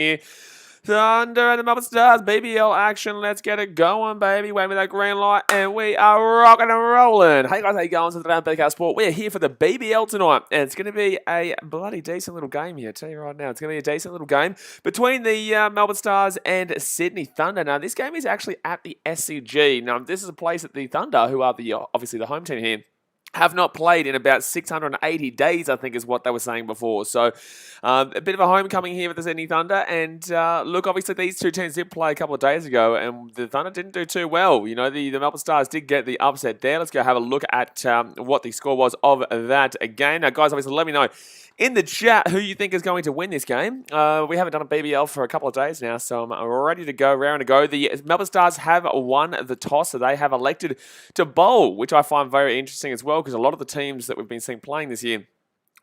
here. Thunder and the Melbourne Stars, BBL action. Let's get it going, baby. Wave me that green light, and we are rocking and rolling. Hey guys, how you going? So today on BKR Sport, we're here for the BBL tonight, and it's going to be a bloody decent little game here. I tell you right now, it's going to be a decent little game between the Melbourne Stars and Sydney Thunder. Now, this game is actually at the SCG. Now, this is a place that the Thunder, who are obviously the home team here, have not played in about 680 days, I think is what they were saying before. So a bit of a homecoming here with the Sydney Thunder. And look, obviously these two teams did play a couple of days ago, and the Thunder didn't do too well. You know, the Melbourne Stars did get the upset there. Let's go have a look at what the score was of that game. Now, guys, obviously let me know in the chat who you think is going to win this game. We haven't done a BBL for a couple of days now, so I'm ready to go, raring to go. The Melbourne Stars have won the toss, so they have elected to bowl, which I find very interesting as well, because a lot of the teams that we've been seeing playing this year,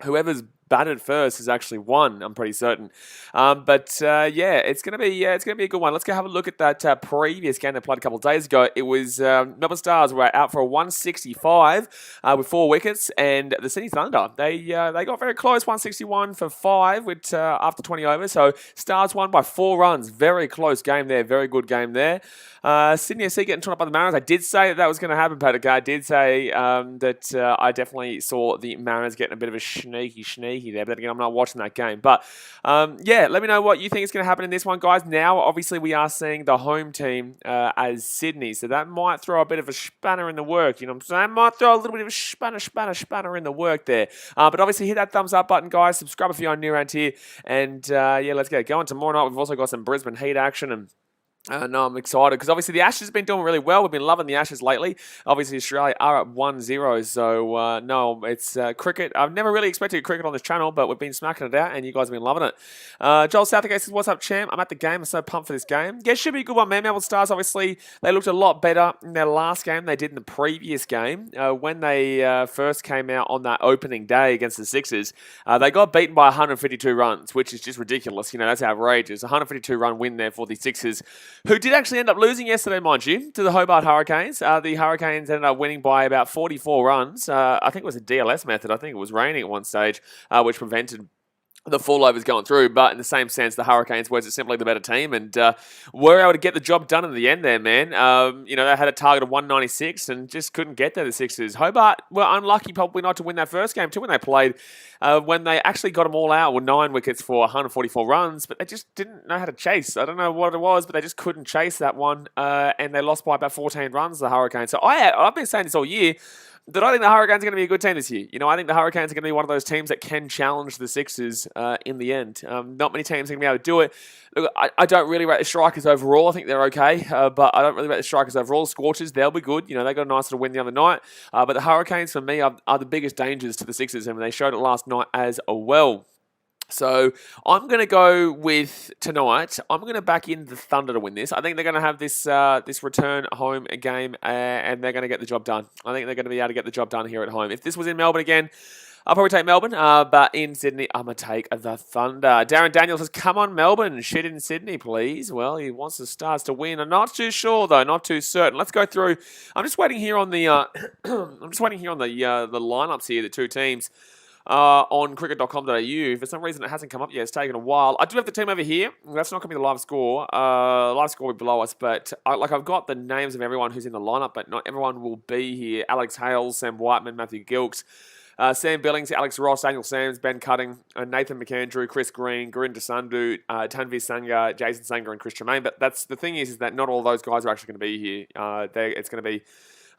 whoever's batted first has actually won, I'm pretty certain. Yeah, it's gonna be a good one. Let's go have a look at that previous game they played a couple of days ago. It was Melbourne Stars were out for a 165 with 4 wickets, and the Sydney Thunder they got very close, 161 for 5 with after 20 overs. So Stars won by 4 runs. Very close game there. Very good game there. Sydney FC getting torn up by the Mariners. I did say that was going to happen, Patrick. I did say that I definitely saw the Mariners getting a bit of a sneaky there. But then again, I'm not watching that game. But yeah, let me know what you think is going to happen in this one, guys. Now, obviously, we are seeing the home team as Sydney. So that might throw a bit of a spanner in the work. You know what I'm saying? Might throw a little bit of a spanner in the work there. But obviously, hit that thumbs up button, guys. Subscribe if you're new around here. And yeah, let's get going. Tomorrow night, we've also got some Brisbane Heat action, and no, I'm excited because obviously the Ashes have been doing really well. We've been loving the Ashes lately. Obviously, Australia are at 1-0, so no, it's cricket. I've never really expected cricket on this channel, but we've been smacking it out, and you guys have been loving it. Joel Southgate says, "What's up, champ? I'm at the game. I'm so pumped for this game. Yeah, it should be a good one, man. Melbourne Stars, obviously, they looked a lot better in their last game than they did in the previous game. When they first came out on that opening day against the Sixers, they got beaten by 152 runs, which is just ridiculous. You know, that's outrageous. 152-run win there for the Sixers, who did actually end up losing yesterday, mind you, to the Hobart Hurricanes. The Hurricanes ended up winning by about 44 runs. I think it was a DLS method. I think it was raining at one stage, which prevented the fallovers going through. But in the same sense, the Hurricanes were simply the better team and were able to get the job done in the end there, man. You know, they had a target of 196 and just couldn't get there, the Sixers. Hobart were unlucky probably not to win that first game too when they played, when they actually got them all out with 9 wickets for 144 runs, but they just didn't know how to chase. I don't know what it was, but they just couldn't chase that one, and they lost by about 14 runs, the Hurricanes. So I've been saying this all year, that I think the Hurricanes are going to be a good team this year. You know, I think the Hurricanes are going to be one of those teams that can challenge the Sixers in the end. Not many teams are going to be able to do it. Look, I don't really rate the strikers overall. I think they're okay, but I don't really rate the strikers overall. Scorchers, they'll be good. You know, they got a nice little win the other night. But the Hurricanes, for me, are the biggest dangers to the Sixers, and they showed it last night as well. So I'm going to go with tonight. I'm going to back in the Thunder to win this. I think they're going to have this this return home game, and they're going to get the job done. I think they're going to be able to get the job done here at home. If this was in Melbourne again, I'll probably take Melbourne, but in Sydney, I'm going to take the Thunder. Darren Daniels says, "Come on, Melbourne, shit in Sydney, please." Well, he wants the Stars to win. I'm not too sure, though, not too certain. Let's go through. I'm just waiting here on the I'm just waiting here on the lineups here, the two teams. On cricket.com.au. For some reason, it hasn't come up yet. It's taken a while. I do have the team over here. That's not going to be the live score. Live score will be below us, but I've got the names of everyone who's in the lineup, but not everyone will be here. Alex Hales, Sam Whiteman, Matthew Gilkes, Sam Billings, Alex Ross, Daniel Sams, Ben Cutting, Nathan McAndrew, Chris Green, Gurinder Sandhu, Tanvir Sangha, Jason Sangha, and Chris Tremaine. But that's the thing is that not all those guys are actually going to be here. It's going to be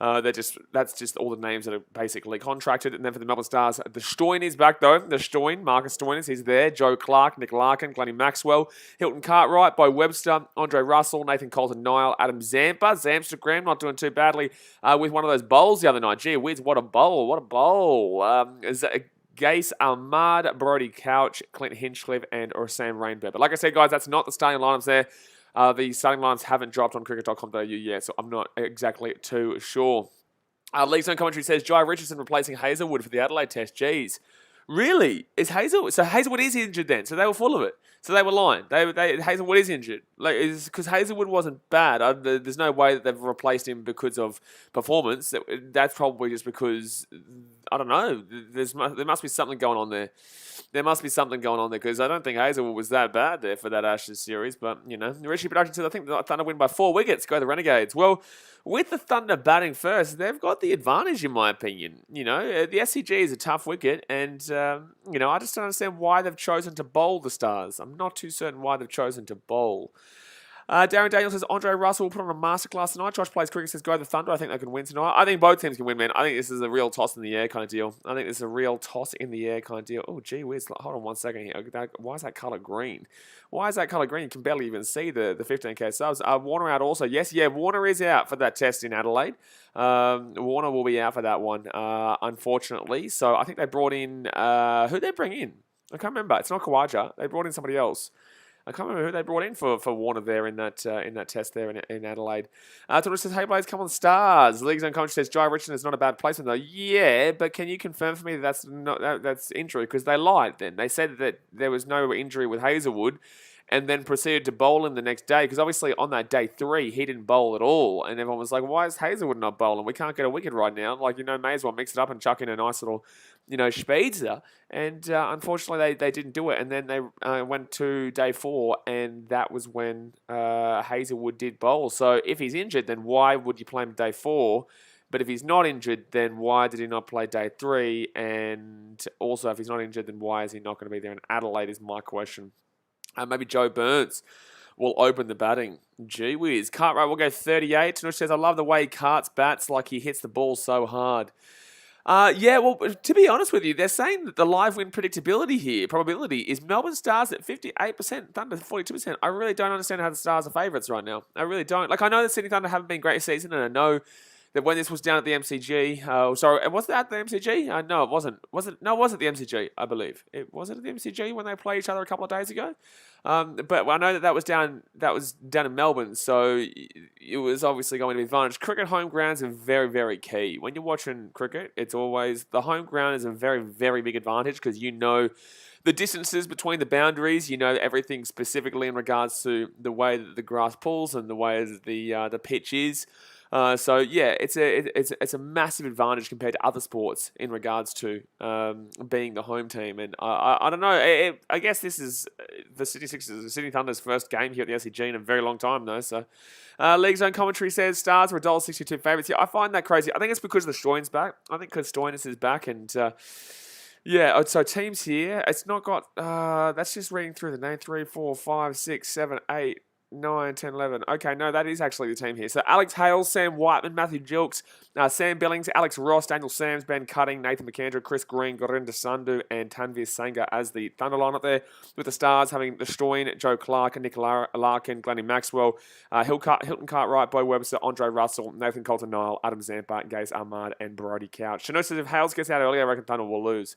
that's just all the names that are basically contracted. And then for the Melbourne Stars, the Stoin is back though. The Stoin, Marcus Stoinis, he's there. Joe Clark, Nick Larkin, Glennie Maxwell, Hilton Cartwright, Bo Webster, Andre Russell, Nathan Colton Nile, Adam Zampa. Zamstagram not doing too badly with one of those bowls the other night. Gee whiz, what a bowl. What a bowl. Gase Ahmad, Brody Couch, Clint Hinchcliffe, and or Sam Rainbear. But like I said, guys, that's not the starting lineups there. The starting lines haven't dropped on cricket.com.au yet, so I'm not exactly too sure. League's own commentary says, Jai Richardson replacing Hazelwood for the Adelaide Test. Jeez. Really? Is Hazelwood? So Hazelwood is injured then. So they were full of it. So they were lying. Hazelwood is injured. Like, because Hazelwood wasn't bad. There's no way that they've replaced him because of performance. That's probably just because, I don't know. There must be something going on there. There must be something going on there because I don't think Hazelwood was that bad there for that Ashes series. But, Richie Production says, I think the Thunder win by 4 wickets. Go the Renegades. Well, with the Thunder batting first, they've got the advantage in my opinion. The SCG is a tough wicket and, I just don't understand why they've chosen to bowl the Stars. I'm not too certain why they've chosen to bowl. Darren Daniel says, Andre Russell will put on a masterclass tonight. Josh Plays Cricket says, go the Thunder. I think they can win tonight. I think both teams can win, man. I think this is a real toss in the air kind of deal. Oh, gee whiz. Hold on one second here. Why is that colour green? Why is that colour green? You can barely even see the 15K subs. Warner out also. Yes, Warner is out for that test in Adelaide. Warner will be out for that one, unfortunately. So I think they brought in... who'd they bring in? I can't remember. It's not Kawaja. They brought in somebody else. I can't remember who they brought in for Warner there in that test there in Adelaide. Twitter says, hey, Blaze, come on, Stars. League's Own Commentary says, Jai Richardson is not a bad placement, though. Yeah, but can you confirm for me that's injury? Because they lied then. They said that there was no injury with Hazelwood and then proceeded to bowl him the next day. Because obviously on that day 3, he didn't bowl at all. And everyone was like, why is Hazelwood not bowling? We can't get a wicket right now. May as well mix it up and chuck in a nice little, speedster. And unfortunately, they didn't do it. And then they went to day 4, and that was when Hazelwood did bowl. So if he's injured, then why would you play him day 4? But if he's not injured, then why did he not play day 3? And also, if he's not injured, then why is he not going to be there in Adelaide is my question. Maybe Joe Burns will open the batting. Gee whiz. Cartwright will go 38. Tanush says, I love the way he carts bats like he hits the ball so hard. To be honest with you, they're saying that the live win probability is Melbourne Stars at 58%, Thunder 42%. I really don't understand how the Stars are favourites right now. I really don't. I know the Sydney Thunder haven't been great this season, and I know that when this was down at the MCG, was it at the MCG? No, it wasn't. No, it was at the MCG, I believe. Was it at the MCG when they played each other a couple of days ago? But I know that was down in Melbourne, so it was obviously going to be advantage. Cricket home grounds are very, very key. When you're watching cricket, it's always the home ground is a very, very big advantage because the distances between the boundaries, everything specifically in regards to the way that the grass pulls and the way that the pitch is. It's a massive advantage compared to other sports in regards to being the home team. And I don't know. I guess this is the Sydney Thunder's first game here at the SCG in a very long time, though. So, League's Own Commentary says Stars were $1.62 favourites. Yeah, I find that crazy. I think it's because the Stoyan's back. I think because Stoyanus is back, and so teams here. It's not got. That's just reading through the name 3, 4, 5, 6, 7, 8. 9, 10, 11. Okay, no, that is actually the team here. So Alex Hales, Sam Whiteman, Matthew Gilkes, Sam Billings, Alex Ross, Daniel Sams, Ben Cutting, Nathan McAndrew, Chris Green, Gurinder Sandhu, and Tanvir Sangha as the Thunder line up there, with the Stars having the Stoyan, Joe Clark, Nick Larkin, Glennie Maxwell, Hilton Cartwright, Bo Webster, Andre Russell, Nathan Coulter-Nile, Adam Zampa, Gaze Ahmad, and Brody Couch. Chanel says if Hales gets out early, I reckon Thunder will lose.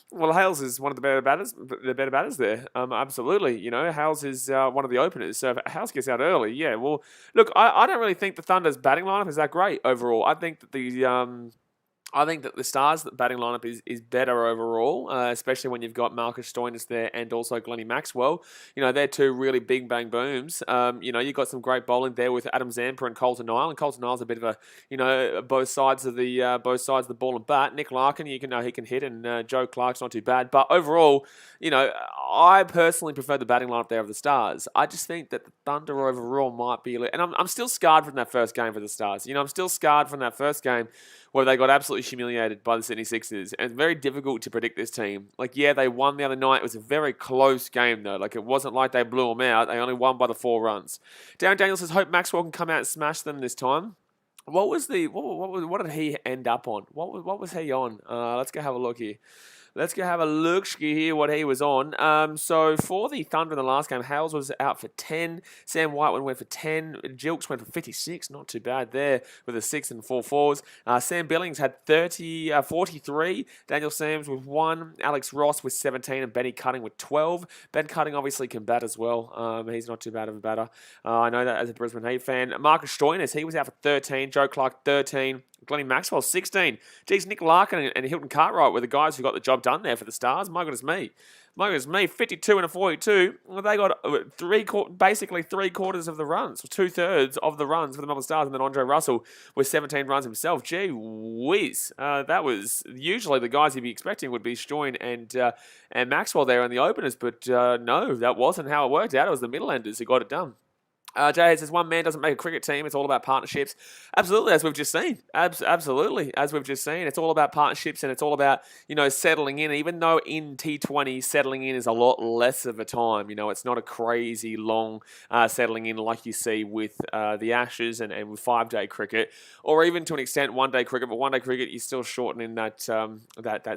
Well, Hales is one of the better batters there. Absolutely. Hales is one of the openers. So if Hales gets out early, yeah. Well, look, I don't really think the Thunder's batting lineup is that great overall. I think that the Stars' batting lineup is better overall, especially when you've got Marcus Stoinis there and also Glennie Maxwell. They're two really big bang booms. You've got some great bowling there with Adam Zampa and Coulter-Nile. And Coulter-Nile's a bit of both sides of the ball and bat. Nick Larkin, he can hit, and Joe Clark's not too bad. But overall, I personally prefer the batting lineup there of the Stars. I just think that the Thunder overall might be, and I'm still scarred from that first game for the Stars. I'm still scarred from that first game where they got absolutely humiliated by the Sydney Sixers. And it's very difficult to predict this team. They won the other night. It was a very close game, though. It wasn't like they blew them out. They only won by the 4 runs. Darren Daniels says, hope Maxwell can come out and smash them this time. What did he end up on? What was he on? Let's go have a look here. Let's go have a look here what he was on. So for the Thunder in the last game, Hales was out for 10. Sam Whiteman went for 10. Gilkes went for 56. Not too bad there with a 6 and 4 fours. Sam Billings had 43. Daniel Sams with 1. Alex Ross with 17. And Benny Cutting with 12. Ben Cutting obviously can bat as well. He's not too bad of a batter. I know that as a Brisbane Heat fan. Marcus Stoinis, he was out for 13. Joe Clark, 13. Glennie Maxwell, 16. Geez, Nick Larkin and Hilton Cartwright were the guys who got the job done there for the Stars. My goodness me. 52 and a 42. Well, they got basically 3/4 of the runs, or 2/3 of the runs for the Melbourne Stars, and then Andre Russell with 17 runs himself. Gee whiz. That was usually the guys you'd be expecting would be Stoyne and Maxwell there in the openers, but no, that wasn't how it worked out. It was the middle-enders who got it done. Jay says, one man doesn't make a cricket team. It's all about partnerships. Absolutely, as we've just seen. Absolutely, as we've just seen. It's all about partnerships, and it's all about, settling in. Even though in T20, settling in is a lot less of a time. It's not a crazy long settling in like you see with the Ashes and with 5-day cricket, or even to an extent 1-day cricket. But 1-day cricket, you're still shortening that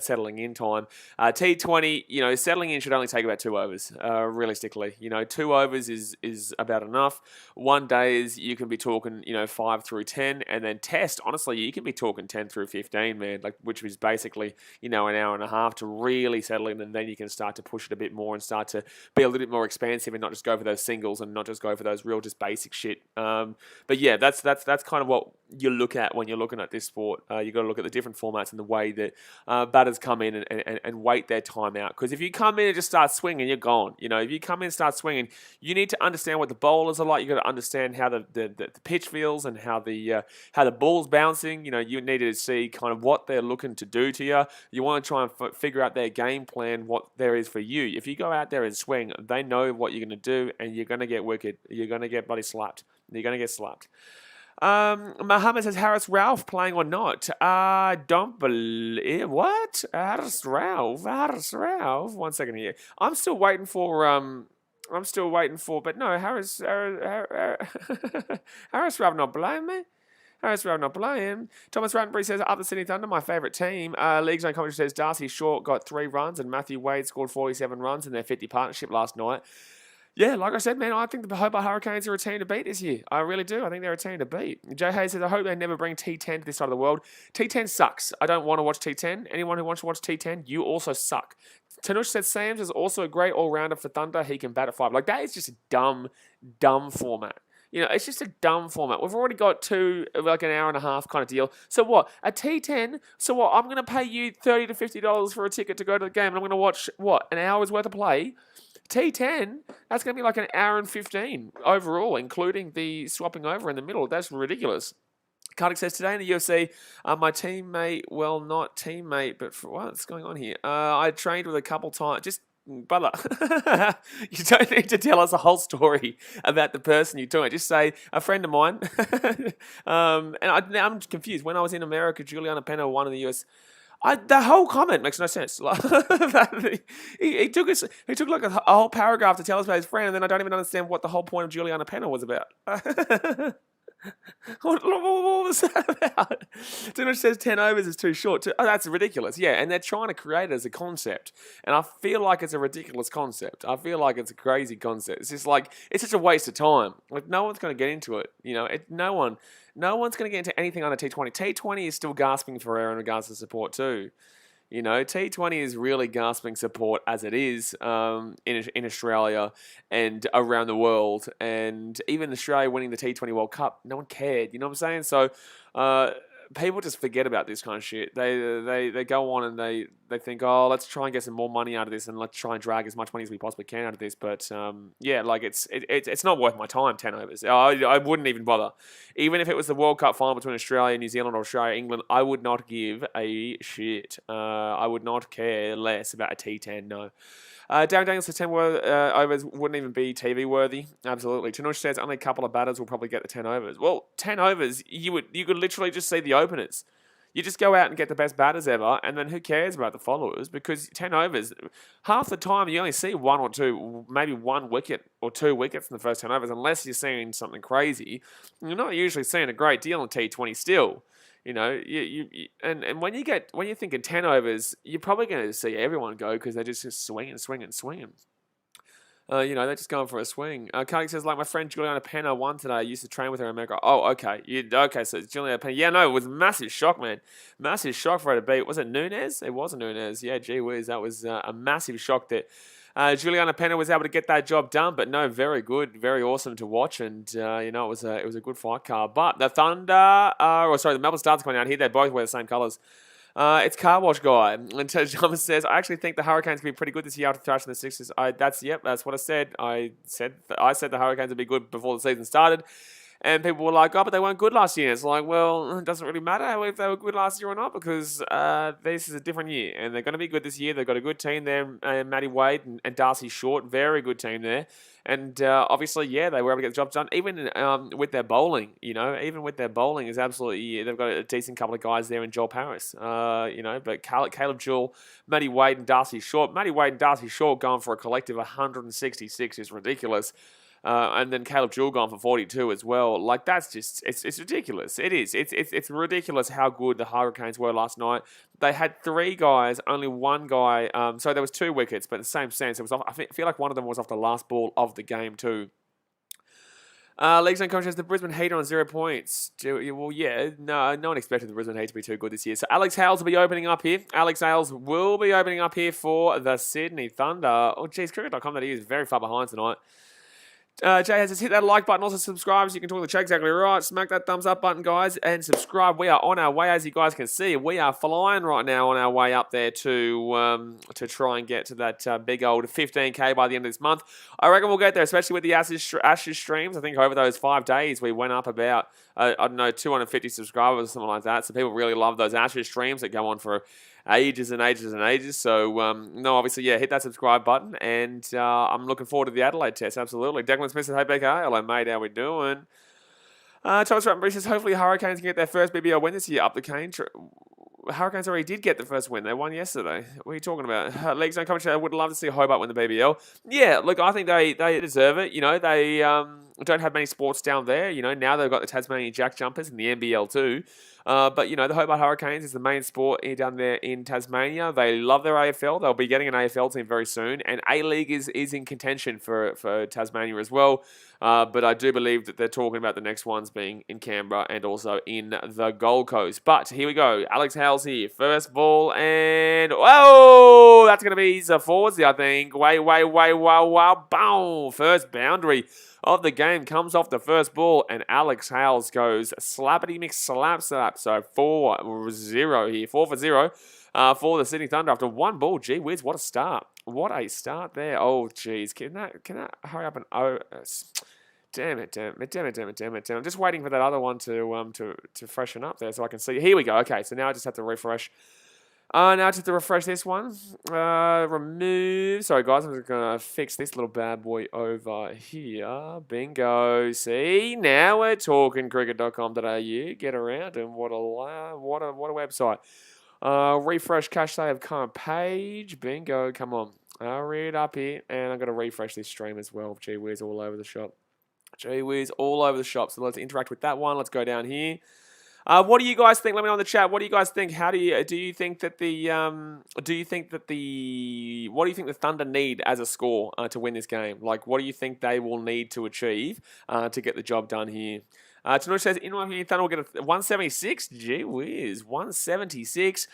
settling in time. T20, settling in should only take about 2 overs, realistically. 2 overs is about enough. 1 day is you can be talking, 5 through 10, and then test. Honestly, you can be talking 10 through 15, man. Which is basically, an hour and a half to really settle in, and then you can start to push it a bit more and start to be a little bit more expansive and not just go for those singles and not just go for those real just basic shit. But yeah, that's kind of what you look at when you're looking at this sport. You got to look at the different formats and the way that batters come in and wait their time out. Because if you come in and just start swinging, you're gone. If you come in and start swinging, you need to understand what the bowlers are like. You got to understand how the pitch feels and how the ball's bouncing. You need to see kind of what they're looking to do to you. You want to try and figure out their game plan, what there is for you. If you go out there and swing, they know what you're going to do, and you're going to get wicked. You're going to get bloody slapped. You're going to get slapped. Mohammed says, Harris Ralph playing or not? I don't believe. What? Harris Ralph. 1 second here. I'm still waiting for, but no, Harris Ralph not playing, man. Harris Ralph not playing. Thomas Rattenbury says, up the Sydney Thunder, my favourite team. League Zone commentary says, Darcy Short got 3 runs and Matthew Wade scored 47 runs in their 50 partnership last night. Yeah, like I said, man, I think the Hobart Hurricanes are a team to beat this year. I really do. I think they're a team to beat. Jay Hayes says, I hope they never bring T10 to this side of the world. T10 sucks. I don't want to watch T10. Anyone who wants to watch T10, you also suck. Tanush says, Sams is also a great all-rounder for Thunder. He can bat at 5. That is just a dumb format. It's just a dumb format. We've already got 2, an hour and a half kind of deal. So what? A T10? So what? I'm going to pay you $30 to $50 for a ticket to go to the game, and I'm going to watch, an hour's worth of play? T10, that's going to be an hour and 15 overall, including the swapping over in the middle. That's ridiculous. Kartik says, today in the UFC, my teammate, not teammate, but what's going on here? I trained with a couple times. Just, brother, you don't need to tell us a whole story about the person you're doing. Just say, a friend of mine. And I'm confused. When I was in America, Juliana Pena won in the US. The whole comment makes no sense. he took a whole paragraph to tell us about his friend, and then I don't even understand what the whole point of Juliana Penna was about. What was that about? Dinesh says 10 overs is too short. That's ridiculous. Yeah, and they're trying to create it as a concept. And I feel like it's a ridiculous concept. I feel like it's a crazy concept. It's just it's just a waste of time. No one's going to get into it. No one's going to get into anything on a T20. T20 is still gasping for air in regards to support too. T20 is really gasping support as it is in Australia and around the world. And even Australia winning the T20 World Cup, no one cared. You know what I'm saying? So people just forget about this kind of shit. They go on and they think, oh, let's try and get some more money out of this and let's try and drag as much money as we possibly can out of this. But it's not worth my time, 10 overs. I wouldn't even bother. Even if it was the World Cup final between Australia, New Zealand, or Australia, England, I would not give a shit. I would not care less about a T10, no. Darren Daniels says 10 overs wouldn't even be TV worthy. Absolutely. Tanush says only a couple of batters will probably get the 10 overs. Well, 10 overs, you could literally just see the openers. You just go out and get the best batters ever, and then who cares about the followers? Because 10 overs, half the time you only see 1 or 2, maybe 1 wicket or 2 wickets in the first 10 overs, unless you're seeing something crazy. You're not usually seeing a great deal in T20 still. And when you're thinking 10 overs, you're probably going to see everyone go because they're just swinging. They're just going for a swing. Cardick says, like my friend Juliana Penna won today. I used to train with her in America. Oh, okay. So it's Juliana Penna. Yeah, no, it was a massive shock, man. Massive shock for her to beat. Was it Nunes? It was Nunes. Yeah, gee whiz. That was a massive shock that Juliana Penna was able to get that job done, but no, very good, very awesome to watch, and it was a good fight card. But the the Melbourne Stars coming out here. They both wear the same colours. It's Car Wash Guy. And Thomas says, I actually think the Hurricanes will be pretty good this year after thrashing the Sixers. That's what I said. I said the Hurricanes would be good before the season started. And people were like, oh, but they weren't good last year. It's like, well, it doesn't really matter if they were good last year or not, because this is a different year. And they're going to be good this year. They've got a good team there. Matty Wade and Darcy Short, very good team there. And obviously, yeah, they were able to get the job done. Even with their bowling, even with their bowling is absolutely, they've got a decent couple of guys there in Joel Paris. But Caleb Jewell, Matty Wade and Darcy Short. Matty Wade and Darcy Short going for a collective 166 is ridiculous. And then Caleb Jewell gone for 42 as well. Like, that's just, it's ridiculous. It is. It's ridiculous how good the Hurricanes were last night. They had 3 guys, only 1 guy. So there was 2 wickets, but in the same sense, it was off, I feel like one of them was off the last ball of the game too. League's own coach has the Brisbane Heat on 0 points. Well, yeah, no one expected the Brisbane Heat to be too good this year. So Alex Hales will be opening up here. Alex Hales will be opening up here for the Sydney Thunder. Oh, geez, cricket.com that he is very far behind tonight. Jay has just hit that like button, also subscribe so you can talk to the chat exactly right. Smack that thumbs up button, guys, and subscribe. We are on our way, as you guys can see. We are flying right now on our way up there to try and get to that big old 15K by the end of this month. I reckon we'll get there, especially with the Ashes streams. I think over those 5 days, we went up about, 250 subscribers or something like that. So people really love those Ashes streams that go on for ages and ages and ages. So, obviously, yeah, hit that subscribe button. And I'm looking forward to the Adelaide test, absolutely. Declan Smith says, hey, BK. Hello, mate. How we doing? Thomas Rattenbury says, hopefully Hurricanes can get their first BBL win this year up the cane. Hurricanes already did get the first win. They won yesterday. What are you talking about? League's own commentary, I would love to see Hobart win the BBL. Yeah, look, I think they deserve it. They don't have many sports down there. Now they've got the Tasmanian Jack Jumpers and the NBL too. But the Hobart Hurricanes is the main sport down there in Tasmania. They love their AFL. They'll be getting an AFL team very soon. And A-League is in contention for Tasmania as well. But I do believe that they're talking about the next ones being in Canberra and also in the Gold Coast. But here we go. Alex Hales here. First ball and... whoa! That's going to be the forwards, I think. Wow. Boom! First boundary of the game comes off the first ball, and Alex Hales goes slappity mix slap. So 4-0 here. 4 for 0 for the Sydney Thunder after 1 ball. Gee whiz, what a start. What a start there. Oh, geez. Can that hurry up and... Damn it. I'm just waiting for that other one to freshen up there so I can see. Here we go. Okay, so now I just have to refresh. Now I just have to refresh this one. Remove. Sorry, guys. I'm just going to fix this little bad boy over here. Bingo. See? Now we're talking cricket.com.au. Get around and what a website. Refresh cache save current page. Bingo. Come on. I'll read it up here. And I'm going to refresh this stream as well. Gee whiz, all over the shop. Gee whiz, all over the shop. So let's interact with that one. Let's go down here. What do you guys think? Let me know in the chat. What do you guys think? What do you think the Thunder need as a score to win this game? Like, what do you think they will need to achieve to get the job done here? Tanush says, in my opinion, Thunder will get a 176. Gee whiz, 176.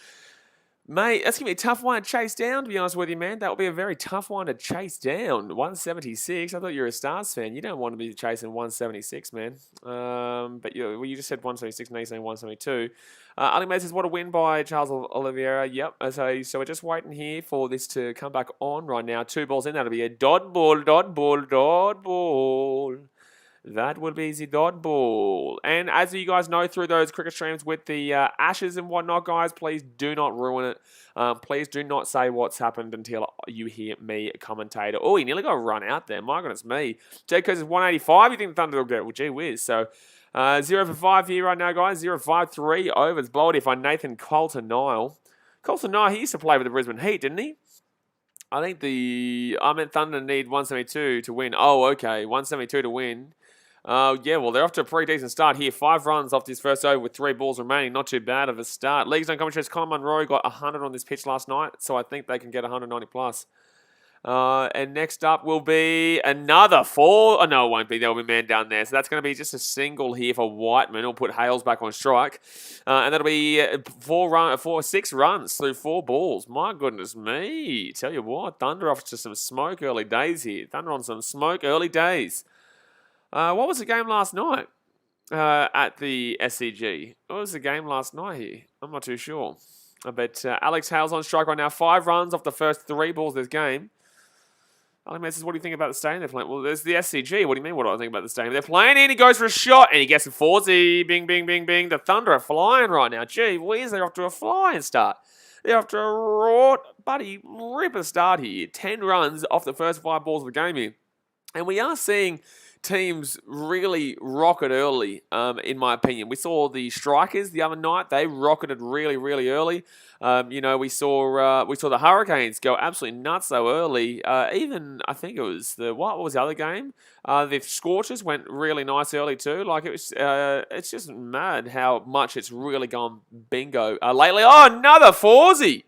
Mate, that's going to be a tough one to chase down, to be honest with you, man. That will be a very tough one to chase down. 176. I thought you were a Stars fan. You don't want to be chasing 176, man. But you just said 176, now you're saying 172. Ali May says, what a win by Charles Oliveira. Yep. So we're just waiting here for this to come back on right now. 2 balls in. That'll be a dot ball. That will be the dot ball. And as you guys know through those cricket streams with the Ashes and whatnot, guys, please do not ruin it. Please do not say what's happened until you hear me commentator. Oh, he nearly got run out there. My goodness me. J. is 185. You think the Thunder will get it? Well, gee whiz. So 0 for 5 here right now, guys. 0-5, 3 overs. Bowled here by Nathan Coulter-Nile. Coulter-Nile, he used to play with the Brisbane Heat, didn't he? I meant Thunder need 172 to win. Oh, okay. 172 to win. Yeah, well, they're off to a pretty decent start here. 5 runs off this first over with 3 balls remaining. Not too bad of a start. League's own commentaries, Colin Munro got 100 on this pitch last night, so I think they can get 190 plus. And next up will be another 4. Oh, no, it won't be. There will be a man down there. So that's going to be just a single here for Whiteman. He'll put Hales back on strike. And that'll be 6 runs through 4 balls. My goodness me. Tell you what, Thunder off to some smoke early days here. Thunder on some smoke early days. What was the game last night at the SCG? What was the game last night here? I'm not too sure. But Alex Hales on strike right now. 5 runs off the first 3 balls of this game. Ali says, what do you think about the stadium they're playing? Well, there's the SCG. What do you mean, what do I think about the stadium? They're playing in, he goes for a shot, and he gets a 4-0. Bing, bing, bing, bing. The Thunder are flying right now. Gee whiz, they're off to a flying start. They're off to a raw, buddy, ripper start here. 10 runs off the first 5 balls of the game here. And we are seeing teams really rocket early, in my opinion. We saw the Strikers the other night. They rocketed really, really early. We saw the Hurricanes go absolutely nuts so early. Even I think it was what was the other game? The Scorchers went really nice early too. Like it's just mad how much it's really gone bingo lately. Oh, another 4-0.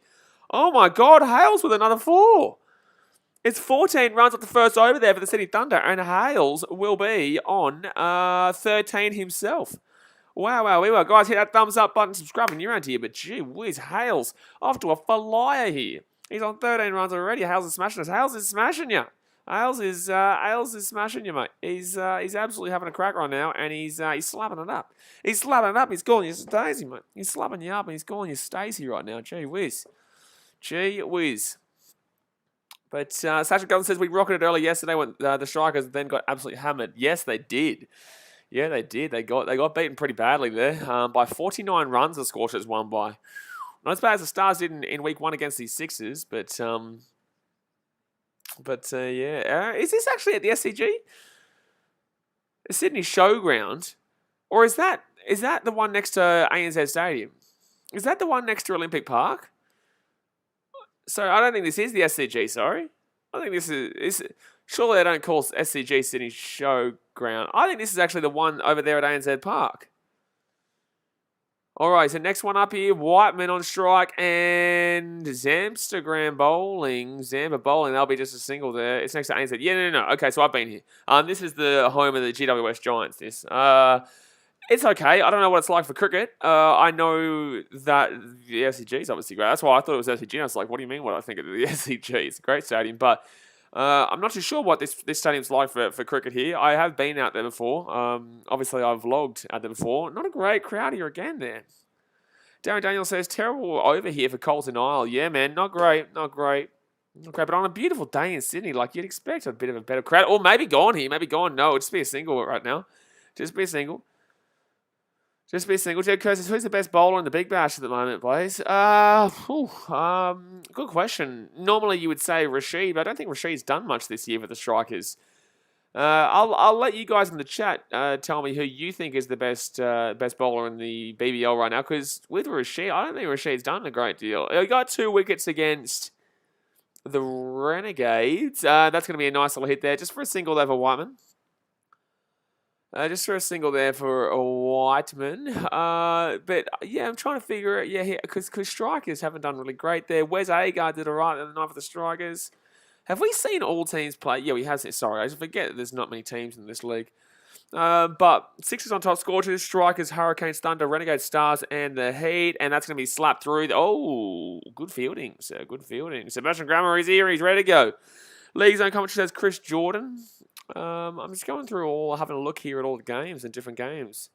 Oh my God, Hales with another 4. It's 14 runs off the first over there for the Sydney Thunder, and Hales will be on 13 himself. Wow. Guys, hit that thumbs up button, subscribe when you're around here. But gee whiz, Hales off to a flyer here. He's on 13 runs already. Hales is smashing us. Hales is smashing you. Hales is smashing you, mate. He's absolutely having a crack right now, and he's slapping it up. He's slapping it up. He's calling you Stacey, mate. He's slapping you up, and he's calling you Stacey right now. Gee whiz. But Sasha Gunn says we rocketed early yesterday when the Strikers then got absolutely hammered. Yes, they did. Yeah, they did. They got beaten pretty badly there. By 49 runs, the Scorchers won by. Not as bad as the Stars did in week 1 against these Sixers, but yeah. Is this actually at the SCG? The Sydney Showground? Or is that the one next to ANZ Stadium? Is that the one next to Olympic Park? So I don't think this is the SCG, sorry. I think this is surely they don't call SCG Sydney Showground. I think this is actually the one over there at ANZ Park. All right, so next one up here, Whiteman on strike and Zampa Bowling, that'll be just a single there. It's next to ANZ. Yeah, no. Okay, so I've been here. This is the home of the GWS Giants, this. It's okay. I don't know what it's like for cricket. I know that the SCG is obviously great. That's why I thought it was SCG. I was like, what do you mean what I think of the SCG? It's a great stadium. But I'm not too sure what this stadium's like for cricket here. I have been out there before. Obviously, I've vlogged out there before. Not a great crowd here again there. Darren Daniel says, terrible over here for Colton Isle. Yeah, man, not great. Okay, but on a beautiful day in Sydney, like you'd expect a bit of a better crowd. Or maybe gone here. Maybe gone. No, it'll just be a single right now. Just be a single. Jed Kerr says, who's the best bowler in the Big Bash at the moment, Blaze? Good question. Normally you would say Rashid, but I don't think Rashid's done much this year for the Strikers. I'll let you guys in the chat tell me who you think is the best bowler in the BBL right now, because with Rashid, I don't think Rashid's done a great deal. He got 2 wickets against the Renegades. That's going to be a nice little hit there, just for a single there for Whiteman. Just for a single there for Whiteman. But yeah, I'm trying to figure it. Yeah, because Strikers haven't done really great there. Wes Agar did all right the other night for the Strikers. Have we seen all teams play? Yeah, we have seen. Sorry, I forget that there's not many teams in this league. But Sixers on top, Scorchers, Strikers, Hurricanes, Thunder, Renegade, Stars, and the Heat. And that's going to be slapped through. Oh, good fielding, sir. Good fielding. Sebastian Grammer is here. He's ready to go. League Zone commentary says Chris Jordan. I'm just going through having a look here at all the games and different games.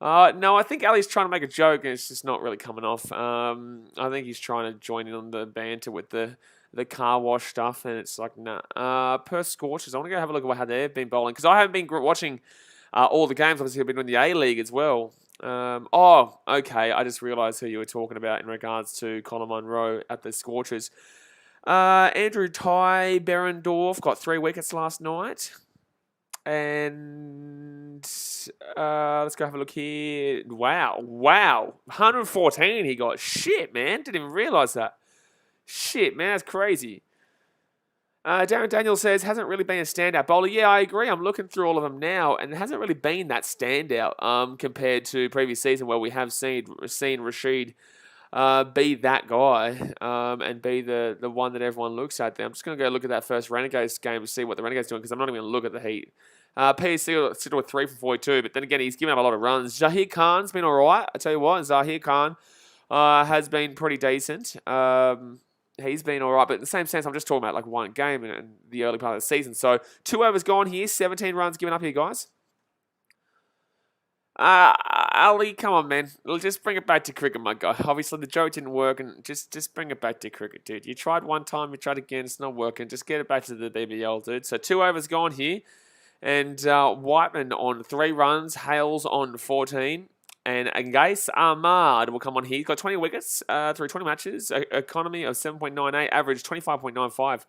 No, I think Ali's trying to make a joke and it's just not really coming off. I think he's trying to join in on the banter with the car wash stuff, and it's like, nah. Per Scorchers, I want to go have a look at how they've been bowling, because I haven't been watching all the games. Obviously, I've been in the A-League as well. Okay, I just realised who you were talking about in regards to Colin Munro at the Scorchers. Andrew Ty Berendorf got 3 wickets last night. And let's go have a look here. Wow. 114 he got. Shit, man. Didn't even realise that. Shit, man. That's crazy. Darren Daniel says, hasn't really been a standout bowler. Yeah, I agree. I'm looking through all of them now, and it hasn't really been that standout compared to previous season where we have seen Rashid be that guy and be the one that everyone looks at there. I'm just going to go look at that first Renegades game to see what the Renegades doing because I'm not even going to look at the Heat. P still with 3 for 42, but then again, he's given up a lot of runs. Zahir Khan's been all right. I tell you what, Zahir Khan has been pretty decent. He's been all right, but in the same sense, I'm just talking about like one game in the early part of the season. So 2 overs gone here, 17 runs given up here, guys. Ali, come on, man. Just bring it back to cricket, my guy. Obviously, the joke didn't work, and just bring it back to cricket, dude. You tried one time, you tried again, it's not working. Just get it back to the BBL, dude. So 2 overs gone here. And Whiteman on 3 runs, Hales on 14. And Angais Ahmad will come on here. He's got 20 wickets through 20 matches. Economy of 7.98, average 25.95.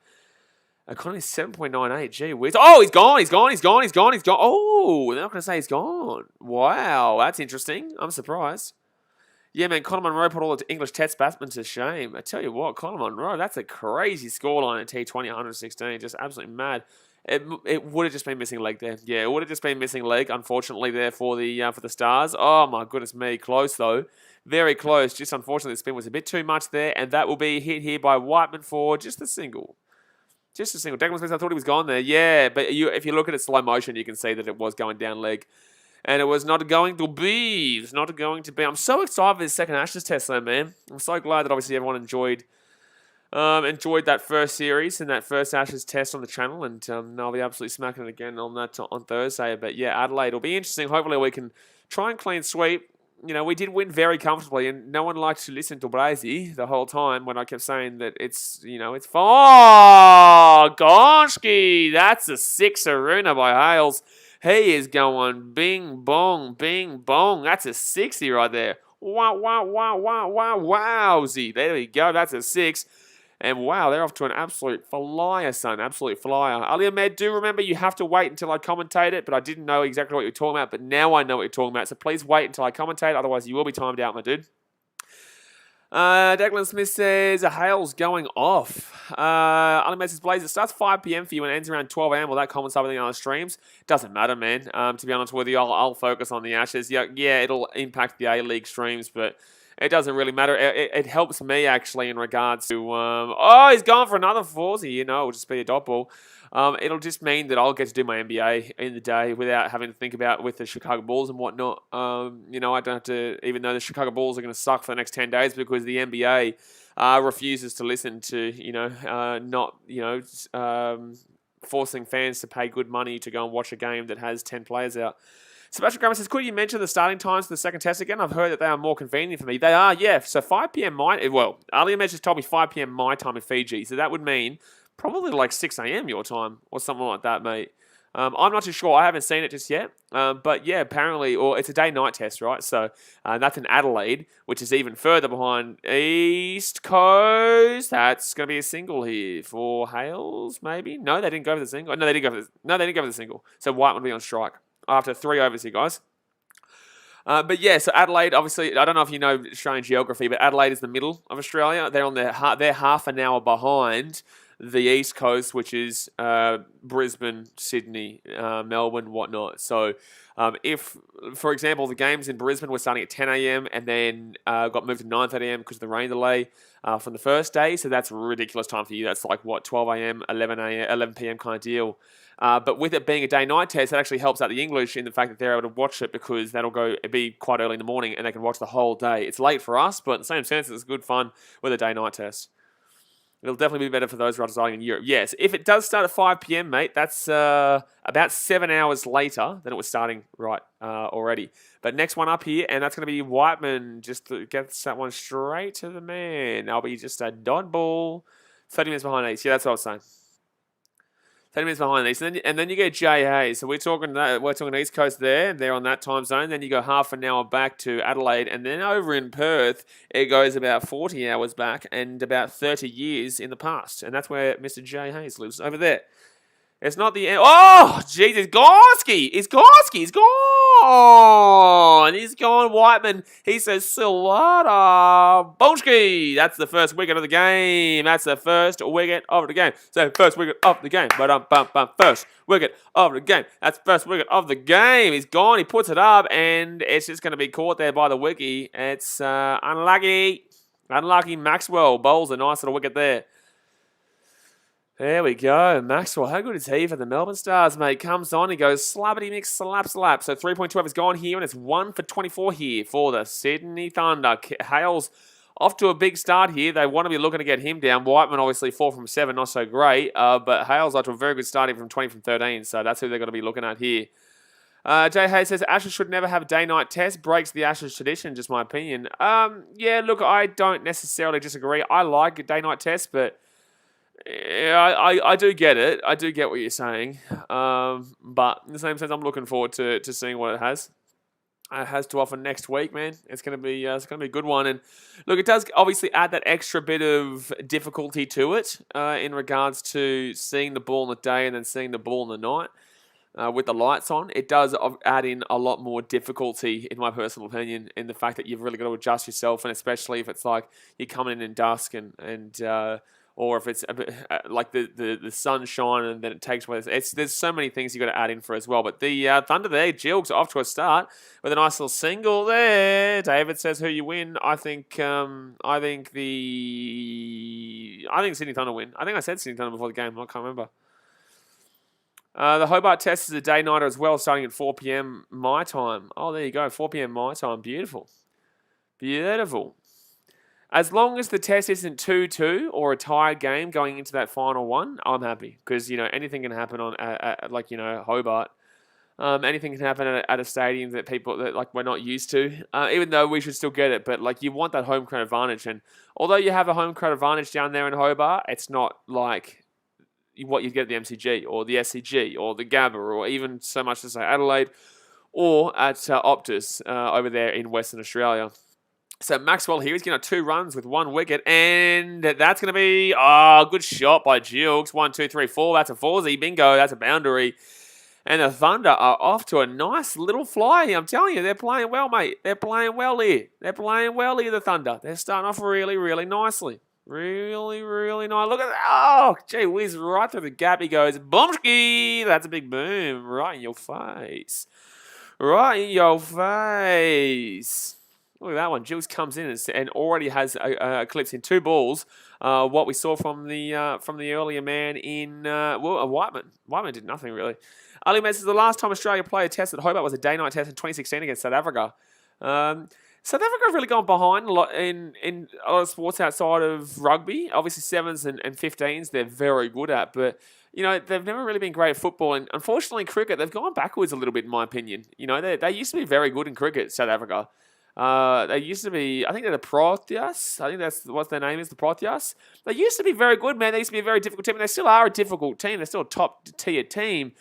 Economy 7.98. Gee whiz. Oh, he's gone. Oh, they're not going to say he's gone. Wow, that's interesting. I'm surprised. Yeah, man, Conor Munro put all the English Test batsmen to shame. I tell you what, Conor Munro, that's a crazy scoreline at T20, 116. Just absolutely mad. It would have just been missing leg there. Yeah, it would have just been missing leg, unfortunately, there for the Stars. Oh, my goodness me. Close, though. Very close. Just unfortunately, the spin was a bit too much there, and that will be hit here by Whiteman for just a single. Just a single. Declan Smith, I thought he was gone there. Yeah, but if you look at it slow motion, you can see that it was going down leg. And it was not going to be. It's not going to be. I'm so excited for this second Ashes test, though, man. I'm so glad that obviously everyone enjoyed that first series and that first Ashes test on the channel, and I'll be absolutely smacking it again on that on Thursday. But yeah, Adelaide will be interesting. Hopefully we can try and clean sweep. You know, we did win very comfortably, and no one liked to listen to Blazy the whole time when I kept saying that it's fine. Oh, Gonski, that's a 6-er by Hales. He is going bing bong, bing bong. That's a 60 right there. Wow, wow, wow, wow, wow, wowzy. There we go. That's a 6. And wow, they're off to an absolute flyer, son. Absolute flyer. Ali Ahmed, do remember you have to wait until I commentate it, but I didn't know exactly what you're talking about, but now I know what you're talking about. So please wait until I commentate, otherwise you will be timed out, my dude. Declan Smith says, Hale's going off. Ali Ahmed says, Blaze, it starts 5 p.m. for you and ends around 12 a.m. Will that comment something on the streams? Doesn't matter, man. To be honest with you, I'll focus on the Ashes. Yeah, it'll impact the A-League streams, but it doesn't really matter. It helps me, actually, in regards to... oh, he's gone for another 40. It'll just be a dot ball. It'll just mean that I'll get to do my NBA in the day without having to think about with the Chicago Bulls and whatnot. I don't have to... Even though the Chicago Bulls are going to suck for the next 10 days because the NBA refuses to listen to, forcing fans to pay good money to go and watch a game that has 10 players out. Sebastian Grammer says, could you mention the starting times for the second test again? I've heard that they are more convenient for me. They are, yeah. So 5 p.m. Ali Ahmed just told me 5 p.m. my time in Fiji. So that would mean probably like 6 a.m. your time or something like that, mate. I'm not too sure. I haven't seen it just yet. But yeah, apparently, or it's a day-night test, right? So that's in Adelaide, which is even further behind East Coast. That's going to be a single here for Hales, maybe? No, they didn't go for the single. No, they didn't go for the single. So White would be on strike after 3 overs here, guys. But yeah, so Adelaide, obviously, I don't know if you know Australian geography, but Adelaide is the middle of Australia. They're on they're half an hour behind the East Coast, which is Brisbane, Sydney, Melbourne, whatnot. So if, for example, the games in Brisbane were starting at 10 a.m. and then got moved to 9:30 a.m. because of the rain delay from the first day, so that's a ridiculous time for you. That's like, 12 a.m., 11 p.m. kind of deal. But with it being a day-night test, that actually helps out the English in the fact that they're able to watch it because it'll be quite early in the morning and they can watch the whole day. It's late for us, but in the same sense, it's good fun with a day-night test. It'll definitely be better for those residing in Europe. Yes, if it does start at 5 p.m., mate, that's about 7 hours later than it was starting already. But next one up here, and that's going to be Whiteman. Just to get that one straight to the man. That'll be just a dot ball. 30 minutes behind East. Yeah, that's what I was saying. 30 minutes behind these, and then you get JA. So we're talking East Coast there. They're on that time zone. Then you go half an hour back to Adelaide, and then over in Perth, it goes about 40 hours back and about 30 years in the past, and that's where Mr. J Hayes lives over there. It's not the end. Oh, Jesus, Gorski! It's Gorski! He's gone! He's gone, Whiteman. He says, Silvada Bonski. That's the first wicket of the game. That's the first wicket of the game. So, first wicket of the game. First wicket of the game. That's first wicket of the game. He's gone. He puts it up, and it's just going to be caught there by the wiki. It's unlucky. Unlucky Maxwell bowls a nice little wicket there. There we go. Maxwell, how good is he for the Melbourne Stars, mate? Comes on, he goes slappity mix, slap, slap. So 3.12 is gone here, and it's 1 for 24 here for the Sydney Thunder. Hales off to a big start here. They want to be looking to get him down. Whiteman, obviously, 4 from 7, not so great. But Hales off to a very good start from 20 from 13. So that's who they're going to be looking at here. Jay Hayes says, Ashes should never have a day-night test. Breaks the Ashes tradition, just my opinion. Yeah, look, I don't necessarily disagree. I like a day-night test, but yeah, I do get it. I do get what you're saying. But in the same sense, I'm looking forward to seeing what it has. It has to offer next week, man. It's gonna be a good one. And look, it does obviously add that extra bit of difficulty to it in regards to seeing the ball in the day and then seeing the ball in the night. With the lights on, it does add in a lot more difficulty, in my personal opinion, in the fact that you've really got to adjust yourself, and especially if it's like you're coming in dusk and or if it's a bit, like the sunshine and then it takes away. There's so many things you got to add in for as well. But the Thunder there, Jilks off to a start with a nice little single there. David says who you win. I think Sydney Thunder win. I think I said Sydney Thunder before the game. I can't remember. The Hobart Test is a day-nighter as well, starting at 4 p.m. my time. Oh, there you go, 4 p.m. my time. Beautiful. Beautiful. As long as the test isn't 2-2 or a tied game going into that final one, I'm happy. Because, anything can happen on, Hobart. Anything can happen at a stadium that people, that we're not used to. Even though we should still get it. But, you want that home crowd advantage. And although you have a home crowd advantage down there in Hobart, it's not like what you'd get at the MCG or the SCG or the Gabba or even so much to say Adelaide or at Optus over there in Western Australia. So Maxwell here, he's getting 2 runs with 1 wicket, and that's going to be a good shot by Jilks. 1, 2, 3, 4. That's a foursy. Bingo. That's a boundary. And the Thunder are off to a nice little fly. I'm telling you, they're playing well, mate. They're playing well here. The Thunder. They're starting off really, really nicely. Really, really nice. Look at that. Oh, gee whiz, right through the gap he goes. Boomski! That's a big boom. Right in your face. Right in your face. Look at that one. Jules comes in and already has a clips in 2 balls. What we saw from the earlier man in Whiteman. Whiteman did nothing really. Ali Metz says the last time Australia played a test at Hobart was a day-night test in 2016 against South Africa. South Africa have really gone behind a lot in a lot of sports outside of rugby. Obviously, 7s and 15s they're very good at, but they've never really been great at football. And unfortunately, cricket they've gone backwards a little bit, in my opinion. They used to be very good in cricket, South Africa. They used to be, I think they're the Proteas. I think that's what their name is, the Proteas. They used to be very good, man. They used to be a very difficult team, and they still are a difficult team. They're still a top-tier team.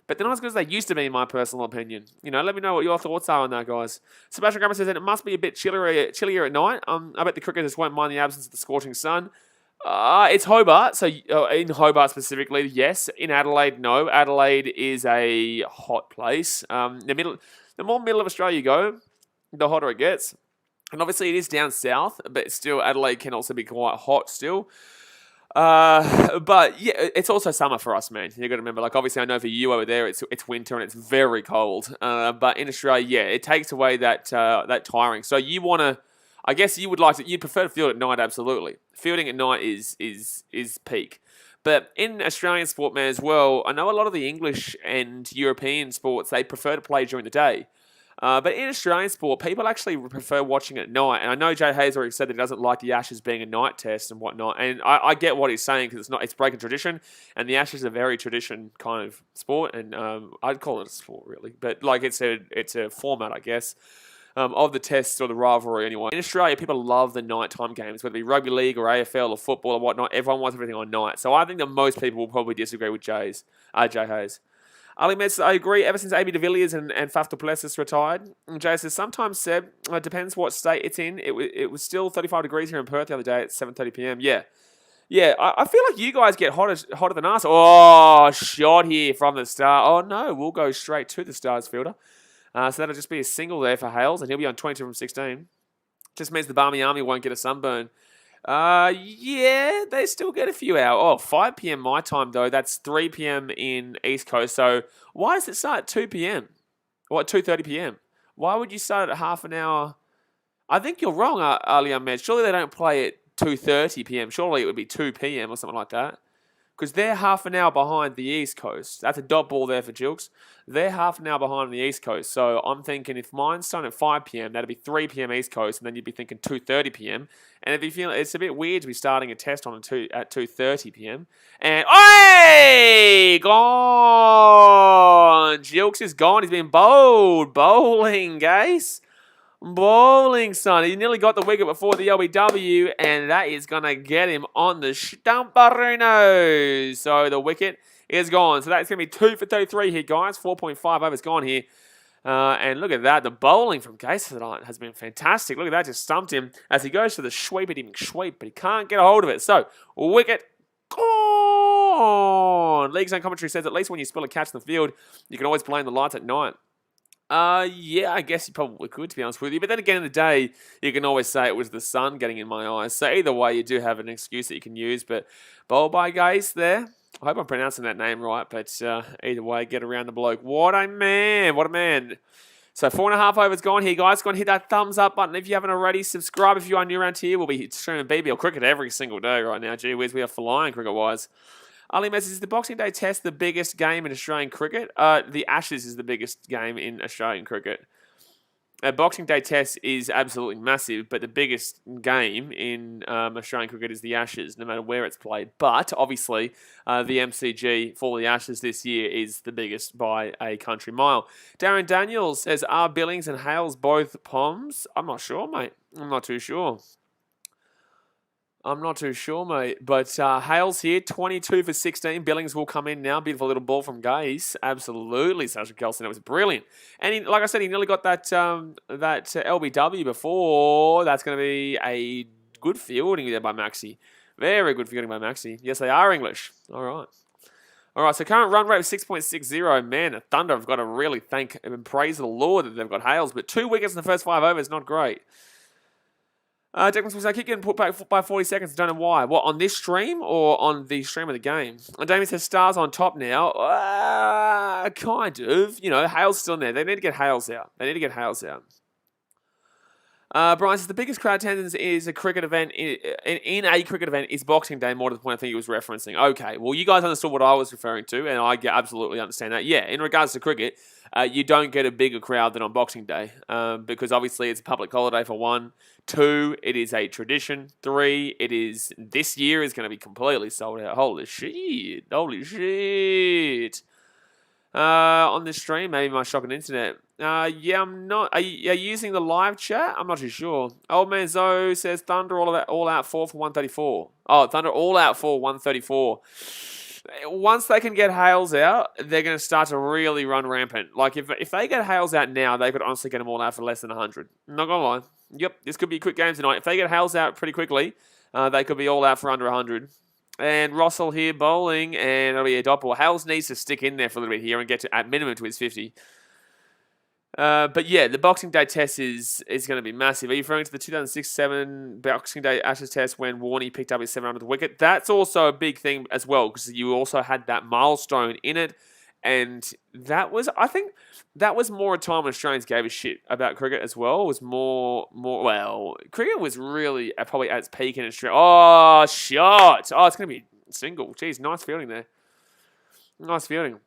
But they're not as good as they used to be, in my personal opinion. Let me know what your thoughts are on that, guys. Sebastian Grammer says that it must be a bit chillier at night. I bet the cricketers won't mind the absence of the scorching sun. It's Hobart, so in Hobart specifically, yes. In Adelaide, no. Adelaide is a hot place. The more middle of Australia you go, the hotter it gets. And obviously it is down south, but still Adelaide can also be quite hot still. But yeah, it's also summer for us, man. You got to remember, obviously I know for you over there, it's winter and it's very cold. But in Australia, yeah, it takes away that tiring. So you want to, I guess you prefer to field at night, absolutely. Fielding at night is peak. But in Australian sport, man, as well, I know a lot of the English and European sports, they prefer to play during the day. But in Australian sport, people actually prefer watching at night. And I know Jay Hayes already said that he doesn't like the Ashes being a night test and whatnot. And I get what he's saying because it's breaking tradition. And the Ashes are a very tradition kind of sport. And I'd call it a sport, really. But it's a format, I guess, of the test or the rivalry anyway. In Australia, people love the nighttime games, whether it be rugby league or AFL or football or whatnot. Everyone wants everything on night. So I think that most people will probably disagree with Jay Hayes. Ali Metz, I agree. Ever since AB de Villiers and Faf du Plessis retired, Jay says, sometimes, Seb, it depends what state it's in. It was still 35 degrees here in Perth the other day at 7:30 p.m. Yeah. Yeah, I feel like you guys get hotter than us. Oh, shot here from the Star. Oh, no, we'll go straight to the Stars fielder. So that'll just be a single there for Hales, and he'll be on 22 from 16. Just means the BKRmy won't get a sunburn. Yeah, they still get a few hours. Oh, 5 p.m. my time, though. That's 3 p.m. in East Coast. So why does it start at 2 p.m.? Or at 2:30 p.m.? Why would you start at half an hour? I think you're wrong, Ali Ahmed. Surely they don't play at 2:30 p.m. Surely it would be 2 p.m. or something like that. Because they're half an hour behind the East Coast. That's a dot ball there for Jilks. They're half an hour behind the East Coast. So I'm thinking if mine's starting at 5 p.m., that'd be 3 p.m. East Coast, and then you'd be thinking 2:30 p.m. And if you feel it's a bit weird to be starting a test at 2:30 p.m. And oi, gone. Jilks is gone. He's been bowling, guys. Bowling, son. He nearly got the wicket before the LBW, and that is going to get him on the stumperino. So the wicket is gone. So that's going to be 2 for 33 here, guys. 4.5 overs gone here. And look at that. The bowling from Gates tonight has been fantastic. Look at that. Just stumped him as he goes for the sweep-a-ding sweep, but he can't get a hold of it. So, wicket gone. League Zone commentary says at least when you spill a catch in the field, you can always blame the lights at night. Yeah, I guess you probably could, to be honest with you. But then again, in the day, you can always say it was the sun getting in my eyes. So either way, you do have an excuse that you can use. But bowl by Gaze there. I hope I'm pronouncing that name right. But either way, get around the bloke. What a man. What a man. So 4.5 overs gone here, guys. Go and hit that thumbs up button if you haven't already. Subscribe if you are new around here. We'll be streaming BBL Cricket every single day right now. Gee whiz, we are flying cricket-wise. Ali Mess, is the Boxing Day Test the biggest game in Australian cricket? The Ashes is the biggest game in Australian cricket. Boxing Day Test is absolutely massive, but the biggest game in Australian cricket is the Ashes, no matter where it's played. But, obviously, the MCG for the Ashes this year is the biggest by a country mile. Darren Daniels says, are Billings and Hales both Poms? I'm not sure, mate. I'm not too sure. Mate. But Hales here, 22 for 16. Billings will come in now. Beautiful little ball from Gaze. Absolutely, Sasha Kelson. It was brilliant. And he, like I said, he nearly got that LBW before. That's going to be a good fielding there by Maxi. Very good fielding by Maxi. Yes, they are English. All right. So current run rate of 6.60. Man, the Thunder have got to really thank and praise the Lord that they've got Hales. But 2 wickets in the first 5 overs, not great. Declan says, I keep getting put back by 40 seconds. Don't know why. What, on this stream or on the stream of the game? And Damien says, Stars on top now. Kind of. You know, Hale's still in there. They need to get Hales out. Brian says, the biggest crowd attendance is a cricket event in a cricket event is Boxing Day, more to the point I think he was referencing. Okay, well, you guys understood what I was referring to, and I absolutely understand that. Yeah, in regards to cricket, you don't get a bigger crowd than on Boxing Day because obviously it's a public holiday for 1. 2, it is a tradition. 3, it is this year is going to be completely sold out. Holy shit. On this stream, maybe my shocking internet. Yeah, I'm not. Are you using the live chat? I'm not too sure. Old Man Zoe says Thunder all out 4 for 134. Oh, Thunder all out for 134. Once they can get Hales out, they're going to start to really run rampant. Like, if they get Hales out now, they could honestly get them all out for less than 100. Not going to lie. Yep, this could be a quick game tonight. If they get Hales out pretty quickly, they could be all out for under 100. And Russell here bowling, and it'll be a dot ball. Hales needs to stick in there for a little bit here and get to, at minimum, to his 50. But yeah, the Boxing Day test is going to be massive. Are you referring to the 2006-7 Boxing Day Ashes test when Warney picked up his 700th wicket? That's also a big thing as well because you also had that milestone in it. And that was, I think, that was more a time when Australians gave a shit about cricket as well. It was well, cricket was really probably at its peak in Australia. Oh, shot. Oh, it's going to be single. Jeez, nice fielding there. Nice fielding.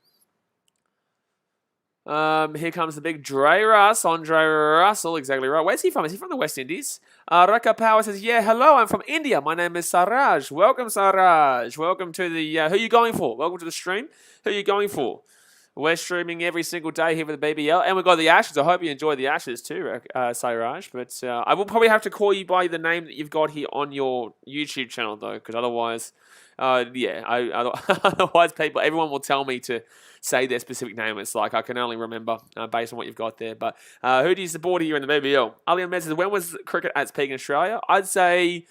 Here comes the big Andre Russell, exactly right. Where's he from? Is he from the West Indies? Raka Power says, yeah, hello, I'm from India. My name is Saraj. Welcome, Saraj. Welcome to the, who are you going for? Welcome to the stream. Who are you going for? We're streaming every single day here for the BBL. And we've got the Ashes. I hope you enjoy the Ashes too, Saraj. But I will probably have to call you by the name that you've got here on your YouTube channel, though, because otherwise, otherwise everyone will tell me to say their specific name. It's like I can only remember based on what you've got there. But who do you support here in the BBL? Ali Ahmed says, when was cricket at its peak in Australia? I'd say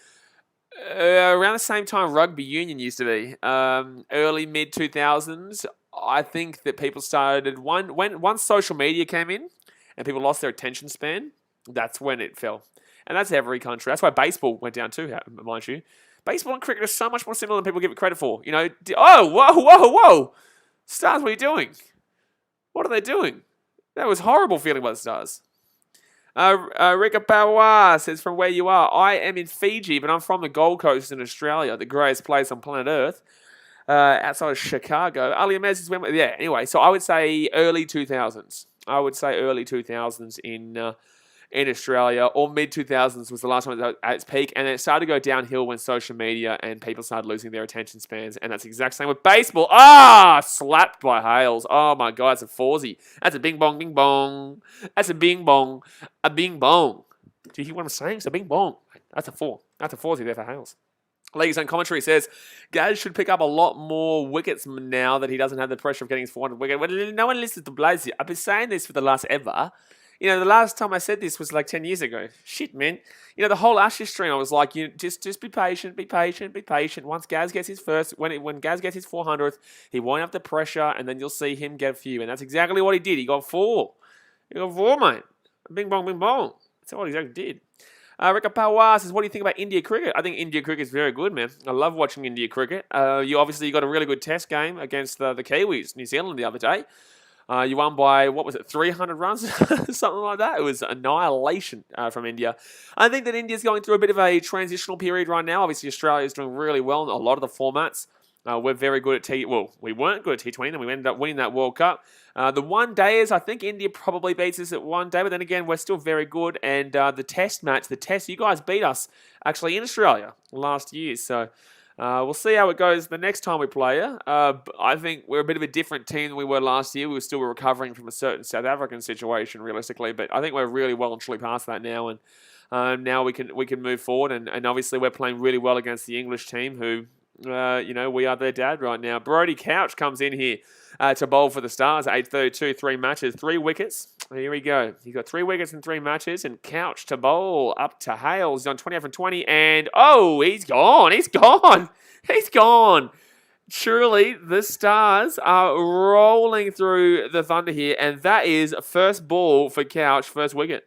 around the same time Rugby Union used to be. Early, mid-2000s. I think that people started, once social media came in and people lost their attention span, that's when it fell. And that's every country. That's why baseball went down too, mind you. Baseball and cricket are so much more similar than people give it credit for. You know, whoa. Stars, what are you doing? What are they doing? That was horrible feeling by the Stars. Rika Pawa says, from where you are, I am in Fiji, but I'm from the Gold Coast in Australia, the greatest place on planet Earth, outside of Chicago. Ali Amez is when, yeah, anyway, so I would say early 2000s. I would say early 2000s in Australia, or mid-2000s was the last time it was at its peak, and it started to go downhill when social media and people started losing their attention spans, and that's the exact same with baseball. Slapped by Hales. Oh my God, it's a foursy. That's a bing bong, bing bong. That's a bing bong, a bing bong. Do you hear what I'm saying? It's a bing bong. That's a four. That's a foursy there for Hales. Ladies on commentary says, Gaz should pick up a lot more wickets now that he doesn't have the pressure of getting his 400 wicket. Well, no one listens to Blaze. I've been saying this for the last ever. You know, the last time I said this was like 10 years ago. Shit, man. You know, the whole Ashes stream, I was like, just be patient, be patient, be patient. Once Gaz gets his first, when Gaz gets his 400th, he won't have the pressure, and then you'll see him get a few. And that's exactly what he did. He got four. He got four, mate. Bing bong, bing bong. That's what he exactly did. Rika Pawar says, what do you think about India cricket? I think India cricket is very good, man. I love watching India cricket. You got a really good test game against the Kiwis, New Zealand, the other day. You won by, 300 runs? Something like that. It was annihilation from India. I think that India's going through a bit of a transitional period right now. Obviously, Australia is doing really well in a lot of the formats. We're very good at we weren't good at T20, and we ended up winning that World Cup. The one dayers, I think India probably beats us at one day, but then again, we're still very good. And the test match, you guys beat us actually in Australia last year. So we'll see how it goes the next time we play you. I think we're a bit of a different team than we were last year. We were still recovering from a certain South African situation, realistically, but I think we're really well and truly past that now, and now we can move forward. And obviously, we're playing really well against the English team, who. We are their dad right now. Brody Couch comes in here to bowl for the Stars. 8:32, 3 matches, 3 wickets. Here we go. He's got 3 wickets in 3 matches, and Couch to bowl up to Hales. He's on 28 from 20, and he's gone. He's gone. He's gone. Truly, the Stars are rolling through the thunder here, and that is first ball for Couch, first wicket.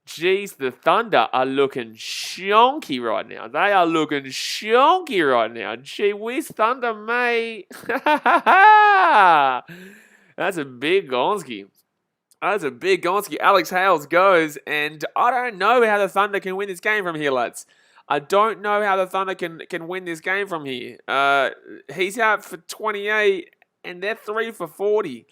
Jeez, the Thunder are looking shonky right now. They are looking shonky right now. Gee whiz, Thunder, mate. That's a big Gonski. That's a big Gonski. Alex Hales goes, and I don't know how the Thunder can win this game from here, lads. I don't know how the Thunder can win this game from here. He's out for 28, and they're 3 for 40.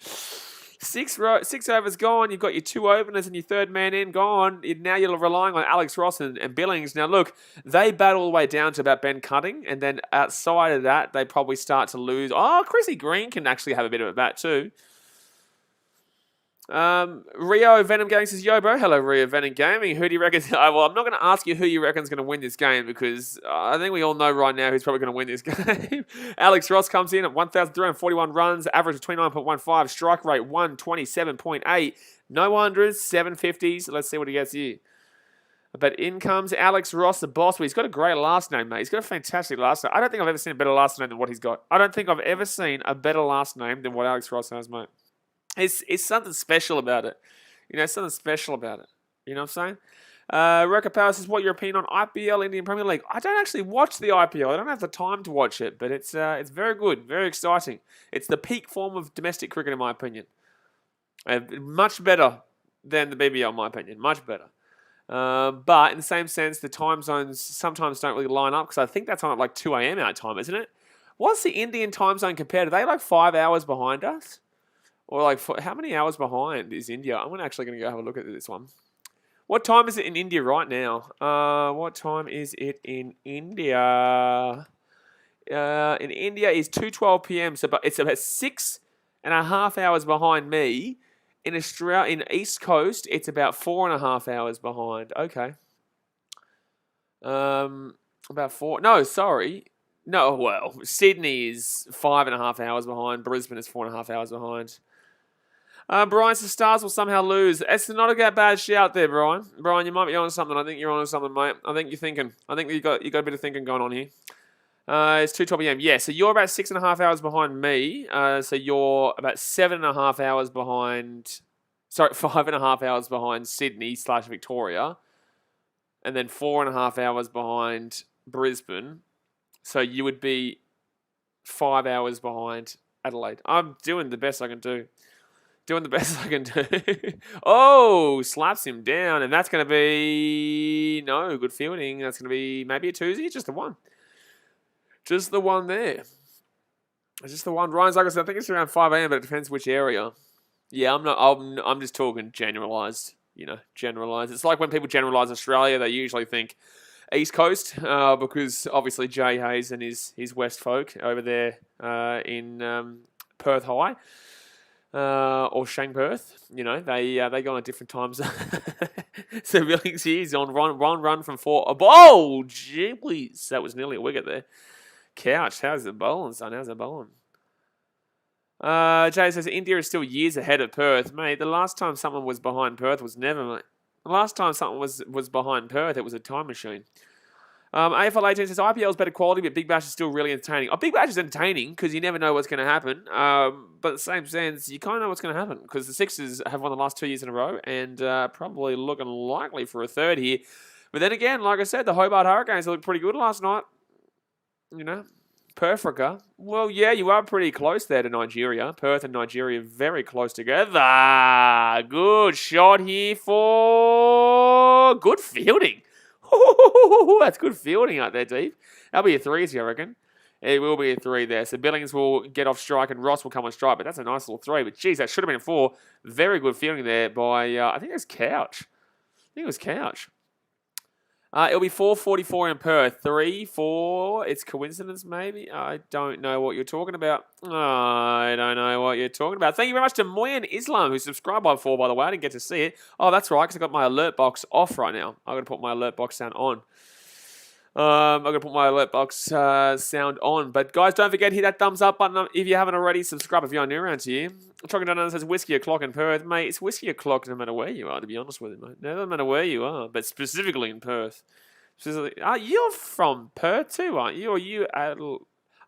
6 overs gone. You've got your 2 openers and your third man in gone. Now you're relying on Alex Ross and Billings. Now look, they battle all the way down to about Ben Cutting, and then outside of that, they probably start to lose. Chrissy Green can actually have a bit of a bat too. Rio Venom Gaming says, yo, bro. Hello, Rio Venom Gaming. Who do you reckon? Well, I'm not going to ask you who you reckon is going to win this game, because I think we all know right now who's probably going to win this game. Alex Ross comes in at 1,341 runs, average of 29.15, strike rate 127.8, no hundreds, 750s. Let's see what he gets here. But in comes Alex Ross, the boss. But he's got a great last name, mate. He's got a fantastic last name. I don't think I've ever seen a better last name than what he's got. I don't think I've ever seen a better last name than what Alex Ross has, mate. It's something special about it. Something special about it. You know what I'm saying? Rocker Power says, what your opinion on IPL, Indian Premier League? I don't actually watch the IPL. I don't have the time to watch it, but it's very good, very exciting. It's the peak form of domestic cricket, in my opinion. Much better than the BBL, in my opinion. Much better. But in the same sense, the time zones sometimes don't really line up, because I think that's on at like 2 a.m. our time, isn't it? What's the Indian time zone compared? Are they like 5 hours behind us? Or like, how many hours behind is India? I'm actually going to go have a look at this one. What time is it in India right now? What time is it in India? In India is 2:12 p.m. So, but it's about 6.5 hours behind me. In Australia, in East Coast, it's about 4.5 hours behind. Okay. About 4. No, sorry. No, well, Sydney is 5.5 hours behind. Brisbane is 4.5 hours behind. Brian says Stars will somehow lose. It's not a bad shout there, Brian. Brian, you might be on something. I think you're on something, mate. I think you're thinking. I think you got a bit of thinking going on here. It's 2:12 p.m. Yeah, so you're about 6.5 hours behind me. So you're about 7.5 hours behind. Sorry, 5.5 hours behind Sydney / Victoria, and then 4.5 hours behind Brisbane. So you would be 5 hours behind Adelaide. I'm doing the best I can do. Doing the best I can do. Oh, slaps him down. And that's going to be... No, good fielding. That's going to be maybe a twosy. Just the one. Just the one there. Just the one. Ryan's like I said, I think it's around 5 a.m., but it depends which area. Yeah, I'm just talking generalised. Generalised. It's like when people generalise Australia, they usually think East Coast, because obviously Jay Hayes and his West folk over there in Perth High. Or Shang Perth, they go on at different times. So Billings he's on run from 4. Oh, gee whiz. That was nearly a wicket there. Couch, how's the bowling, son? How's the bowling? Jay says India is still years ahead of Perth. Mate, the last time someone was behind Perth was never, mate. The last time someone was behind Perth, it was a time machine. AFL 18 says IPL is better quality, but Big Bash is still really entertaining. Big Bash is entertaining because you never know what's going to happen. But at the same sense, you kind of know what's going to happen because the Sixers have won the last 2 years in a row and probably looking likely for a third here. But then again, like I said, the Hobart Hurricanes looked pretty good last night. Perfrica. Well, yeah, you are pretty close there to Nigeria. Perth and Nigeria very close together. Good shot here for good fielding. That's good fielding out there, deep. That'll be a 3, I reckon. It will be a 3 there. So Billings will get off strike and Ross will come on strike. But that's a nice little 3. But geez, that should have been a 4. Very good fielding there by, I think it was Couch. It'll be 4:44 in Perth. 3, 4. It's coincidence, maybe? I don't know what you're talking about. Thank you very much to Moyan Islam, who subscribed by 4, by the way. I didn't get to see it. Oh, that's right, because I've got my alert box off right now. I've got to put my alert box sound on. I'm going to put my alert box sound on. But guys, don't forget, hit that thumbs up button if you haven't already. Subscribe if you're new around here. Talking down says whiskey o'clock in Perth. Mate, it's whiskey o'clock no matter where you are, to be honest with you, mate. No matter where you are, but specifically in Perth. You're from Perth too, aren't you? Or you I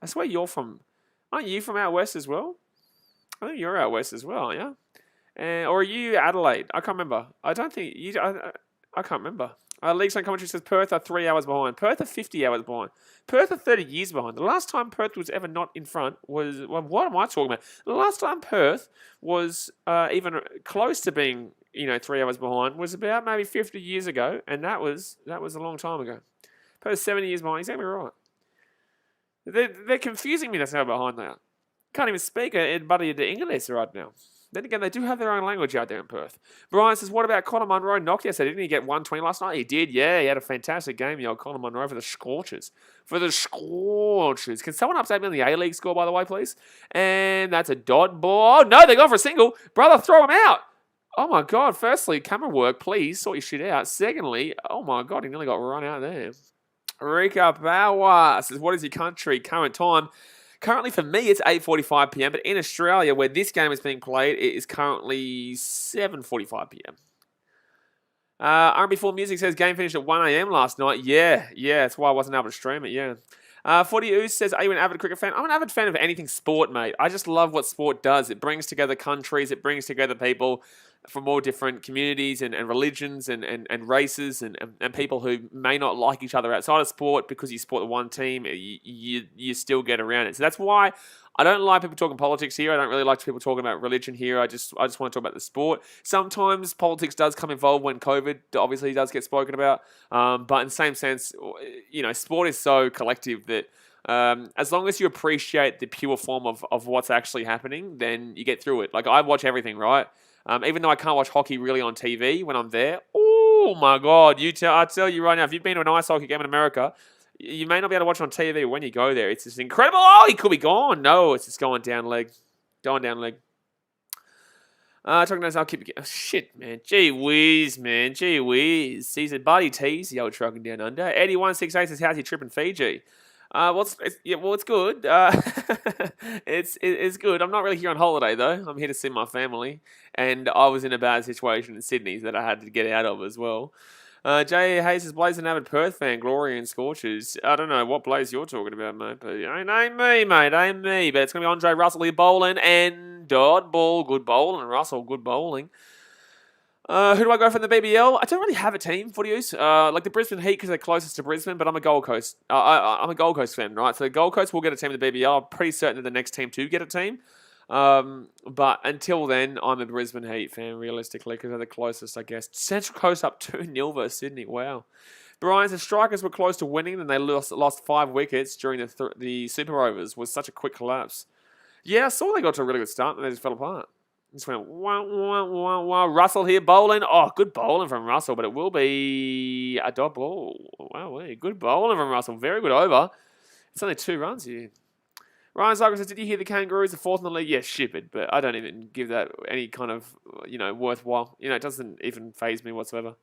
swear aren't you from out west as well? I think you're out west as well, aren't you? Or are you Adelaide? I can't remember. I don't think you... I can't remember. Leagues on commentary says Perth are 3 hours behind. Perth are 50 hours behind. Perth are 30 years behind. The last time Perth was ever not in front was... Well, what am I talking about? The last time Perth was even close to being, 3 hours behind was about maybe 50 years ago, and that was a long time ago. Perth 70 years behind. Exactly right. They're confusing me. That's how behind they are. Can't even speak anybody to English right now. Then again, they do have their own language out there in Perth. Brian says, what about Conor Munro? Knocked yesterday. Didn't he get 120 last night? He did, yeah. He had a fantastic game, the old Conor Munro, for the Scorchers. Can someone update me on the A-League score, by the way, please? And that's a dot ball. Oh, no, they're going for a single. Brother, throw him out. Oh, my God. Firstly, camera work, please. Sort your shit out. Secondly, oh, my God, he nearly got run out there. Rika Bawa says, what is your country current time? Currently, for me, it's 8:45 p.m., but in Australia, where this game is being played, it is currently 7:45 p.m. R&B4 Music says game finished at 1 a.m. last night. Yeah, that's why I wasn't able to stream it, yeah. 40 Oos says, are you an avid cricket fan? I'm an avid fan of anything sport, mate. I just love what sport does. It brings together countries. It brings together people from all different communities and religions and races and people who may not like each other outside of sport because you support the one team, you still get around it. So that's why I don't like people talking politics here. I don't really like people talking about religion here. I just want to talk about the sport. Sometimes politics does come involved when COVID obviously does get spoken about. But in the same sense, sport is so collective that as long as you appreciate the pure form of what's actually happening, then you get through it. Like, I watch everything, right? Even though I can't watch hockey really on TV when I'm there. Oh, my God. I tell you right now, if you've been to an ice hockey game in America, you may not be able to watch it on TV when you go there. It's just incredible. Oh, he could be gone. No, it's just going down leg. Talking about I'll keep it. Oh, shit, man. Gee whiz, man. Gee whiz. Caesar Buddy Tease, the old trucking down under. Eddie168 says, how's your trip in Fiji? It's good. It's good. I'm not really here on holiday, though. I'm here to see my family. And I was in a bad situation in Sydney that I had to get out of as well. Jay Hayes is Blaze an avid Perth fan, Glory and Scorchers. I don't know what Blaze you're talking about, mate. But ain't me, mate. Ain't me. But it's going to be Andre Russell here bowling and Dodball. Good bowling. Russell, good bowling. Who do I go for in the BBL? I don't really have a team for use. Like the Brisbane Heat because they're closest to Brisbane, but I'm a Gold Coast. I'm a Gold Coast fan, right? So the Gold Coast will get a team in the BBL. I'm pretty certain that the next team to get a team. But until then, I'm a Brisbane Heat fan, realistically, because they're the closest, I guess. Central Coast up 2-0 versus Sydney. Wow. Brian, the Strikers were close to winning, and they lost 5 wickets during the Super Overs. Was such a quick collapse. Yeah, I saw they got to a really good start, and they just fell apart. Just went, wah, wah, wah, wah. Russell here bowling. Oh, good bowling from Russell, but it will be a dot ball. Wow, good bowling from Russell. Very good over. It's only 2 runs here. Ryan Zucker says, did you hear the Kangaroos are 4th in the league? Yeah, stupid, but I don't even give that any kind of, worthwhile. It doesn't even faze me whatsoever.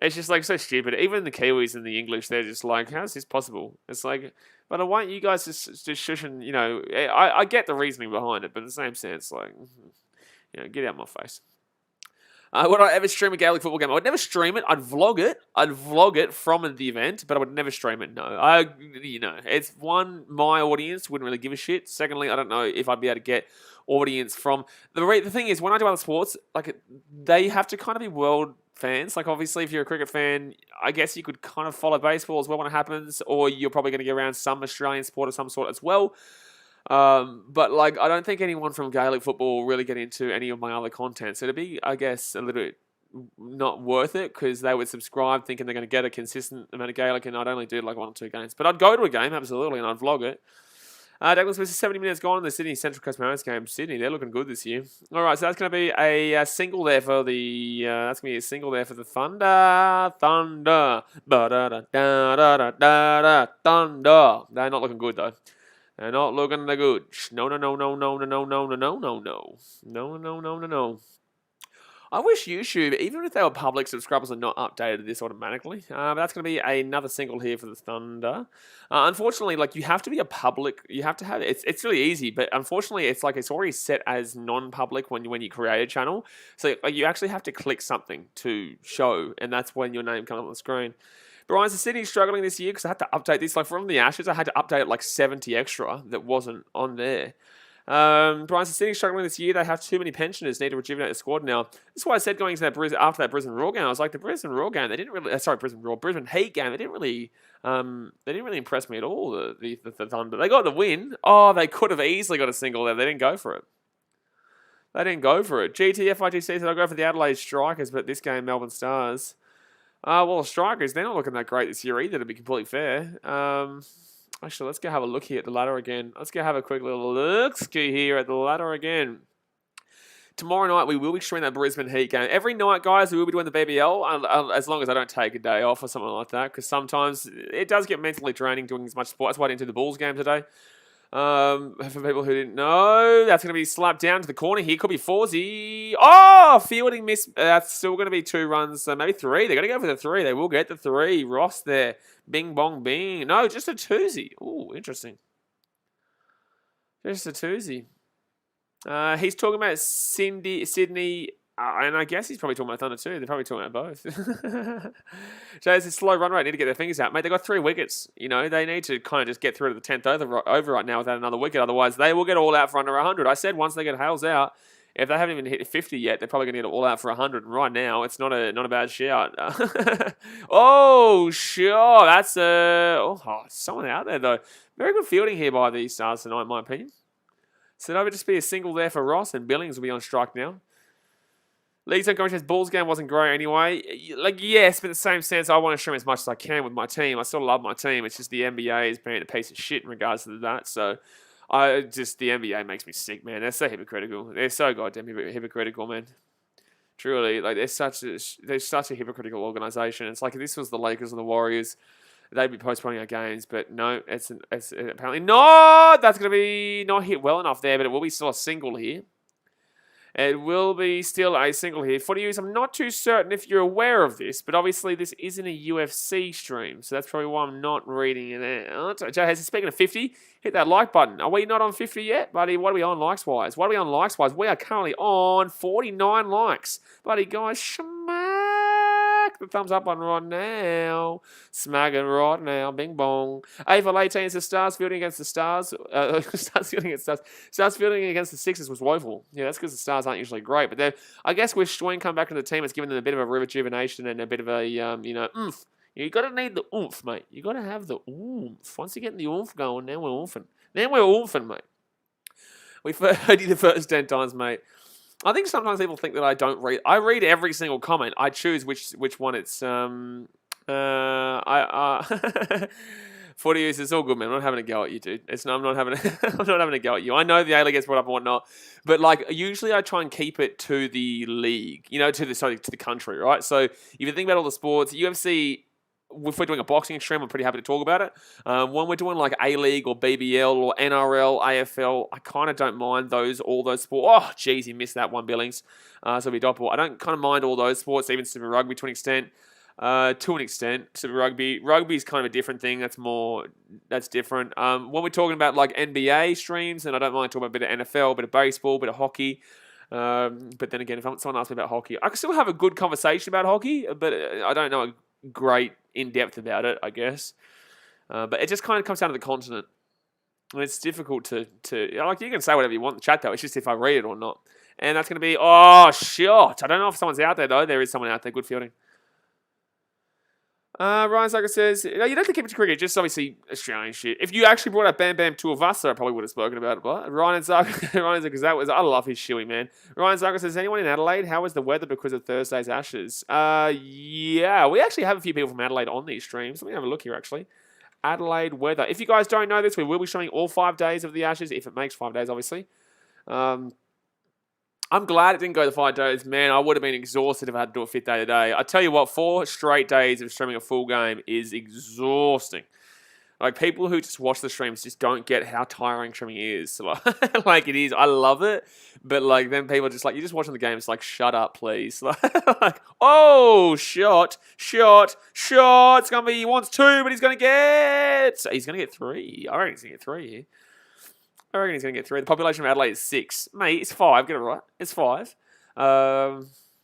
It's just, so stupid. Even the Kiwis and the English, they're just like, how is this possible? It's like, but why don't you guys just shush and, I get the reasoning behind it, but in the same sense, get out of my face. Would I ever stream a Gaelic football game? I would never stream it. I'd vlog it. I'd vlog it from the event, but I would never stream it. No, it's one, my audience wouldn't really give a shit. Secondly, I don't know if I'd be able to get audience from the thing is when I do other sports, they have to kind of be world fans. Obviously, if you're a cricket fan, I guess you could kind of follow baseball as well when it happens, or you're probably going to get around some Australian sport of some sort as well. But I don't think anyone from Gaelic football will really get into any of my other content. So it'd be, I guess, a little bit not worth it because they would subscribe thinking they're going to get a consistent amount of Gaelic, and I'd only do 1 or 2 games. But I'd go to a game, absolutely, and I'd vlog it. Douglas Smith is 70 minutes gone in the Sydney Central Coast Mariners game. Sydney, they're looking good this year. All right, so that's going to be a single there for the. That's going to be a single there for the Thunder. Thunder. Thunder. They're not looking good though. They're not looking that good. No. I wish YouTube, even if they were public subscribers, are not updated this automatically. But that's going to be another single here for the Thunder. Unfortunately, you have to be a public. You have to have it's really easy, but unfortunately, it's it's already set as non-public when you create a channel. So you actually have to click something to show, and that's when your name comes up on the screen. Brian's the Sydney struggling this year because I had to update this. From the Ashes, I had to update it 70 extra that wasn't on there. Brian's the Sydney struggling this year. They have too many pensioners. Need to rejuvenate the squad now. That's why I said going into that after that Brisbane Roar game, I was like, the Brisbane Roar game, they didn't really. Brisbane Heat game. They didn't really impress me at all. The Thunder. They got the win. Oh, they could have easily got a single there. They didn't go for it. GTFIGC said I'll go for the Adelaide Strikers, but this game Melbourne Stars. Well, the Strikers, they're not looking that great this year either, to be completely fair. Actually, let's go have a look here at the ladder again. Let's go have a quick little look-ski here at the ladder again. Tomorrow night, we will be streaming that Brisbane Heat game. Every night, guys, we will be doing the BBL, as long as I don't take a day off or something like that, because sometimes it does get mentally draining doing as much sport. That's why I didn't do the Bulls game today. For people who didn't know, that's going to be slapped down to the corner here. Could be Forsey. Oh, fielding miss. That's still going to be 2 runs, maybe 3. They're going to go for the 3. They will get the 3. Ross there. Bing, bong, bing. No, just a twosy. Ooh, interesting. Just a twosy. He's talking about Sydney. And I guess he's probably talking about Thunder too. They're probably talking about both. Jay's a slow run rate. Need to get their fingers out. Mate, they got 3 wickets. They need to kind of just get through to the 10th over right now without another wicket. Otherwise, they will get all out for under 100. I said once they get Hales out, if they haven't even hit 50 yet, they're probably going to get all out for 100. And right now, it's not a bad shout. Oh, sure. That's someone out there, though. Very good fielding here by the Stars tonight, in my opinion. So that would just be a single there for Ross, and Billings will be on strike now. League Zone Commentary says Bulls game wasn't great anyway. Yes, but in the same sense, I want to stream as much as I can with my team. I still love my team. It's just the NBA is being a piece of shit in regards to that. So, the NBA makes me sick, man. They're so hypocritical. They're so goddamn hypocritical, man. Truly, they're such a hypocritical organization. It's like if this was the Lakers and the Warriors, they'd be postponing our games. But no, it's apparently not. That's going to be not hit well enough there, but it will be still a single here. It will be still a single here. For you, I'm not too certain if you're aware of this, but obviously this isn't a UFC stream, so that's probably why I'm not reading it out. Joe Hayes, speaking of 50, hit that like button. Are we not on 50 yet, buddy? What are we on likes-wise? We are currently on 49 likes. Buddy, guys, smack the thumbs up button right now. Smack it right now. Bing bong. AFL 18 says Stars fielding against the Stars. Stars fielding against the Sixers was woeful. Yeah, that's because the Stars aren't usually great. But I guess with Schwinn come back to the team, it's given them a bit of a rejuvenation and a bit of a, oomph. You got to need the oomph, mate. You got to have the oomph. Once you get the oomph going, then we're oomphin'. Mate. We've heard you the first 10 times, mate. I think sometimes people think that I don't read. I read every single comment. I choose which one it's Footy use, it's all good, man. I'm not having a go at you, dude. I'm not having I'm not having a go at you. I know the A League gets brought up and whatnot, but like usually I try and keep it to the league, to the country, right? So if you think about all the sports, UFC. If we're doing a boxing stream, I'm pretty happy to talk about it. When we're doing like A League or BBL or NRL, AFL, I kind of don't mind all those sports. Oh, geez, you missed that one, Billings. So we doppel. I don't kind of mind all those sports, even Super Rugby to an extent. Super Rugby. Rugby is kind of a different thing. That's different. When we're talking about like NBA streams, then I don't mind talking about a bit of NFL, a bit of baseball, a bit of hockey. But then again, if someone asks me about hockey, I can still have a good conversation about hockey, but I don't know a great in-depth about it, I guess. But it just kind of comes down to the continent. And it's difficult to like, you can say whatever you want in the chat, though. It's just if I read it or not. And that's going to be, shot. I don't know if someone's out there, though. There is someone out there. Good fielding. Ryan Zucker says, you don't have to keep it to cricket, just obviously Australian shit. If you actually brought up Bam Bam Tuivasa, I probably would have spoken about it. But Ryan Zucker, because I love his shoey, man. Ryan Zucker says, anyone in Adelaide? How was the weather because of Thursday's Ashes? Yeah, we actually have a few people from Adelaide on these streams. Let me have a look here, actually. Adelaide weather. If you guys don't know this, we will be showing all 5 days of the Ashes, if it makes 5 days, obviously. I'm glad it didn't go the 5 days. Man, I would have been exhausted if I had to do a 5th day today. I tell you what, 4 straight days of streaming a full game is exhausting. Like, people who just watch the streams just don't get how tiring streaming is. Like, it is. I love it. But, like, then people are just like, you're just watching the game. It's like, shut up, please. Like, shot. It's going to be, he wants 2, but he's going to get 3. I reckon he's going to get 3 here. I reckon he's going to get 3. The population of Adelaide is 6. Mate, it's 5. Get it right. It's 5.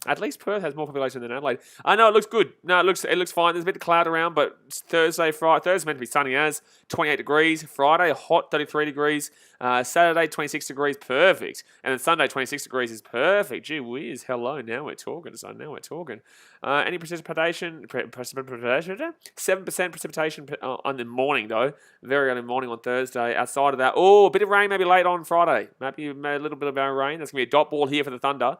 At least Perth has more population than Adelaide. I know it looks good. No, it looks fine. There's a bit of cloud around, but Thursday's meant to be sunny as 28 degrees. Friday, hot 33 degrees. Saturday, 26 degrees, perfect. And then Sunday, 26 degrees is perfect. Gee whiz, hello, now we're talking. So now we're talking. Any precipitation? 7% precipitation on the morning, though. Very early morning on Thursday. Outside of that, a bit of rain maybe late on Friday. Maybe a little bit of rain. That's going to be a dot ball here for the Thunder.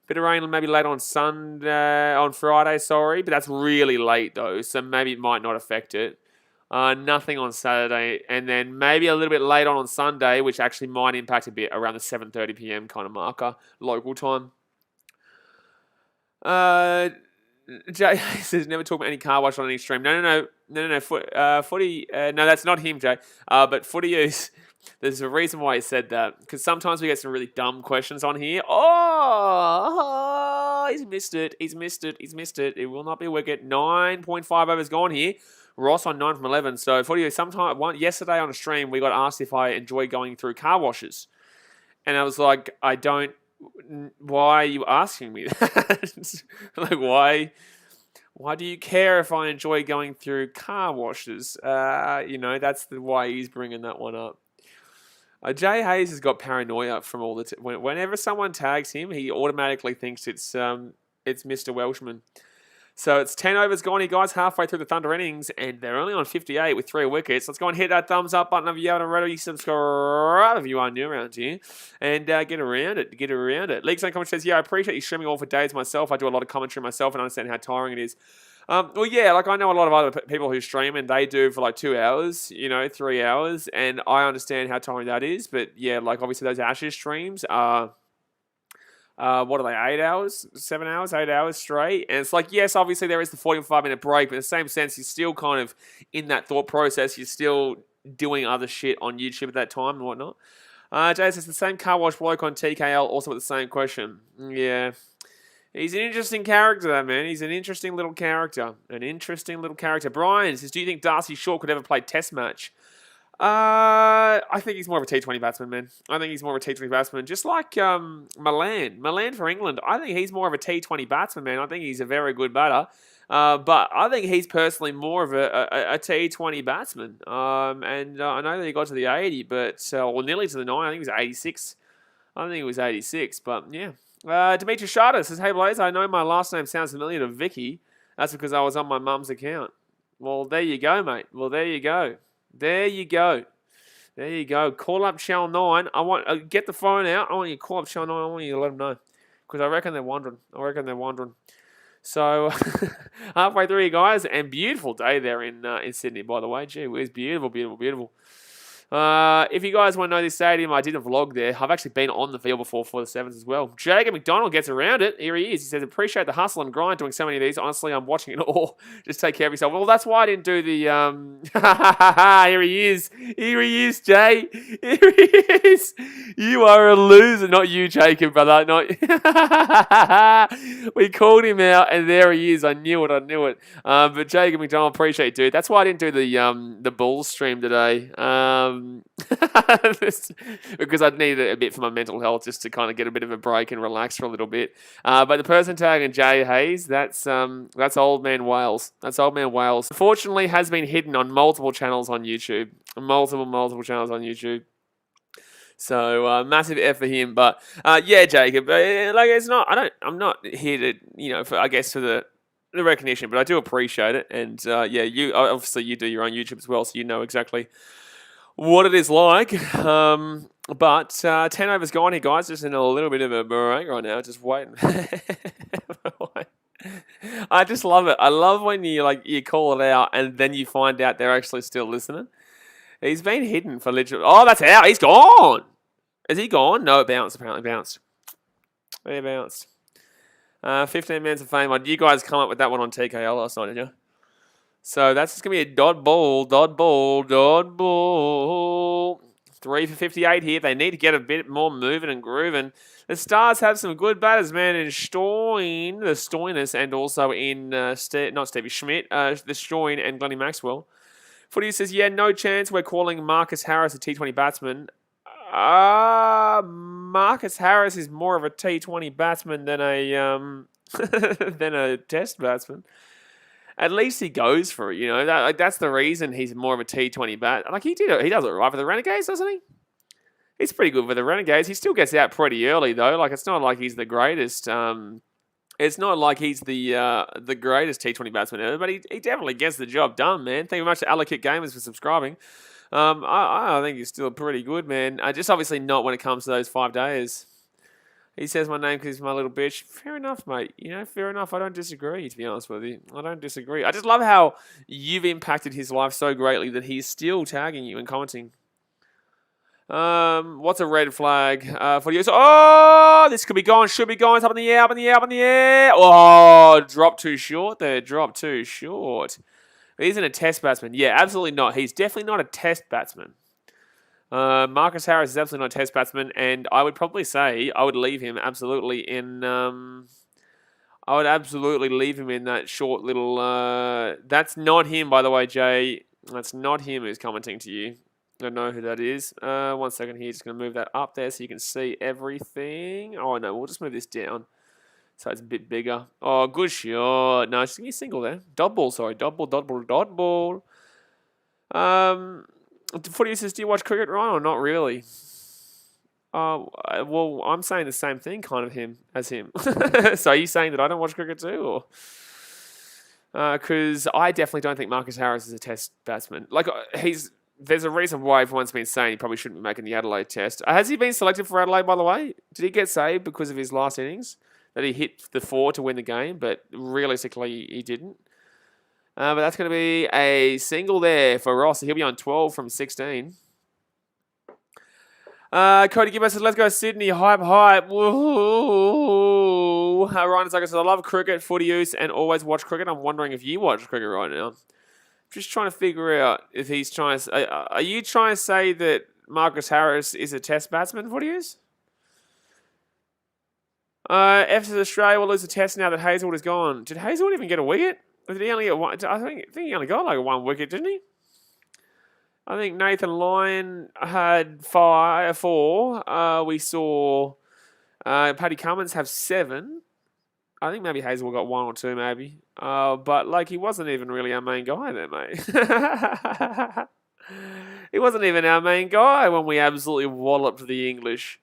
Bit of rain maybe late on Friday, but that's really late though, so maybe it might not affect it. Nothing on Saturday, and then maybe a little bit late on Sunday, which actually might impact a bit around the 7:30 p.m. kind of marker, local time. Jay says, never talk about any car wash on any stream. No. Footy, no, that's not him, Jay. But Footy use... There's a reason why he said that, because sometimes we get some really dumb questions on here. He's missed it. It will not be a wicket. 9.5 overs gone here. Ross on 9 from 11. So, yesterday on a stream, we got asked if I enjoy going through car washes. And I was like, I don't. Why are you asking me that? Like, why? Why do you care if I enjoy going through car washes? That's why he's bringing that one up. Jay Hayes has got paranoia from all the whenever someone tags him, he automatically thinks it's Mr. Welshman. So it's 10 overs gone here, guys, halfway through the Thunder innings, and they're only on 58 with 3 wickets. Let's go and hit that thumbs up button if you haven't already. Subscribe if you are new around here, and get around it. League Zone Comment says, I appreciate you streaming all for days myself. I do a lot of commentary myself and understand how tiring it is. I know a lot of other people who stream and they do for like 2 hours, 3 hours, and I understand how tiring that is. But yeah, like obviously those Ashes streams are, what are they, 8 hours, 7 hours, 8 hours straight? And it's like, yes, obviously there is the 45-minute break, but in the same sense, you're still kind of in that thought process. You're still doing other shit on YouTube at that time and whatnot. Jay says, the same car wash bloke on TKL also with the same question. Yeah. He's an interesting character, that man. He's an interesting little character. Brian says, do you think Darcy Shaw could ever play Test match? I think he's more of a T20 batsman, man. Just like Milan. Milan for England. I think he's more of a T20 batsman, man. I think he's a very good batter. But I think he's personally more of a T20 batsman. And I know that he got to the 80, or nearly to the 90. I think it was 86. But yeah. Dimitri Shada says, hey Blaze, I know my last name sounds familiar to Vicky. That's because I was on my mum's account. Well, there you go, mate. There you go. There you go. Call up Channel 9. I want get the phone out. I want you to call up Channel 9. I want you to let them know. Because I reckon they're wondering. So, halfway through, you guys. And beautiful day there in Sydney, by the way. Gee whiz, beautiful, beautiful, beautiful. If you guys want to know this stadium, I did a vlog there. I've actually been on the field before for the Sevens as well. Jacob McDonald gets around it. Here he is. He says, appreciate the hustle and grind doing so many of these. Honestly, I'm watching it all. Just take care of yourself. Well, that's why I didn't do the... Here he is. Here he is, Jay. Here he is. You are a loser. Not you, Jacob, brother. Not... We called him out, and there he is. I knew it. But Jacob McDonald, appreciate it, dude. That's why I didn't do the Bulls stream today. Because I'd need a bit for my mental health just to kind of get a bit of a break and relax for a little bit. But the person tagging Jay Hayes, that's Old Man Wales. That's Old Man Wales. Unfortunately, has been hidden on multiple channels on YouTube. Multiple channels on YouTube. So massive F for him. But yeah, Jacob, like it's not. I'm not here to for the recognition, but I do appreciate it. And yeah, you obviously you do your own YouTube as well, so you know exactly what it is like. But 10 over's gone here, guys. Just in a little bit of a break right now. Just waiting. I just love it. I love when you call it out and then you find out they're actually still listening. He's been hidden for literally... Oh, that's out. He's gone. Is he gone? No, it bounced. Apparently bounced. It bounced. 15 minutes of fame. You guys come up with that one on TKL last night, didn't you? So that's just going to be a dot ball. 3 for 58 here. They need to get a bit more moving and grooving. The Stars have some good batters, man, in Stoin, the Stoinus, and also in, not Stevie Schmidt, the Stoin and Glennie Maxwell. Footy says, yeah, no chance we're calling Marcus Harris a T20 batsman. Marcus Harris is more of a T20 batsman than a than a Test batsman. At least he goes for it, that's the reason he's more of a T20 bat. Like he does it right for the Renegades, doesn't he? He's pretty good for the Renegades. He still gets out pretty early though. Like it's not like he's the greatest. It's not like he's the greatest T20 batsman ever, but he definitely gets the job done, man. Thank you very much to Allocate Gamers for subscribing. I think he's still pretty good, man. Just obviously not when it comes to those 5 days. He says my name because he's my little bitch. Fair enough, mate. Fair enough. I don't disagree, to be honest with you. I don't disagree. I just love how you've impacted his life so greatly that he's still tagging you and commenting. What's a red flag for you? Oh, this could be going, should be going. It's up in the air. Oh, dropped too short there. Dropped too short. He isn't a Test batsman. Yeah, absolutely not. He's definitely not a Test batsman. Marcus Harris is absolutely not a Test batsman, and I would probably say I would leave him absolutely in. I would absolutely leave him in that short little. That's not him, by the way, Jay. That's not him who's commenting to you. I don't know who that is. 1 second here. Just going to move that up there so you can see everything. Oh no, we'll just move this down so it's a bit bigger. Oh, good shot. No, just give me a single there. Dot ball. Dot ball. Footy says, do you watch cricket, Ryan, or not really? Well, I'm saying the same thing kind of as him. So are you saying that I don't watch cricket too? Because I definitely don't think Marcus Harris is a Test batsman. Like, there's a reason why everyone's been saying he probably shouldn't be making the Adelaide Test. Has he been selected for Adelaide, by the way? Did he get saved because of his last innings? That he hit the 4 to win the game, but realistically he didn't. But that's going to be a single there for Ross. He'll be on 12 from 16. Cody Gibbo says, let's go Sydney. Hype. Woo. Ryan Zucker says, I love cricket, footy use, and always watch cricket. I'm wondering if you watch cricket right now. Just trying to figure out if he's trying to... Are you trying to say that Marcus Harris is a Test batsman, footy use? F says Australia will lose the Test now that Hazelwood is gone. Did Hazelwood even get a wicket? Or did he only get one? I think he only got like 1 wicket, didn't he? I think Nathan Lyon had 4. We saw Paddy Cummins have 7. I think maybe Hazelwood got 1 or 2, maybe. But like he wasn't even really our main guy there, mate. He wasn't even our main guy when we absolutely walloped the English.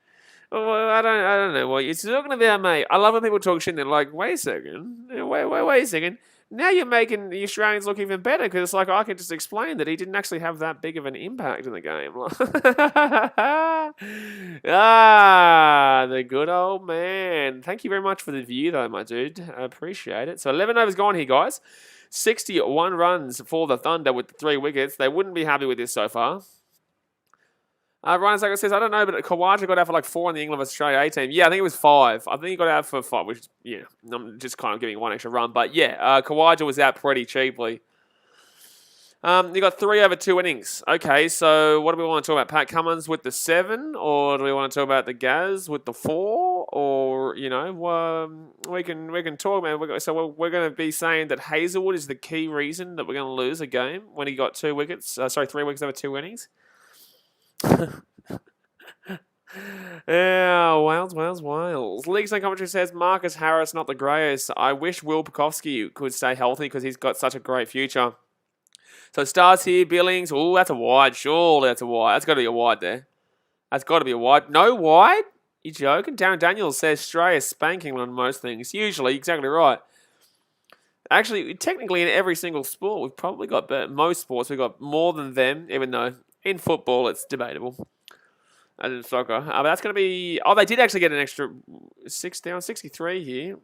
Well, I don't know what you're talking about, mate. I love when people talk shit and they're like, wait a second. Wait a second. Now you're making the Australians look even better because it's like I can just explain that he didn't actually have that big of an impact in the game. The good old man. Thank you very much for the view, though, my dude. I appreciate it. So 11 overs gone here, guys. 61 runs for the Thunder with the 3 wickets. They wouldn't be happy with this so far. Ryan Sager says, I don't know, but Kawaja got out for like 4 in the England vs Australia A team. Yeah, I think it was 5. I think he got out for 5, which, yeah, I'm just kind of giving 1 extra run. But yeah, Kawaja was out pretty cheaply. You got 3 over 2 innings. Okay, so what do we want to talk about? Pat Cummins with the 7, or do we want to talk about the Gaz with the 4? Or, you know, we can talk about it. So we're going to be saying that Hazelwood is the key reason that we're going to lose a game when he got 3 wickets over 2 innings. Yeah, Wales. League Zone commentary says Marcus Harris not the greatest. I wish Will Pukowski could stay healthy because he's got such a great future. So Stars here, Billings. Oh, that's a wide. Surely that's a wide. That's got to be a wide there. That's got to be a wide. No wide? You joking? Darren Daniels says Australia spanking on most things. Usually, exactly right. Actually, technically in every single sport, we've probably got most sports. We've got more than them, even though in football it's debatable. As in soccer. But that's going to be... Oh, they did actually get an extra 6 down. 63 here.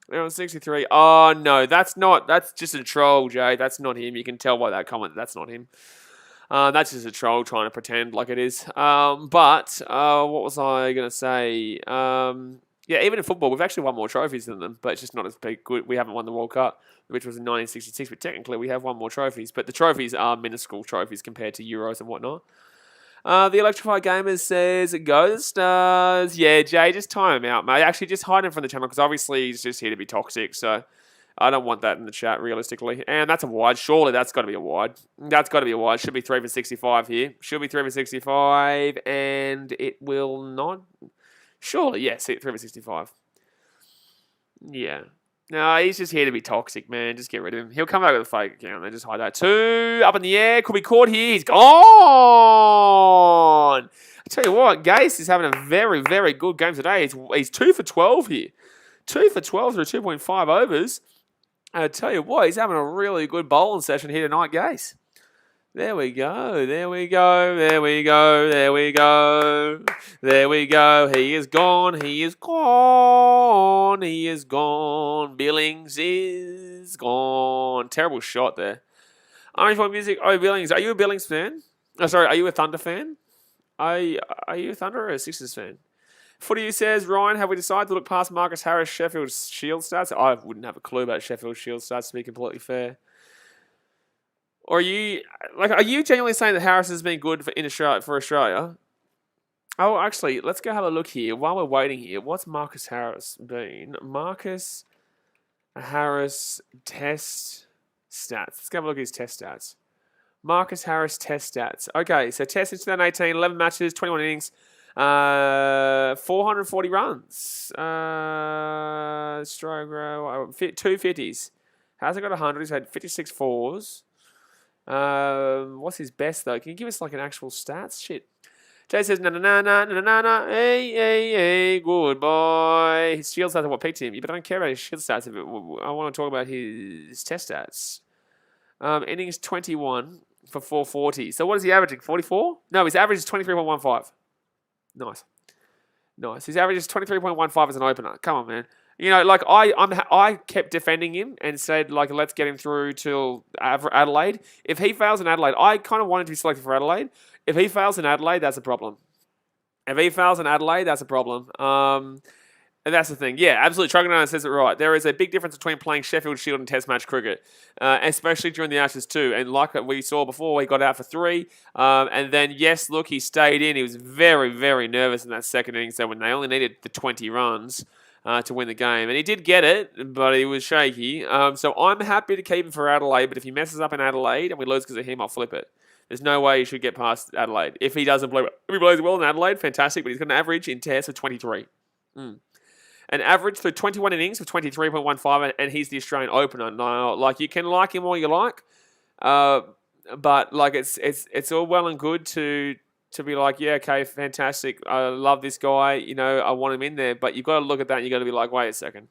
They're on 63. Oh, no, that's not... That's just a troll, Jay. That's not him. You can tell by that comment that's not him. That's just a troll trying to pretend like it is. What was I going to say? Yeah, even in football, we've actually won more trophies than them, but it's just not as big. Good. We haven't won the World Cup, which was in 1966, but technically we have won more trophies. But the trophies are minuscule trophies compared to Euros and whatnot. The Electrified Gamers says, go the Stars. Yeah, Jay, just time him out, mate. Actually, just hide him from the channel because obviously he's just here to be toxic. So I don't want that in the chat, realistically. And that's a wide. Surely that's got to be a wide. That's got to be a wide. Should be 3 for 65 here. Should be 3 for 65. And it will not. Surely, yes, 3 for 65. Yeah. No, he's just here to be toxic, man. Just get rid of him. He'll come back with a fake account and just hide that. 2 up in the air. Could be caught here. He's gone. I tell you what, Gase is having a very, very good game today. He's 2 for 12 here. 2 for 12 through 2.5 overs. I tell you what, he's having a really good bowling session here tonight, Gase. There we go. There we go. There we go. There we go. There we go. He is gone. He is gone. He is gone. Billings is gone. Terrible shot there. Orange Boy Music. Oh, Billings. Are you a Billings fan? Oh, sorry. Are you a Thunder fan? Are you a Thunder or a Sixers fan? Footy says, Ryan, have we decided to look past Marcus Harris, Sheffield Shield stats? I wouldn't have a clue about Sheffield Shield stats, to be completely fair. Or are you genuinely saying that Harris has been good for Australia? Oh, actually, let's go have a look here. While we're waiting here, what's Marcus Harris been? Marcus Harris test stats. Let's go have a look at his test stats. Marcus Harris test stats. Okay, so test in 2018, 11 matches, 21 innings, 440 runs. Stroke, 2 50s. Hasn't got 100. He's had 56 fours. What's his best though? Can you give us like an actual stats? Shit. Jay says na. Hey, good boy. His shield stats are what picked him. But I don't care about his shield stats. I want to talk about his test stats. Innings 21 for 440. So what is he averaging? 44? No, his average is 23.15. Nice. His average is 23.15 as an opener. Come on, man. You know, like I kept defending him and said, like, let's get him through till Adelaide. If he fails in Adelaide, I kind of wanted to be selected for Adelaide. If he fails in Adelaide, that's a problem. And that's the thing. Yeah, absolutely. Trucking says it right. There is a big difference between playing Sheffield Shield and Test match cricket, especially during the Ashes too. And like we saw before, he got out for 3. And then, yes, look, he stayed in. He was very, very nervous in that second innings. So when they only needed the 20 runs to win the game. And he did get it, but he was shaky. So I'm happy to keep him for Adelaide. But if he messes up in Adelaide and we lose because of him, I'll flip it. There's no way he should get past Adelaide. If he doesn't play, if he plays well in Adelaide, fantastic. But he's got an average in Test of 23. An average through 21 innings of 23.15, and he's the Australian opener. Now, like, you can like him all you like, but like it's all well and good to be like, yeah, okay, fantastic. I love this guy. You know, I want him in there. But you've got to look at that and you've got to be like, wait a second.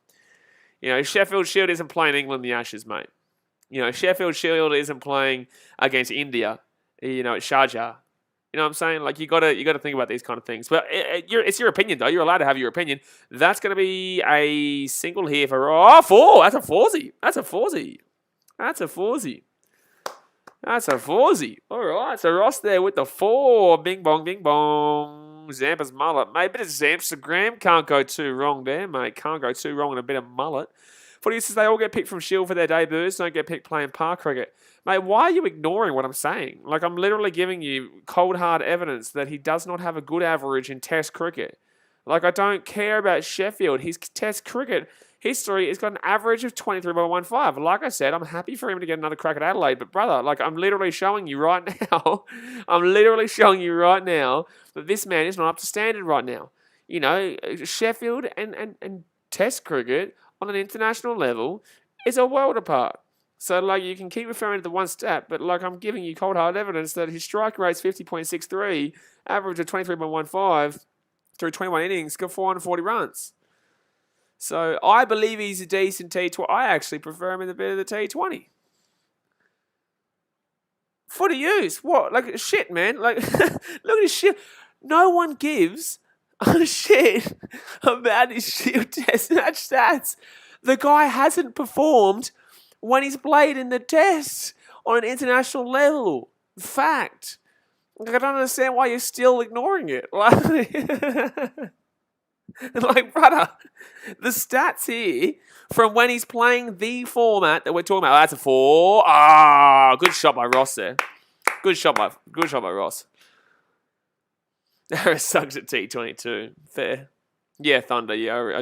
You know, Sheffield Shield isn't playing England in the Ashes, mate. You know, Sheffield Shield isn't playing against India, you know, at Sharjah. You know what I'm saying? Like, you gotta think about these kind of things. But it's your opinion, though. You're allowed to have your opinion. That's going to be a single here for 4. That's a foursy. That's a foursy. That's a foursy. That's a foursy. All right. So Ross there with the 4. Bing bong, bing bong. Zampa's mullet. Mate, a bit of Zampstagram. Can't go too wrong there, mate. Can't go too wrong in a bit of mullet. Footy says they all get picked from Shield for their debuts, don't get picked playing park cricket. Mate, why are you ignoring what I'm saying? Like, I'm literally giving you cold, hard evidence that he does not have a good average in Test cricket. Like, I don't care about Sheffield. His Test cricket history has got an average of 23.15. Like I said, I'm happy for him to get another crack at Adelaide. But, brother, like, I'm literally showing you right now, that this man is not up to standard right now. You know, Sheffield and Test cricket on an international level is a world apart. So, like, you can keep referring to the one stat, but, like, I'm giving you cold hard evidence that his strike rate's 50.63, average of 23.15 through 21 innings, got 440 runs. So, I believe he's a decent T20. I actually prefer him in the bit of the T20. For the use. What? Like, shit, man. Like, look at his shit. No one gives a shit about his Shield Test match stats. The guy hasn't performed when he's played in the Tests on an international level. Fact. Like, I don't understand why you're still ignoring it. Like, brother, the stats here from when he's playing the format that we're talking about. That's a 4. Good shot by Ross there. Good shot by Ross. Harris sucks at T22. Fair. Yeah, Thunder. Yeah,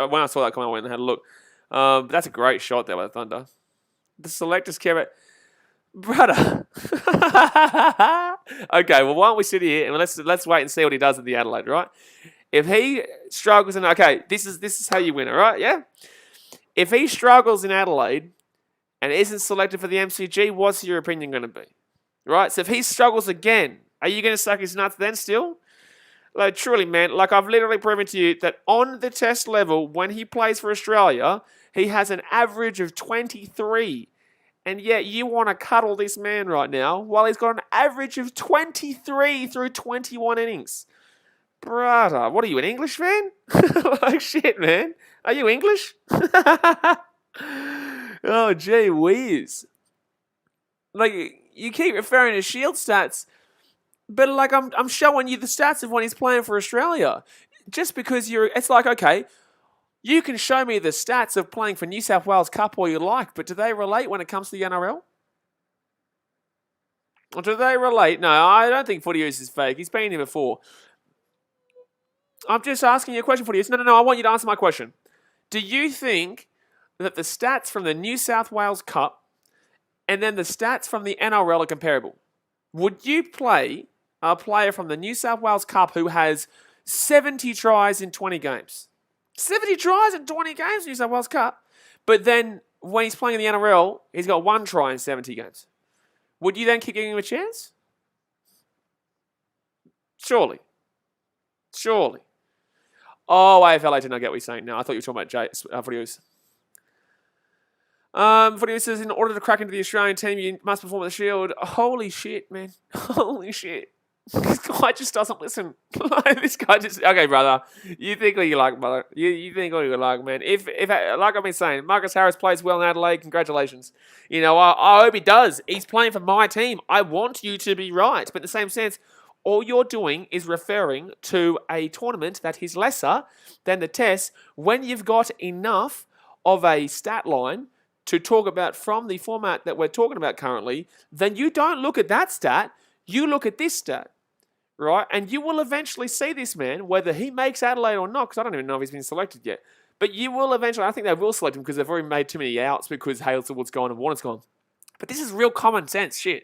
when I saw that come, I went and had a look. That's a great shot there by the Thunder. The selectors care about... Brother. Okay, well, why don't we sit here and let's wait and see what he does at the Adelaide, right? If he struggles in... Okay, this is how you win, all right? Yeah? If he struggles in Adelaide and isn't selected for the MCG, what's your opinion going to be? Right? So if he struggles again, are you going to suck his nuts then still? Like, truly, man, like, I've literally proven to you that on the Test level, when he plays for Australia, he has an average of 23. And yet you want to cuddle this man right now while he's got an average of 23 through 21 innings. Brother, what are you, an English fan? Like, shit, man. Are you English? Oh, gee whiz. Like, you keep referring to Shield stats, but, like, I'm showing you the stats of when he's playing for Australia. Just because it's like, okay, you can show me the stats of playing for New South Wales Cup all you like, but do they relate when it comes to the NRL? Or do they relate? No, I don't think Footy Use is fake. He's been here before. I'm just asking you a question, Footy Use. No, I want you to answer my question. Do you think that the stats from the New South Wales Cup and then the stats from the NRL are comparable? Would you play a player from the New South Wales Cup who has 70 tries in 20 games? 70 tries in 20 games, New South Wales Cup. But then when he's playing in the NRL, he's got 1 try in 70 games. Would you then keep giving him a chance? Surely. Oh, AFL, I did not get what you're saying. No, I thought you were talking about Footy Use. Footy Use says, in order to crack into the Australian team, you must perform at the Shield. Holy shit, man. Holy shit. This guy just doesn't listen. This guy just... Okay, brother. You think what you like, brother. You think what you like, man. If like I've been saying, Marcus Harris plays well in Adelaide, congratulations. You know, I hope he does. He's playing for my team. I want you to be right. But in the same sense, all you're doing is referring to a tournament that is lesser than the Test when you've got enough of a stat line to talk about from the format that we're talking about currently, then you don't look at that stat. You look at this stat. Right? And you will eventually see this man, whether he makes Adelaide or not, because I don't even know if he's been selected yet. But you will eventually, I think they will select him because they've already made too many outs because Hazelwood's gone and Warner's gone. But this is real common sense shit.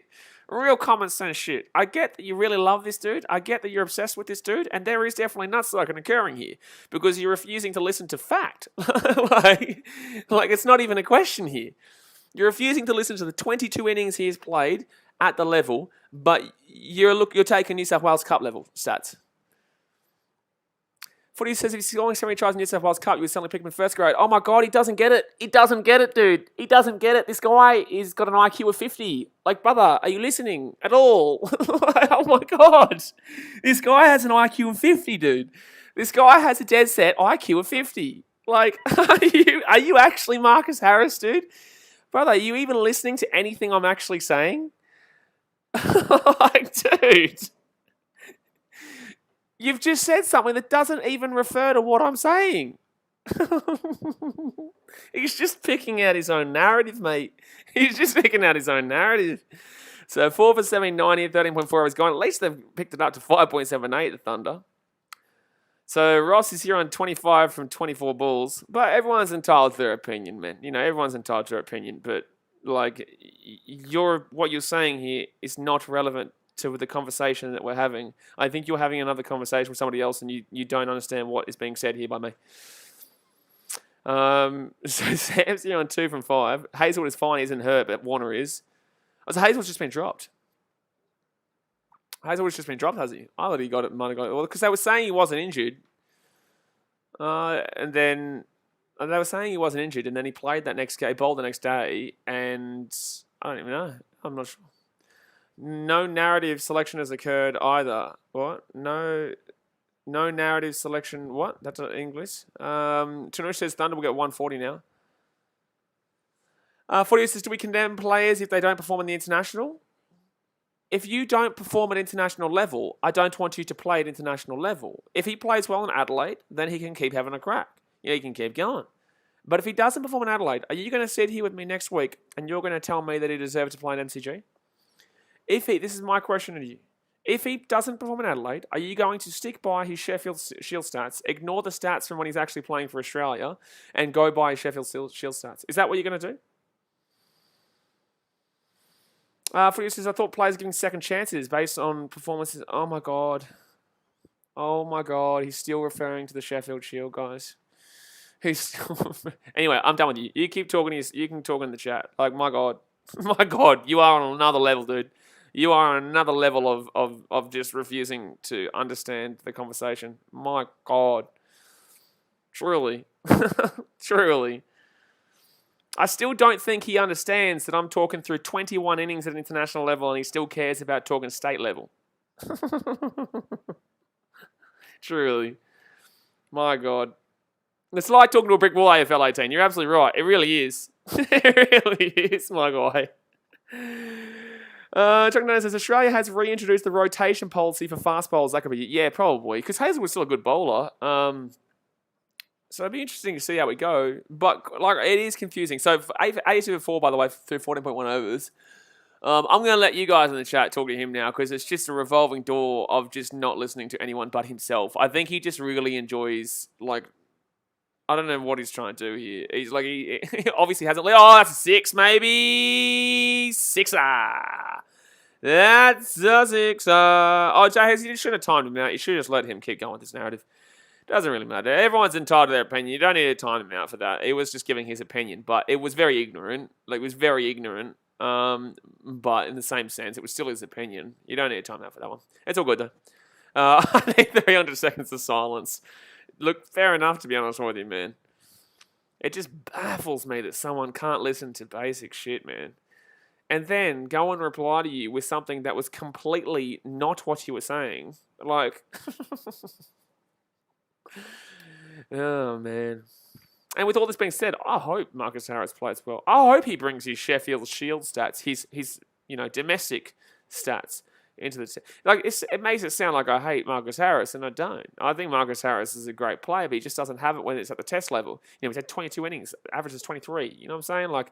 Real common sense shit. I get that you really love this dude. I get that you're obsessed with this dude. And there is definitely nutsucking occurring here because you're refusing to listen to fact. like it's not even a question here. You're refusing to listen to the 22 innings he has played at the level, but you're taking New South Wales Cup level stats. Footy says if he's scoring 70 tries in New South Wales Cup, you would suddenly pick him in first grade. Oh my God, he doesn't get it. He doesn't get it, dude. He doesn't get it. This guy, he's got an IQ of 50. Like, brother, are you listening at all? Oh my God. This guy has an IQ of 50, dude. This guy has a dead set IQ of 50. Like, are you actually Marcus Harris, dude? Brother, are you even listening to anything I'm actually saying? Like, dude. You've just said something that doesn't even refer to what I'm saying. He's just picking out his own narrative, mate. He's just picking out his own narrative. So 4 for 790, 13.4 hours gone. At least they've picked it up to 5.78, the Thunder. So Ross is here on 25 from 24 balls. But everyone's entitled to their opinion, man. You know, everyone's entitled to their opinion. But, like, what you're saying here is not relevant to the conversation that we're having. I think you're having another conversation with somebody else and you don't understand what is being said here by me. So Sam's here on 2 from 5. Hazelwood is fine, isn't hurt, but Warner is. Oh, so Hazelwood's just been dropped. Hazelwood's just been dropped, has he? I thought he might have got it. Well, because they were saying he wasn't injured. And then they were saying he wasn't injured, and then he played that next game, bowled the next day, and I don't even know. I'm not sure. No narrative selection has occurred either. What? No narrative selection. What? That's not English. Tanush says Thunder will get 140 now. 40 says, do we condemn players if they don't perform in the international? If you don't perform at international level, I don't want you to play at international level. If he plays well in Adelaide, then he can keep having a crack. Yeah, he can keep going. But if he doesn't perform in Adelaide, are you going to sit here with me next week and you're going to tell me that he deserves to play in MCG? This is my question to you. If he doesn't perform in Adelaide, are you going to stick by his Sheffield Shield stats, ignore the stats from when he's actually playing for Australia, and go by his Sheffield Shield stats? Is that what you're going to do? For instance, I thought players giving second chances based on performances. Oh my God. Oh my God. He's still referring to the Sheffield Shield, guys. He's still... Anyway, I'm done with you. You keep talking. You can talk in the chat. Like, my God. My God. You are on another level, dude. You are on another level of just refusing to understand the conversation. My God. Truly. Truly. I still don't think he understands that I'm talking through 21 innings at an international level and he still cares about talking state level. Truly. My God. It's like talking to a brick wall, AFL 18. You're absolutely right. It really is. It really is, my guy. Chuck Nolan says, Australia has reintroduced the rotation policy for fast bowlers. That could be, yeah, probably. Because Hazelwood's still a good bowler. So it'd be interesting to see how we go. But, like, it is confusing. So, 82-4, by the way, through 14.1 overs. I'm going to let you guys in the chat talk to him now because it's just a revolving door of just not listening to anyone but himself. I think he just really enjoys, like, I don't know what he's trying to do here. He's like, he obviously hasn't... Oh, that's a 6, maybe. 6-er. That's a 6. Oh, Jay, you shouldn't have timed him out. You should have just let him keep going with this narrative. Doesn't really matter. Everyone's entitled to their opinion. You don't need to time him out for that. He was just giving his opinion, but it was very ignorant. Like, it was very ignorant. But in the same sense, it was still his opinion. You don't need to time out for that one. It's all good, though. I need 300 seconds of silence. Look, fair enough, to be honest with you, man. It just baffles me that someone can't listen to basic shit, man. And then go and reply to you with something that was completely not what you were saying. Like... Oh, man. And with all this being said, I hope Marcus Harris plays well. I hope he brings his Sheffield Shield stats, his domestic stats into the... Like, it makes it sound like I hate Marcus Harris, and I don't. I think Marcus Harris is a great player, but he just doesn't have it when it's at the test level. You know, he's had 22 innings, average is 23. You know what I'm saying? Like,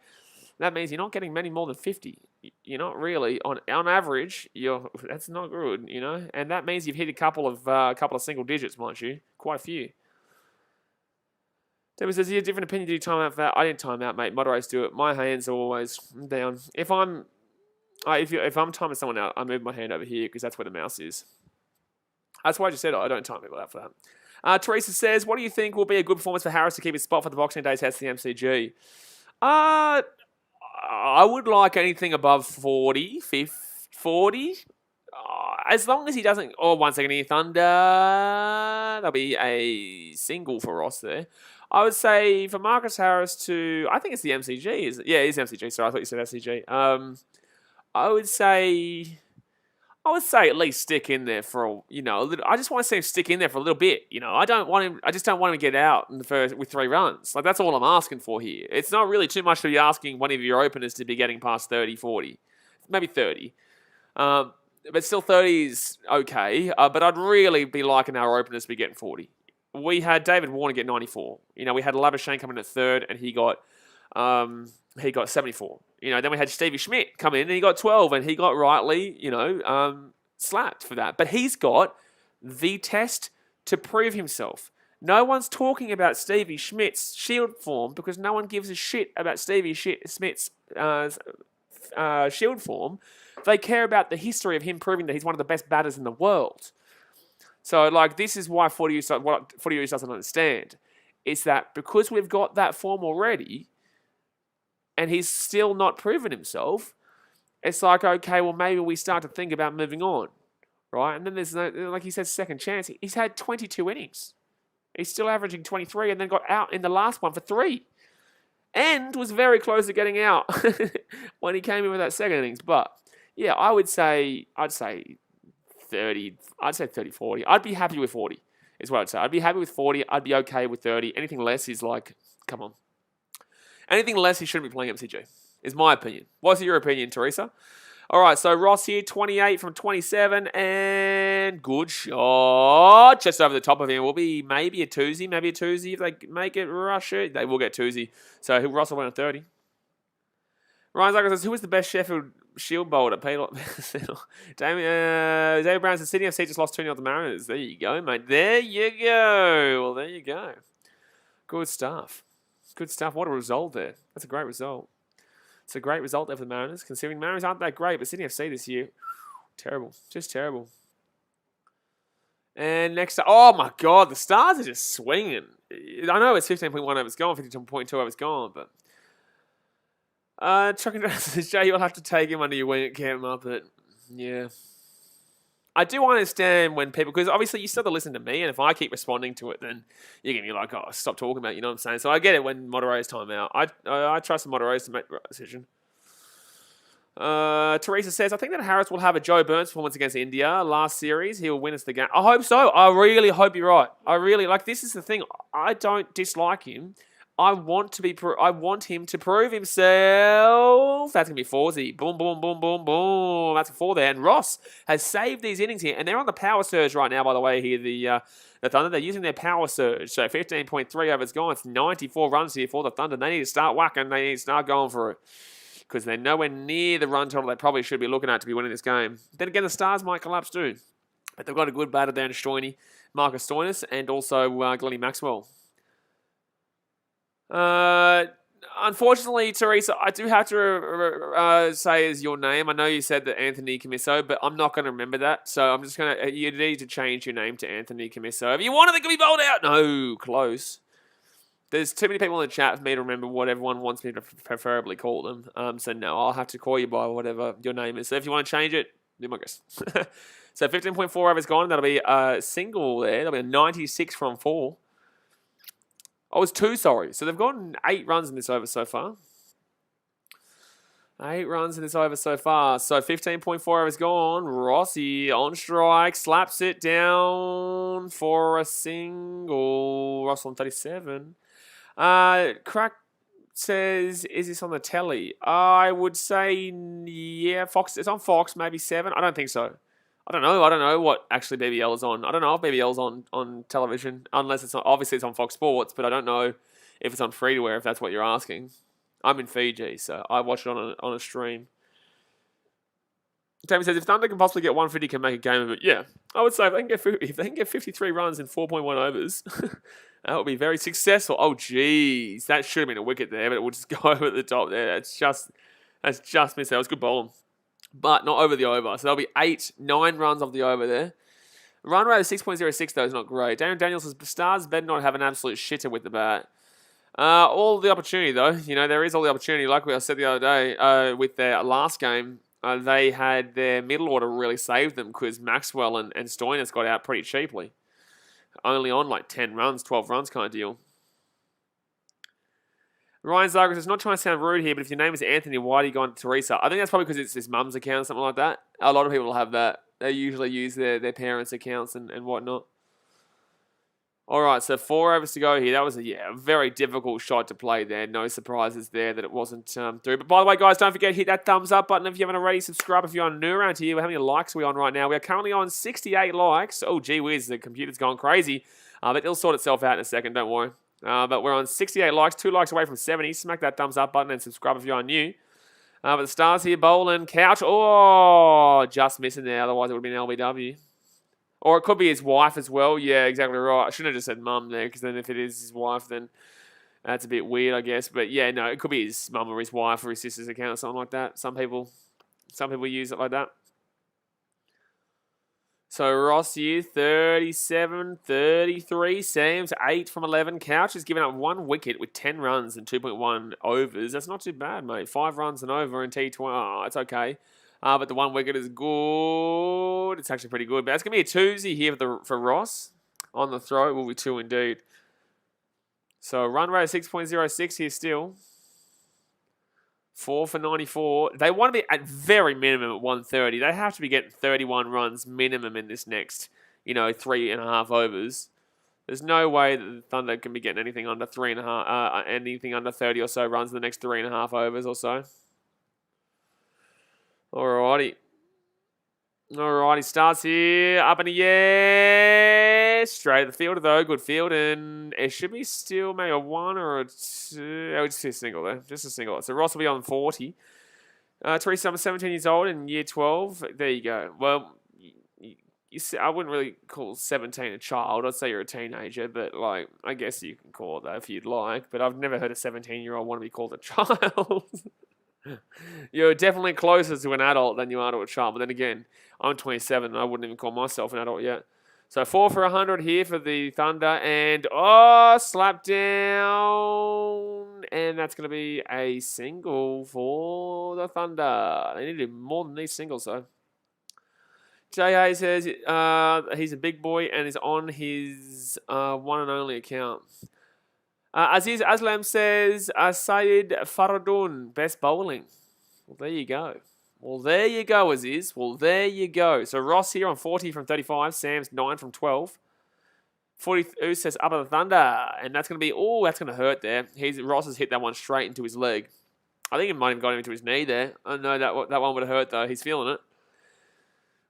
that means you're not getting many more than 50. You're not really. On average, that's not good, you know? And that means you've hit a couple of single digits, mind you. Quite a few. Debbie says, you have a different opinion. Did you time out for that? I didn't time out, mate. Moderators do it. My hands are always down. If I'm timing someone out, I move my hand over here because that's where the mouse is. That's why I just said I don't time people out for that. Teresa says, what do you think will be a good performance for Harris to keep his spot for the Boxing Day test the MCG? I would like anything above 40, 50, 40. As long as he doesn't... Oh, 1 second here. Thunder. That'll be a single for Ross there. I would say for Marcus Harris to... I think it's the MCG. Yeah, it is MCG. Sorry, I thought you said SCG. I would say at least stick in there for a little. I just want to see him stick in there for a little bit. I don't want him. I just don't want him to get out in the first with 3 runs. Like that's all I'm asking for here. It's not really too much to be asking one of your openers to be getting past 30, 40, maybe 30. But still 30 is okay. But I'd really be liking our openers to be getting 40. We had David Warner get 94. We had Labuschagne come in at 3rd, and he got 74. Then we had Stevie Schmidt come in and he got 12 and he got rightly, slapped for that. But he's got the test to prove himself. No one's talking about Stevie Schmidt's shield form because no one gives a shit about Stevie Schmidt's shield form. They care about the history of him proving that he's one of the best batters in the world. So, this is why Footy Use doesn't understand. It's that because we've got that form already, and he's still not proven himself, it's like, okay, well, maybe we start to think about moving on, right? And then there's, like he said, second chance. He's had 22 innings. He's still averaging 23 and then got out in the last one for 3. And was very close to getting out when he came in with that second innings. But, yeah, I'd say 30. I'd say 30, 40. I'd be happy with 40 is what I'd say. I'd be happy with 40. I'd be okay with 30. Anything less is like, come on. Anything less, he shouldn't be playing MCG, is my opinion. What's your opinion, Teresa? All right, so Ross here, 28 from 27, and good shot. Just over the top of him will be maybe a twosy. If they make it rush it, they will get twosy. So Ross will win at 30. Ryan Zucker says, who is the best Sheffield Shield bowler? David Brown says, Sydney FC just lost 2-0 to the Mariners. There you go, mate. There you go. Well, there you go. Good stuff. Good stuff. What a result there. That's a great result. It's a great result there for the Mariners, considering Mariners aren't that great, but Sydney FC this year, terrible. Just terrible. And next up, oh my God, the Stars are just swinging. I know it's 15.1 overs gone, 52.2 overs gone, but... Chucking down says, Jay, you'll have to take him under your wing at Camp Muppet. Yeah. I do understand when people, because obviously you still have to listen to me, and if I keep responding to it, then you're going to be like, oh, stop talking about it, you know what I'm saying? So I get it when moderators time out. I trust the moderators to make the right decision. Teresa says, I think that Harris will have a Joe Burns performance against India last series. He'll win us the game. I hope so. I really hope you're right. This is the thing. I don't dislike him. I want him to prove himself. That's going to be 4-0. Boom, boom, boom, boom, boom. That's a 4 there. And Ross has saved these innings here. And they're on the power surge right now, by the way, here. The Thunder, they're using their power surge. So 15.3 overs gone. It's 94 runs here for the Thunder. They need to start whacking. They need to start going for it. Because they're nowhere near the run total they probably should be looking at to be winning this game. Then again, the Stars might collapse too. But they've got a good batter down to Stoinis, Marcus Stoinis, and also Glennie Maxwell. Unfortunately, Teresa, I do have to say is your name. I know you said that Anthony Camisso, but I'm not going to remember that. So I'm just going to... You need to change your name to Anthony Camisso. If you wanted, it could be bowled out. No, close. There's too many people in the chat for me to remember what everyone wants me to preferably call them. So no, I'll have to call you by whatever your name is. So if you want to change it, do my guess. So 15.4 overs gone. That'll be a single there. That'll be a 96 from 4. Oh, it's 2, sorry. So they've gotten 8 runs in this over so far. 8 runs in this over so far. So 15.4 overs gone. Rossi on strike. Slaps it down for a single. Russell on 37. Crack says, is this on the telly? I would say, yeah, Fox. It's on Fox, maybe 7. I don't think so. I don't know what actually BBL is on. I don't know if BBL's on television, unless it's on, obviously it's on Fox Sports, but I don't know if it's on free-to-air, if that's what you're asking. I'm in Fiji, so I watch it on a stream. Tammy says, if Thunder can possibly get 150, can make a game of it. Yeah, I would say if they can get 53 runs in 4.1 overs, that would be very successful. Oh, jeez. That should have been a wicket there, but it would just go over the top there. That's just missed. That was good bowling. But not over the over. So there'll be 9 runs off the over there. Run rate of 6.06, though, is not great. Darren Daniels says, Stars better not have an absolute shitter with the bat. All the opportunity, though. You know, there is all the opportunity. Like I said the other day with their last game, they had their middle order really saved them because Maxwell and Stoinis got out pretty cheaply. Only on like 10 runs, 12 runs kind of deal. Ryan Zagres is not trying to sound rude here, but if your name is Anthony, why do you go on to Teresa? I think that's probably because it's his mum's account or something like that. A lot of people have that. They usually use their parents' accounts and whatnot. All right, so 4 overs to go here. That was a very difficult shot to play there. No surprises there that it wasn't through. But by the way, guys, don't forget to hit that thumbs up button if you haven't already. Subscribe if you're new around here. How many likes are we on right now? We are currently on 68 likes. Oh, gee whiz, the computer's gone crazy. But it'll sort itself out in a second, don't worry. But we're on 68 likes, 2 likes away from 70. Smack that thumbs up button and subscribe if you are new. But the Stars here, bowling, Couch. Oh, just missing there. Otherwise, it would have been LBW. Or it could be his wife as well. Yeah, exactly right. I shouldn't have just said mum there, because then if it is his wife, then that's a bit weird, I guess. But yeah, no, it could be his mum or his wife or his sister's account or something like that. Some people use it like that. So Ross here, 37, 33. Sam's 8 from 11. Couch has given up 1 wicket with 10 runs and 2.1 overs. That's not too bad, mate. 5 runs and over in T20. Oh, it's okay. But the 1 wicket is good. It's actually pretty good. But that's going to be a twosy here for Ross. On the throw, it will be 2 indeed. So run rate of 6.06 here still. 4 for 94. They want to be at very minimum at 130. They have to be getting 31 runs minimum in this next, 3.5 overs. There's no way that the Thunder can be getting anything under 3.5, anything under 30 or so runs in the next 3.5 overs or so. Alrighty. Starts here. Up in the air. Straight at the fielder, though. Good field. And it should be still maybe a 1 or a 2. Oh, just a single there. Just a single. So Ross will be on 40. Teresa, 17 years old in year 12. There you go. Well, you see, I wouldn't really call 17 a child. I'd say you're a teenager. But, I guess you can call it that if you'd like. But I've never heard a 17-year-old want to be called a child. You're definitely closer to an adult than you are to a child. But then again, I'm 27 and I wouldn't even call myself an adult yet. So 4 for 100 here for the Thunder. And, slap down. And that's going to be a single for the Thunder. They need to do more than these singles, though. J.A. says he's a big boy and is on his one and only account. Aziz Aslam says, Sayed Faradun, best bowling. Well, there you go. Aziz. Well, there you go. So Ross here on 40 from 35. Sam's 9 from 12. 40 says up of the Thunder. And that's going to be, that's going to hurt there. Ross has hit that one straight into his leg. I think it might have got him into his knee there. I know that one would have hurt, though. He's feeling it.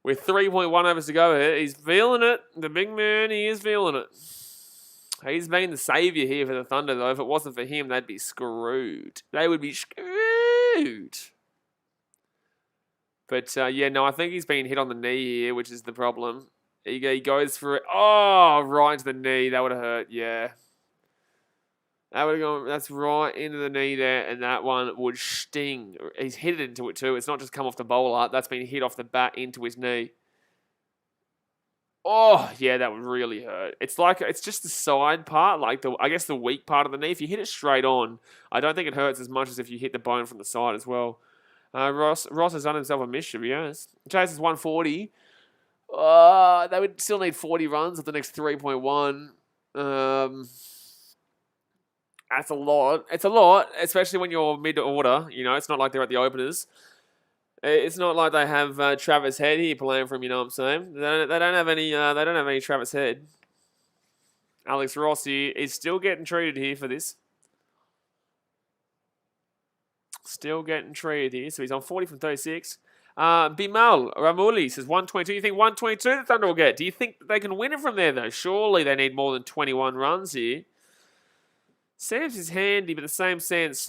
With 3.1 overs to go here, he's feeling it. The big man, he is feeling it. He's been the saviour here for the Thunder, though. If it wasn't for him, they'd be screwed. They would be screwed. But, I think he's been hit on the knee here, which is the problem. He goes for it. Oh, right into the knee. That would have hurt, yeah. That would have gone, that's right into the knee there, and that one would sting. He's hit it into it, too. It's not just come off the bowler. That's been hit off the bat into his knee. Oh, yeah, that would really hurt. It's just the side part, I guess the weak part of the knee. If you hit it straight on, I don't think it hurts as much as if you hit the bone from the side as well. Ross has done himself a mischief, yes. Chase is 140. They would still need 40 runs at the next 3.1. That's a lot. It's a lot, especially when you're mid-order. It's not like they're at the openers. It's not like they have Travis Head here playing for him. You know what I'm saying? They don't have any. They don't have any Travis Head. Alex Rossi is still getting treated here for this. Still getting treated here. So he's on 40 from 36. Bimal Ramuli says 122. You think 122 the Thunder will get? Do you think they can win it from there, though? Surely they need more than 21 runs here. Sam's is handy, but the same sense,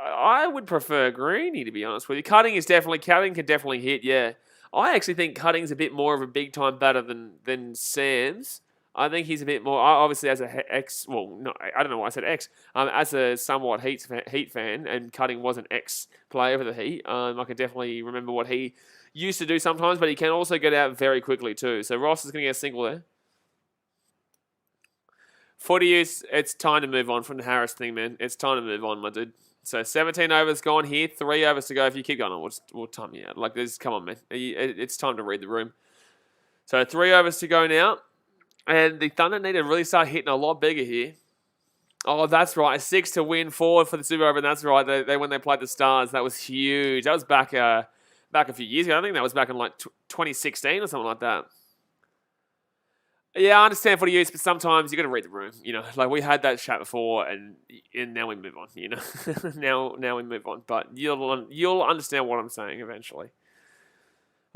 I would prefer Greeny, to be honest with you. Cutting can definitely hit, yeah. I actually think Cutting's a bit more of a big-time batter than Sam's. I think he's a bit more, obviously as a I don't know why I said X. As a somewhat Heat fan, and Cutting was an ex-player for the Heat, I can definitely remember what he used to do sometimes, but he can also get out very quickly too. So Ross is going to get a single there. 40 years, it's time to move on from the Harris thing, man. It's time to move on, my dude. So 17 overs gone here. 3 overs to go. If you keep going on, we'll time you out. Like this, come on, man. It's time to read the room. So 3 overs to go now. And the Thunder need to really start hitting a lot bigger here. Oh, that's right. 6 to win, 4 for the Super Over, and that's right. They when they played the Stars, that was huge. That was back a few years ago. I think that was back in like 2016 or something like that. Yeah, I understand for the use, but sometimes you got to read the room. You know, like we had that chat before, and now we move on. You know, now we move on. But you'll understand what I'm saying eventually.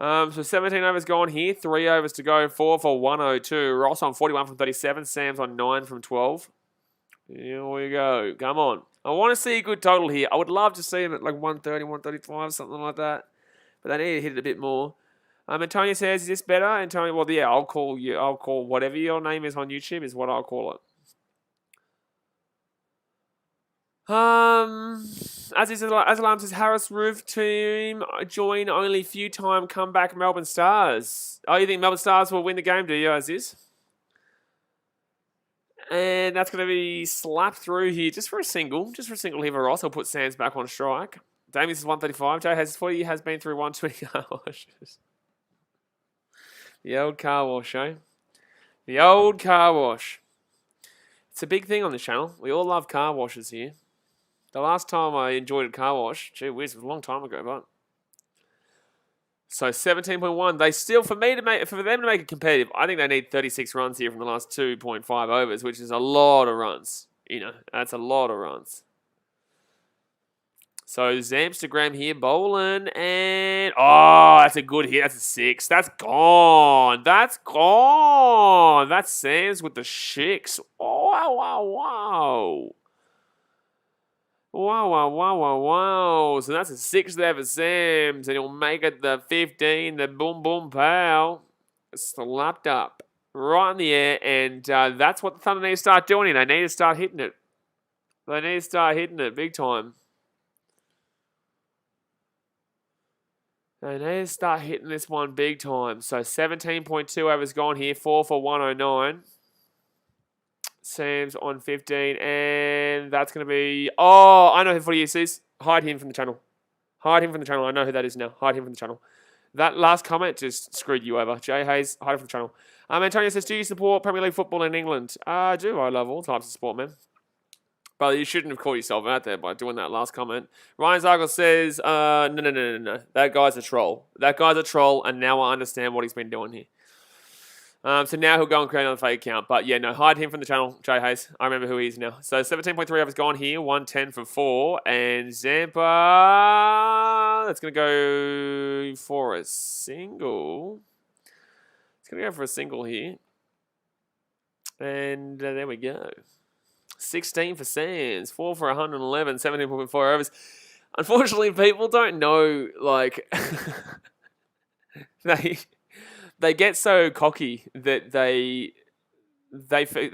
So 17 overs gone here. 3 overs to go. 4 for 102. Ross on 41 from 37. Sam's on 9 from 12. Here we go. Come on. I want to see a good total here. I would love to see him at like 130, 135, something like that. But they need to hit it a bit more. Antonio says, is this better? Antonio, well, yeah, I'll call whatever your name is on YouTube is what I'll call it. Azalam says, Harris Roof team join only few time comeback Melbourne Stars. Oh, you think Melbourne Stars will win the game, do you, Aziz? And that's going to be slapped through here just for a single. Just for a single here for Ross. I'll put Sands back on strike. Damien is 135. Jay has 40. Has been through 120 car washes. The old car wash, eh? The old car wash. It's a big thing on the channel. We all love car washes here. The last time I enjoyed a car wash, gee whiz, it was a long time ago, but. So 17.1. They still, for them to make it competitive, I think they need 36 runs here from the last 2.5 overs, which is a lot of runs. You know, that's a lot of runs. So Zamstagram here, bowling, and oh, that's a good hit. That's a 6. That's gone. That's gone. That's Sam's with the 6. Oh, wow, wow, wow. Wow, wow, wow, wow, wow. So that's a 6 there for Sam's, and he'll make it the 15, the boom, boom, pow. Slapped up right in the air, and that's what the Thunder need to start doing. They need to start hitting it. They need to start hitting it big time. They need to start hitting this one big time. So 17.2 overs gone here, 4 for 109. Sam's on 15, and that's going to be... Oh, I know who for you is. Hide him from the channel. Hide him from the channel. I know who that is now. Hide him from the channel. That last comment just screwed you over. Jay Hayes, hide him from the channel. Antonio says, do you support Premier League football in England? I do. I love all types of sport, man. But you shouldn't have called yourself out there by doing that last comment. Ryan Zargle says, no. That guy's a troll. That guy's a troll, and now I understand what he's been doing here. So now he'll go and create another fake account. But yeah, no, hide him from the channel, Jay Hayes. I remember who he is now. So 17.3 overs gone here, 110 for 4. And Zampa, that's going to go for a single. It's going to go for a single here. And there we go. 16 for Sands, 4 for 111, 17.4 overs. Unfortunately, people don't know, like, they get so cocky that they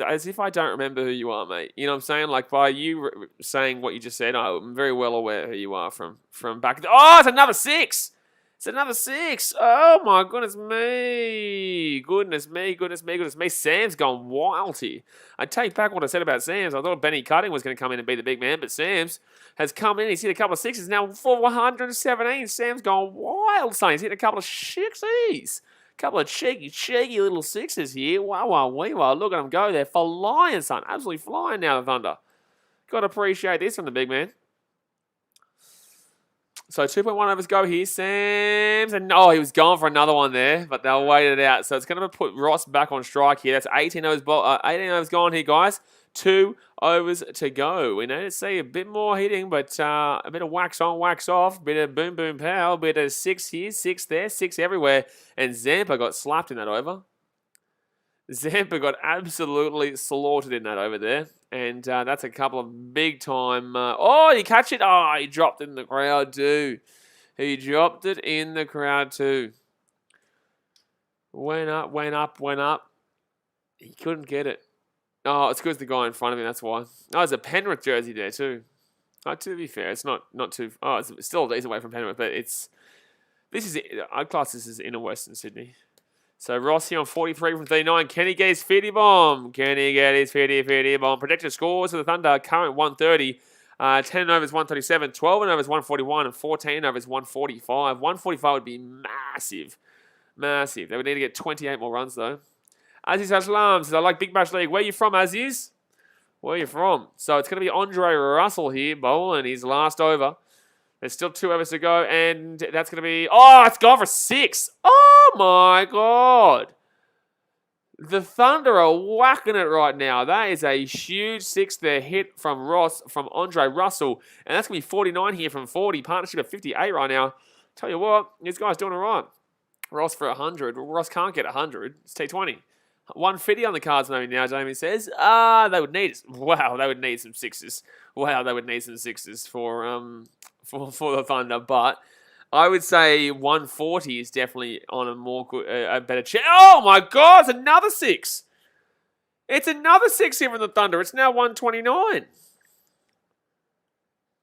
as if I don't remember who you are, mate. You know what I'm saying? Like, by you saying what you just said, I'm very well aware who you are from back. Oh, it's another 6. It's another 6. Oh, my goodness me. Goodness me. Sam's gone wild here. I take back what I said about Sam's. I thought Benny Cutting was going to come in and be the big man, but Sam's has come in. He's hit a couple of 6s now for 117. Sam's gone wild, son. He's hit a couple of 6s. Couple of cheeky little 6s here. Wow. Look at him go. They're flying, son. Absolutely flying now, the Thunder. Got to appreciate this from the big man. So 2.1 overs go here. Sam's. And he was going for another one there, but they'll wait it out. So it's going to put Ross back on strike here. That's 18 overs gone here, guys. 2 overs to go. We need to see a bit more hitting, but a bit of wax on, wax off, bit of boom, boom, pow, bit of 6 here, 6 there, 6 everywhere. And Zampa got slapped in that over. Zampa got absolutely slaughtered in that over there. And that's a couple of big time... you catch it? Oh, he dropped it in the crowd too. He dropped it in the crowd too. Went up. He couldn't get it. Oh, it's because the guy in front of him, that's why. Oh, there's a Penrith jersey there too. To be fair, it's not too... Oh, it's still a decent way from Penrith, but it's... I'd class this as inner Western Sydney. So Rossi on 43 from 39. Can he get his 50 bomb? Can he get his 50 bomb? Projected scores for the Thunder, current 130. 10 overs 137, 12 overs 141, and 14 overs 145. 145 would be massive. Massive. They would need to get 28 more runs, though. Aziz Aslam says, I like Big Bash League. Where are you from, Aziz? Where are you from? So it's going to be Andre Russell here, bowling his last over. There's still 2 overs to go, and that's going to be... Oh, it's gone for 6. Oh, my God. The Thunder are whacking it right now. That is a huge 6 there hit from Andre Russell. And that's going to be 49 here from 40. Partnership of 58 right now. Tell you what, this guy's doing all right. Ross for 100. Ross can't get 100. It's T20. 150 on the cards maybe now, Jamie says. They would need... Wow, they would need some 6s. Wow, they would need some 6s for the Thunder. But I would say 140 is definitely on a more good, a better chance. Oh my God, it's another 6. It's another 6 here from the Thunder. It's now 129.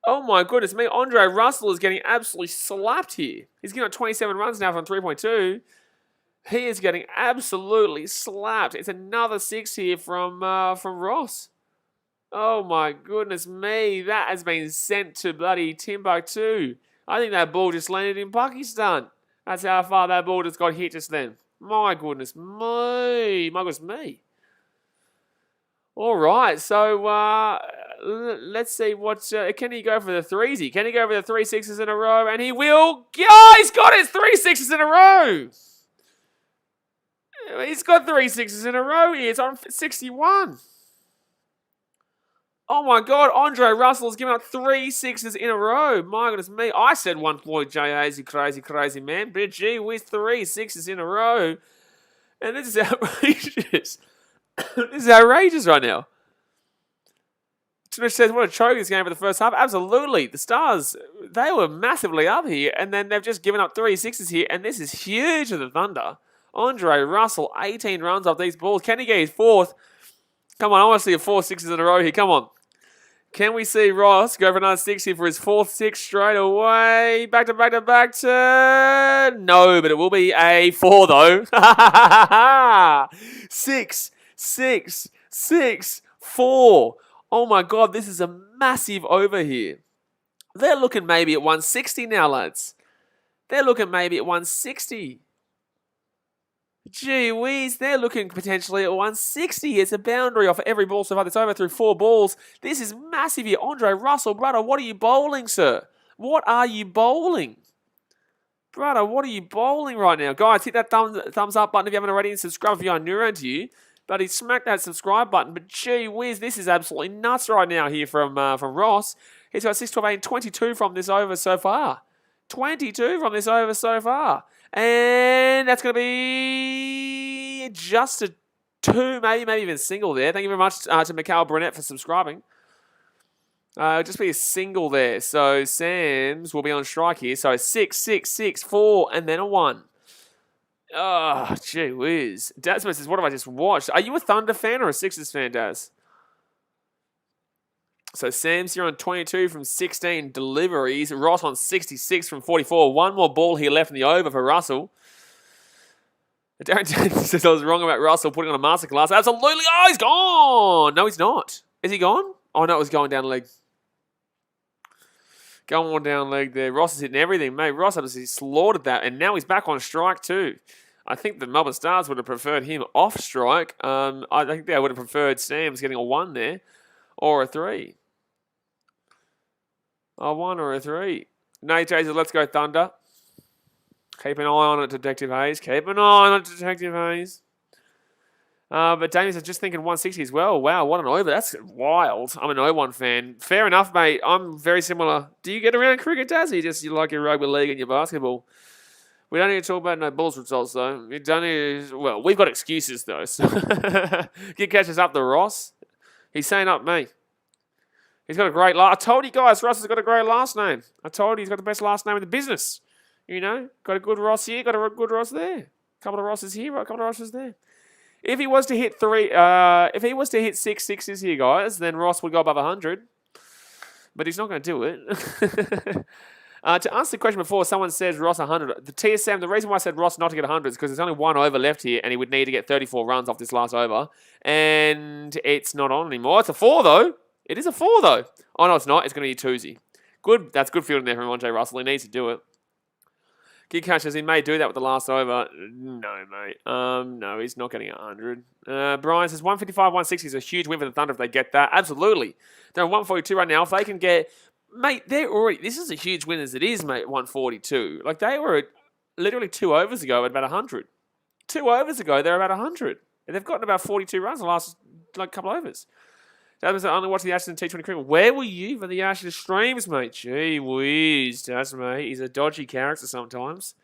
Oh my goodness me. Andre Russell is getting absolutely slapped here. He's getting 27 runs now from 3.2. He is getting absolutely slapped. It's another 6 here from Ross. Oh my goodness me. That has been sent to bloody Timbuktu. I think that ball just landed in Pakistan. That's how far that ball just got hit just then. My goodness me. My goodness me. All right, so let's see what... can he go for the 3s? Can he go for the 3 6s in a row? And he will... Yeah, he's got his 3 6s in a row. He's got 3 6s in a row here. It's on 61. Oh my God, Andre Russell's given up 3 6s in a row. My goodness me. I said 1.J.A.'s, you crazy, crazy man. But gee whiz, 3 6s in a row. And this is outrageous. This is outrageous right now. Smith says, what a choke this game for the first half. Absolutely. The Stars, they were massively up here. And then they've just given up 3 6s here. And this is huge for the Thunder. Andre Russell, 18 runs off these balls. Can he get his 4th? Come on, I want to see a 4 6s in a row here. Come on. Can we see Ross go for another 6 here for his 4th 6 straight away? Back to back to back to... No, but it will be a 4 though. 6, 6, 6, 4. Oh my God, this is a massive over here. They're looking maybe at 160 now, lads. They're looking maybe at 160. Gee whiz, they're looking potentially at 160. It's a boundary off every ball so far that's over through 4 balls. This is massive here. Andre Russell, brother, what are you bowling, sir? What are you bowling? Brother, what are you bowling right now? Guys, hit that thumbs up button if you haven't already and subscribe if you're new around to you. But he smacked that subscribe button. But gee whiz, this is absolutely nuts right now here from Ross. He's got 6, 12, 8, 22 from this over so far. 22 from this over so far. And that's going to be just a 2, maybe even single there. Thank you very much to Mikhail Burnett for subscribing. Just be a single there. So Sam's will be on strike here. So 6, 6, 6, 4, and then a 1. Oh, gee whiz. Daz says, what have I just watched? Are you a Thunder fan or a Sixers fan, Daz? So Sam's here on 22 from 16 deliveries. Ross on 66 from 44. One more ball here left in the over for Russell. Darren says I was wrong about Russell putting on a masterclass. Absolutely. Oh, he's gone. No, he's not. Is he gone? Oh, no, it was going down leg. Going on down leg there. Ross is hitting everything. Mate, Ross obviously slaughtered that. And now he's back on strike too. I think the Melbourne Stars would have preferred him off strike. I think they would have preferred Sam's getting a 1 there. Or a 3. A 1 or a 3. Nate says, let's go Thunder. Keep an eye on it, Detective Hayes. Keep an eye on it, Detective Hayes. But Damien says, just thinking 160 as well. Wow, what an over. That's wild. I'm an 0-1 fan. Fair enough, mate. I'm very similar. Do you get around cricket, Daz? You like your rugby league and your basketball? We don't need to talk about no Bulls results, though. We don't need to, well, we've got excuses, though. So get catches up to Ross. He's saying up me. He's got a great last... I told you guys, Ross has got a great last name. I told you he's got the best last name in the business. You know, got a good Ross here, got a good Ross there. A couple of Rosses here, a couple of Rosses there. If he was to hit 6 6s here, guys, then Ross would go above 100. But he's not going to do it. To answer the question before, someone says Ross 100. The TSM, the reason why I said Ross not to get 100 is because there's only 1 over left here, and he would need to get 34 runs off this last over. And it's not on anymore. It's a 4, though. It is a 4, though. Oh, no, it's not. It's going to be a twosy. Good. That's good fielding there from Andre Russell. He needs to do it. Kid Catch says he may do that with the last over. No, mate. No, he's not getting 100. Brian says 155, 160 is a huge win for the Thunder if they get that. Absolutely. They're on 142 right now. If they can get... Mate, they're already... This is a huge win as it is, mate, 142. Like, they were literally 2 overs ago at about 100. 2 overs ago, they're about 100. And they've gotten about 42 runs in the last couple overs. That was only watching the Ashes and T20 cricket. Where were you for the Ashes streams, mate? Gee whiz, that's mate. He's a dodgy character sometimes.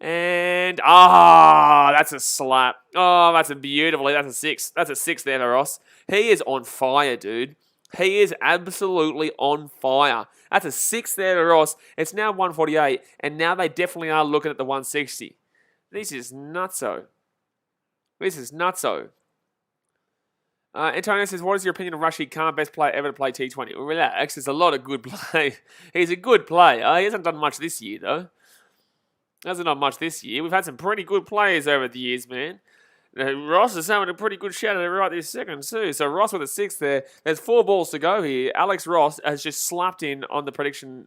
And that's a slap. Oh, that's a beautiful. That's a 6. That's a 6 there, Ross. He is on fire, dude. He is absolutely on fire. That's a 6 there, Ross. It's now 148, and now they definitely are looking at the 160. This is nutso. This is nutso. Antonio says, what is your opinion of Rashid Khan, best player ever to play T20? Well, relax, there's a lot of good play. He's a good player. He hasn't done much this year, though. Hasn't done much this year. We've had some pretty good players over the years, man. Ross is having a pretty good shout at it right this second, too. So Ross with a 6 there. There's 4 balls to go here. Alex Ross has just slapped in on the prediction,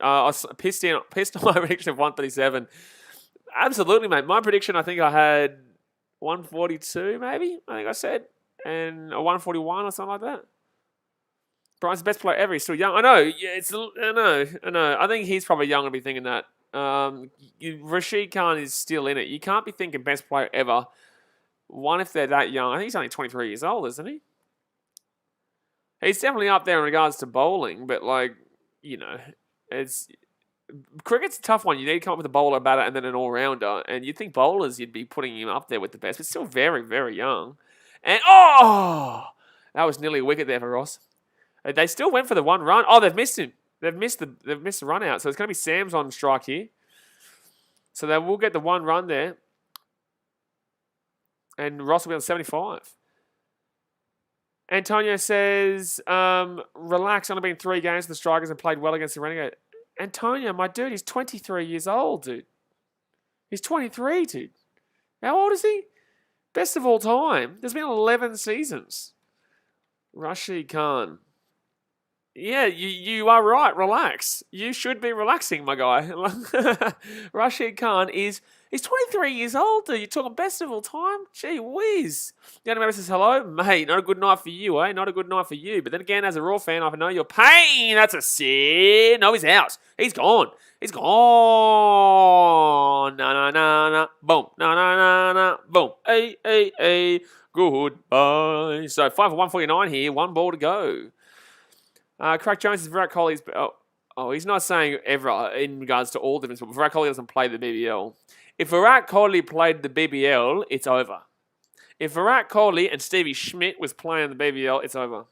pissed on my prediction of 137. Absolutely, mate. My prediction, I think I had 142, maybe, I think I said. And a 141 or something like that. Brian's the best player ever. He's still young. I know. Yeah, I know. I think he's probably young to be thinking that. Rashid Khan is still in it. You can't be thinking best player ever. One, if they're that young. I think he's only 23 years old, isn't he? He's definitely up there in regards to bowling, but cricket's a tough one. You need to come up with a bowler, batter, and then an all-rounder. And you'd think bowlers, you'd be putting him up there with the best, but still very, very young. And, that was nearly a wicket there for Ross. They still went for the 1 run. Oh, they've missed him. They've missed the run out. So it's going to be Sam's on strike here. So they will get the 1 run there. And Ross will be on 75. Antonio says, relax, only been 3 games for the Strikers and played well against the Renegade. Antonio, my dude, he's 23 years old, dude. He's 23, dude. How old is he? Best of all time. There's been 11 seasons. Rashid Khan. Yeah, you are right. Relax. You should be relaxing, my guy. Rashid Khan he's 23 years old, dude. You're talking best of all time? Gee whiz. The other member says, hello? Mate, not a good night for you, eh? Not a good night for you. But then again, as a Raw fan, I know your pain. That's a sin. No, he's out. He's gone. He's gone. Na. Boom. Na. Boom. Hey. Goodbye. So 5 for 149 here. 1 ball to go. Craig Jones is Virat Kohli's... Oh, he's not saying ever in regards to all different... But Virat Kohli doesn't play the BBL. If Virat Kohli played the BBL, it's over. If Virat Kohli and Stevie Schmidt was playing the BBL, it's over.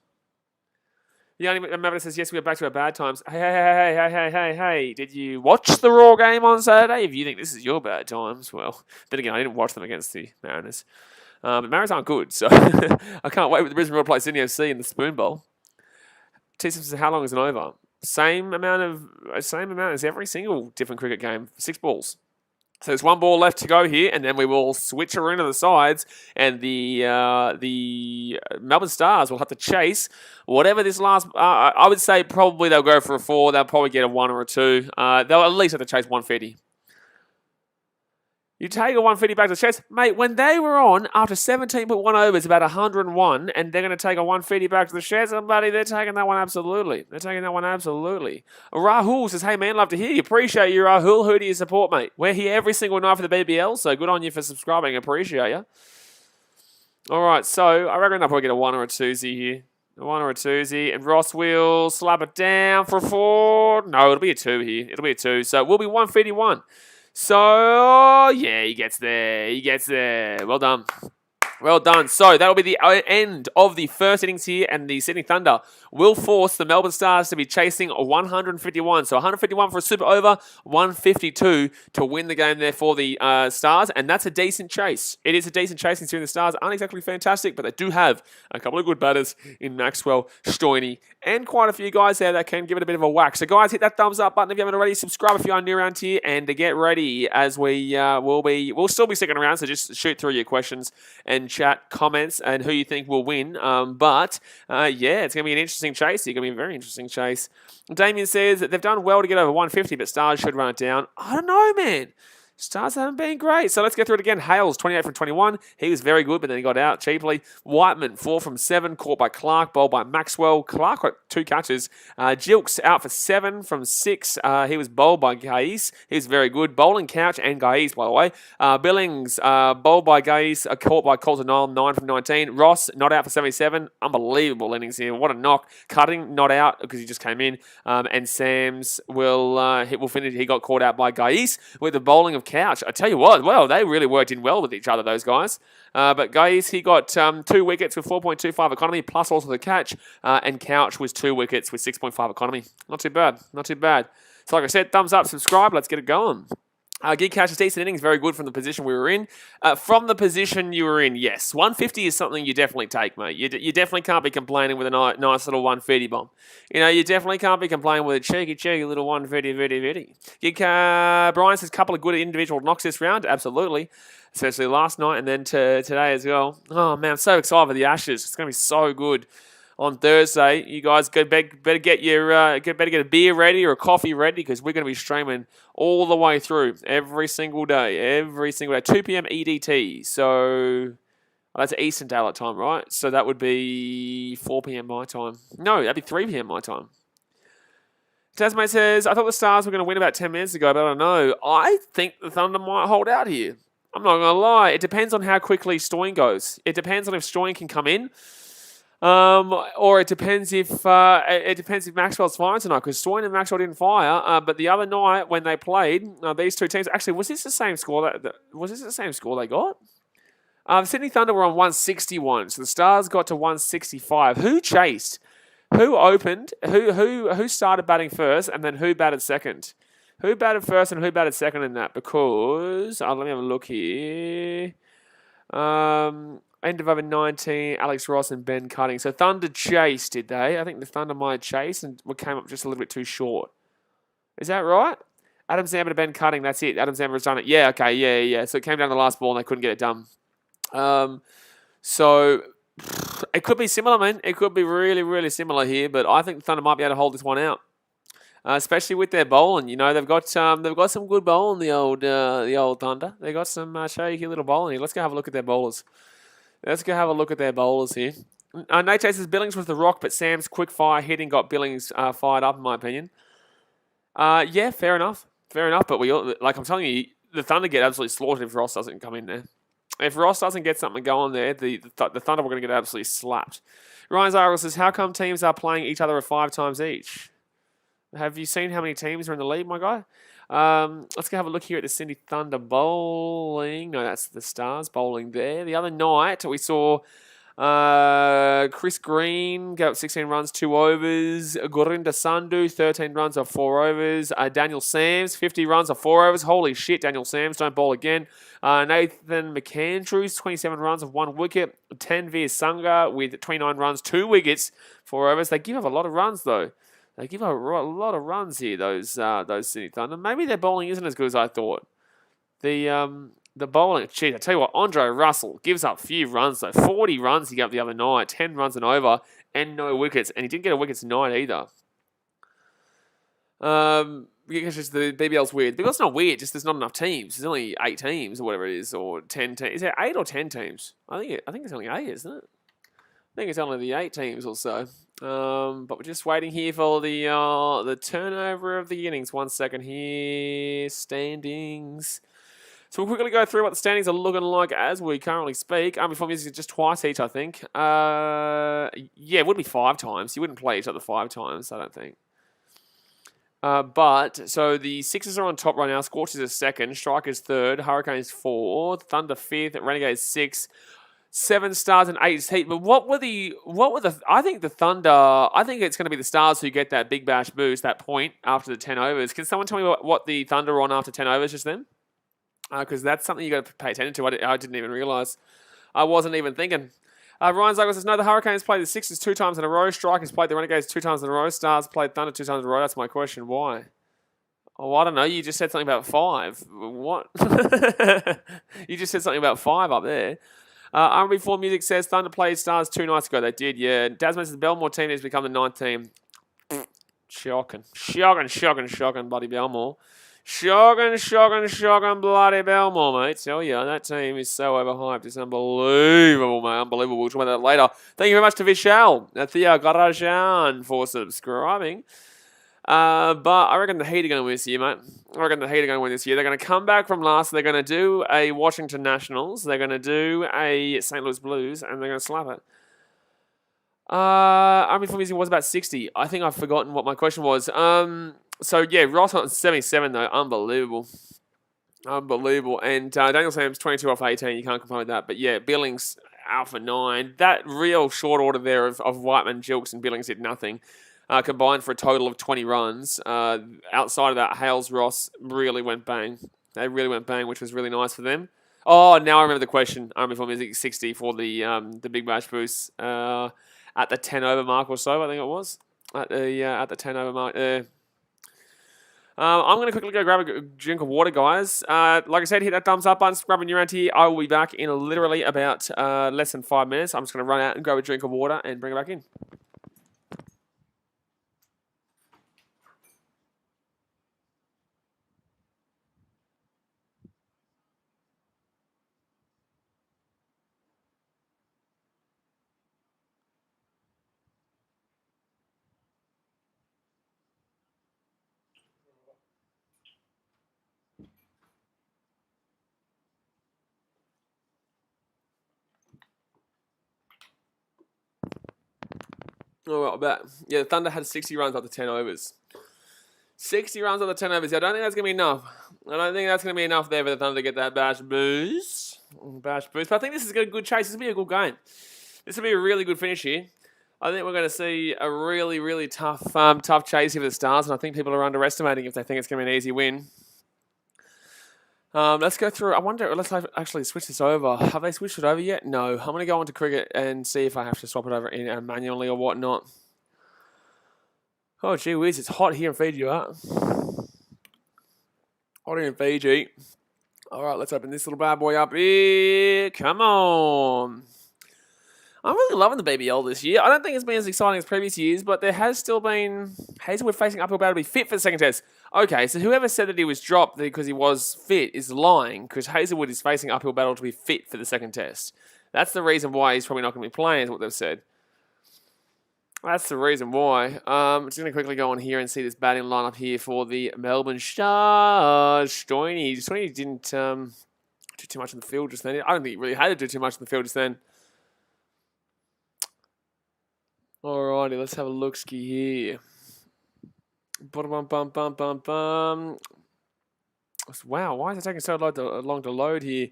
The only member says, yes, we are back to our bad times. Hey. Did you watch the Raw game on Saturday? If you think this is your bad times, well, then again, I didn't watch them against the Mariners. But Mariners aren't good, so I can't wait with the Brisbane Royal play Sydney FC in the Spoon Bowl. T-Sips says, how long is it over? Same amount as every single different cricket game. 6 balls. So there's 1 ball left to go here, and then we will switch around to the sides, and the Melbourne Stars will have to chase whatever this last... I would say probably they'll go for a 4. They'll probably get a 1 or a 2. They'll at least have to chase 150. You take a 150 back to the chest. Mate, when they were on, after 17.1 overs, about 101, and they're going to take a 150 back to the sheds, buddy, they're taking that one absolutely. Rahul says, hey, man, love to hear you. Appreciate you, Rahul. Who do you support, mate? We're here every single night for the BBL, so good on you for subscribing. Appreciate you. All right, so I reckon they'll probably get a 1 or a 2-zy here. A 1 or a 2-zy, and Ross will slap it down for a 4. No, it'll be a 2 here. It'll be a 2, so it will be 151. So, yeah, he gets there. Well done. So, that'll be the end of the first innings here, and the Sydney Thunder will force the Melbourne Stars to be chasing 151. So, 151 for a super over, 152 to win the game there for the Stars, and that's a decent chase. It is a decent chase considering the Stars aren't exactly fantastic, but they do have a couple of good batters in Maxwell, Stoinie, and quite a few guys there that can give it a bit of a whack. So, guys, hit that thumbs up button if you haven't already. Subscribe if you are new around here, and to get ready as we'll still be sticking around, so just shoot through your questions and chat comments and who you think will win. But yeah, it's going to be an interesting chase. It's going to be a very interesting chase. Damien says that they've done well to get over 150, but Stars should run it down. I don't know, man. Stars haven't been great. So let's go through it again. Hales, 28 from 21. He was very good, but then he got out cheaply. Whiteman, 4 from 7. Caught by Clark. Bowled by Maxwell. Clark got 2 catches. Jilks out for 7 from 6. He was bowled by Gais. He was very good. Bowling Couch and Gais, by the way. Billings, bowled by Gais. Caught by Colton Nile, 9 from 19. Ross, not out for 77. Unbelievable innings here. What a knock. Cutting, not out because he just came in. And Sams will finish. He got caught out by Gais with the bowling of Couch. I tell you what, well, they really worked in well with each other, those guys. But Gais, he got 2 wickets with 4.25 economy, plus also the catch. And Couch was 2 wickets with 6.5 economy. Not too bad. Not too bad. So like I said, thumbs up, subscribe. Let's get it going. Gig Couch's decent innings, very good from the position we were in. From the position you were in, yes. 150 is something you definitely take, mate. You definitely can't be complaining with a nice little 150 bomb. You know, you definitely can't be complaining with a cheeky little 150. Gig Brian says, couple of good individual knocks this round. Absolutely. Especially last night and then today as well. Oh, man, I'm so excited for the Ashes. It's going to be so good. On Thursday, you guys better get a beer ready or a coffee ready because we're going to be streaming all the way through every single day, 2 p.m. EDT. So that's Eastern Daylight Time, right? So that would be 4 p.m. my time. No, that'd be 3 p.m. my time. Tasmate says, I thought the Stars were going to win about 10 minutes ago, but I don't know. I think the Thunder might hold out here. I'm not going to lie. It depends on how quickly Stoin goes. It depends on if Stoin can come in. Or it depends if Maxwell's firing tonight because Stoin and Maxwell didn't fire. But the other night when they played, these two teams actually was this the same score they got? The Sydney Thunder were on 161, so the Stars got to 165. Who chased? Who opened? Who started batting first, and then who batted second? Who batted first and who batted second in that? Because let me have a look here. End of over 19, Alex Ross and Ben Cutting. So Thunder chased, did they? I think the Thunder might chase and came up just a little bit too short. Is that right? Adam Zamber to Ben Cutting, that's it. Adam Zamber has done it. Yeah, okay, yeah. So it came down to the last ball and they couldn't get it done. So it could be similar, man. It could be really similar here, but I think the Thunder might be able to hold this one out. Especially with their bowling, you know, they've got some good bowling. The old Thunder. They got some shaky little bowling here. Let's go have a look at their bowlers. Here. Nate says Billings was the rock, but Sam's quick fire hitting got Billings fired up, in my opinion. Yeah, fair enough. But I'm telling you, the Thunder get absolutely slaughtered if Ross doesn't come in there. If Ross doesn't get something going there, the Thunder were going to get absolutely slapped. Ryan Zara says, how come teams are playing each other 5 times each? Have you seen how many teams are in the league, my guy? Let's go have a look here at the Sydney Thunder bowling. No, that's the Stars bowling there. The other night, we saw Chris Green go up 16 runs, 2 overs. Gorinda Sandhu, 13 runs of 4 overs. Daniel Sams, 50 runs of 4 overs. Holy shit, Daniel Sams, don't bowl again. Nathan McAndrews, 27 runs of 1 wicket. Tanveer Sangha with 29 runs, 2 wickets, 4 overs. They give up a lot of runs, though. They give up a lot of runs here, those Sydney Thunder. Maybe their bowling isn't as good as I thought. The bowling, geez, I tell you what, Andre Russell gives up a few runs, though. 40 runs he gave up the other night, 10 runs and over, and no wickets. And he didn't get a wicket tonight either. Because the BBL's weird. BBL's not weird, just there's not enough teams. There's only 8 teams or whatever it is, or 10 teams. Is it 8 or 10 teams? I think it's only 8, isn't it? I think it's only the 8 teams or so. But we're just waiting here for the turnover of the innings. 1 second here. Standings. So we'll quickly go through what the standings are looking like as we currently speak. Before music, just twice each, I think. Yeah, it would be 5 times. You wouldn't play each other 5 times, I don't think. So the Sixers are on top right now. Scorchers is 2nd. Strikers 3rd. Hurricanes 4th. Thunder 5th. Renegades 6th. 7 Stars and 8 Heat. But what were the? I think the Thunder. I think it's going to be the Stars who get that big bash boost, that point after the 10 overs. Can someone tell me what the Thunder were on after 10 overs just then? Because that's something you got to pay attention to. I didn't even realise. I wasn't even thinking. Ryan Zagos says, no, the Hurricanes played the Sixers 2 times in a row. Strikers played the Renegades 2 times in a row. Stars played Thunder 2 times in a row. That's my question. Why? Oh, I don't know. You just said something about 5. What? You just said something about 5 up there. R&B 4 Music says Thunder played Stars 2 nights ago. They did, yeah. Dasman says the Belmore team has become the 9th team. Shocking, bloody Belmore. Shocking, bloody Belmore, mate. Tell you, that team is so overhyped. It's unbelievable, mate. Unbelievable. We'll talk about that later. Thank you very much to Vishal, Theo Garajan, for subscribing. But I reckon the Heat are going to win this year, mate. They're going to come back from last. They're going to do a Washington Nationals. They're going to do a St. Louis Blues, and they're going to slap it. Army for Music was about 60. I think I've forgotten what my question was. So, yeah, Ross on 77, though. Unbelievable. And Daniel Sam's 22 off 18. You can't complain with that. But, yeah, Billings out for 9. That real short order there of Whiteman, Jilks, and Billings did nothing. Combined for a total of 20 runs. Outside of that, Hales, Ross really went bang. They really went bang, which was really nice for them. Oh, now I remember the question. Army for Music 60 for the Big Bash boost at the 10 over mark or so, I think it was. At the 10 over mark there. I'm going to quickly go grab a drink of water, guys. Like I said, hit that thumbs up button, subscribe when you're around here. I will be back in literally about less than 5 minutes. I'm just going to run out and grab a drink of water and bring it back in. All right, I bet. Yeah, the Thunder had 60 runs after 10 overs. 60 runs after 10 overs. I don't think that's going to be enough. I don't think that's going to be enough there for the Thunder to get that bash boost. But I think this is a good chase. This will be a good game. This will be a really good finish here. I think we're going to see a really, really tough chase here for the Stars, and I think people are underestimating if they think it's going to be an easy win. Let's go through. I wonder, let's actually switch this over. Have they switched it over yet? No. I'm going to go on to cricket and see if I have to swap it over in manually or whatnot. Oh, gee whiz, it's hot here in Fiji, huh? Hot here in Fiji. All right, let's open this little bad boy up here. Come on. I'm really loving the BBL this year. I don't think it's been as exciting as previous years, but there has still been Hazelwood facing uphill battle to be fit for the second test. Okay, so whoever said that he was dropped because he was fit is lying, because Hazelwood is facing uphill battle to be fit for the second test. That's the reason why he's probably not going to be playing, is what they've said. That's the reason why. I'm just going to quickly go on here and see this batting lineup here for the Melbourne Stars. Stoinis didn't do too much in the field just then. I don't think he really had to do too much in the field just then. Alrighty, let's have a look-ski here. Wow, why is it taking so long to load here?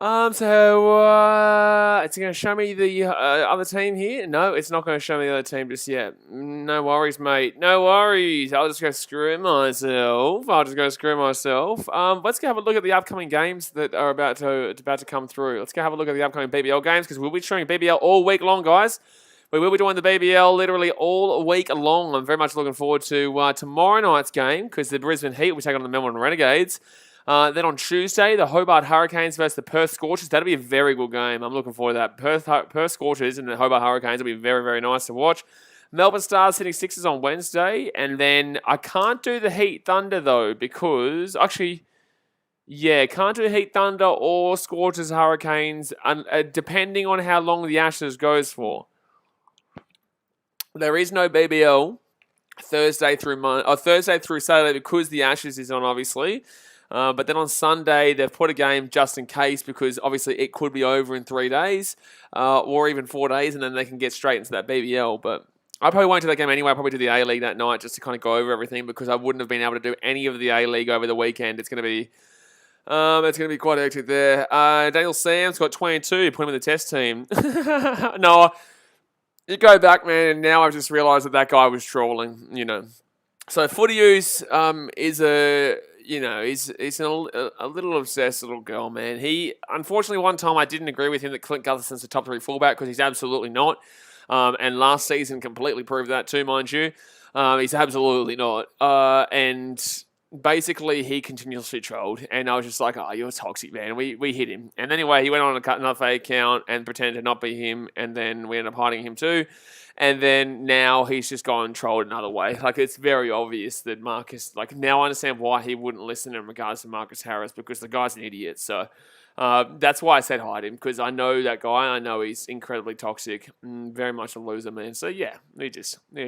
It's going to show me the other team here? No, it's not going to show me the other team just yet. No worries, mate. No worries. I'll just go screw myself. Let's go have a look at the upcoming games that are about to come through. Let's go have a look at the upcoming BBL games, because we'll be showing BBL all week long, guys. We will be doing the BBL literally all week long. I'm very much looking forward to tomorrow night's game, because the Brisbane Heat will take on the Melbourne Renegades. Then on Tuesday, the Hobart Hurricanes versus the Perth Scorchers. That'll be a very good game. I'm looking forward to that. Perth Scorchers and the Hobart Hurricanes will be very, very nice to watch. Melbourne Stars hitting Sixers on Wednesday. And then I can't do the Heat Thunder, though, because actually, yeah, can't do Heat Thunder or Scorchers Hurricanes, depending on how long the Ashes goes for. There is no BBL Thursday through Saturday because the Ashes is on, obviously. But then on Sunday, they've put a game just in case, because obviously it could be over in 3 days or even 4 days, and then they can get straight into that BBL. But I probably won't do that game anyway. I'll probably do the A-League that night just to kind of go over everything, because I wouldn't have been able to do any of the A-League over the weekend. It's going to be quite hectic there. Daniel Sam's got 22. Put him in the test team. No, you go back, man, and now I've just realised that guy was trolling, you know. So Footy Use is a little obsessed little girl, man. He, unfortunately, one time I didn't agree with him that Clint Gutherson's a top 3 fullback, because he's absolutely not. And last season completely proved that too, mind you. He's absolutely not. And basically he continuously trolled, and I was just like, "Oh, you're toxic, man." We hit him, and anyway, he went on to cut another fake account and pretended to not be him, and then we ended up hiding him too. And then now he's just gone and trolled another way. Like, it's very obvious that Marcus, like, now I understand why he wouldn't listen in regards to Marcus Harris, because the guy's an idiot. So that's why I said hide him, because I know that guy. I know he's incredibly toxic, very much a loser, man. So yeah, we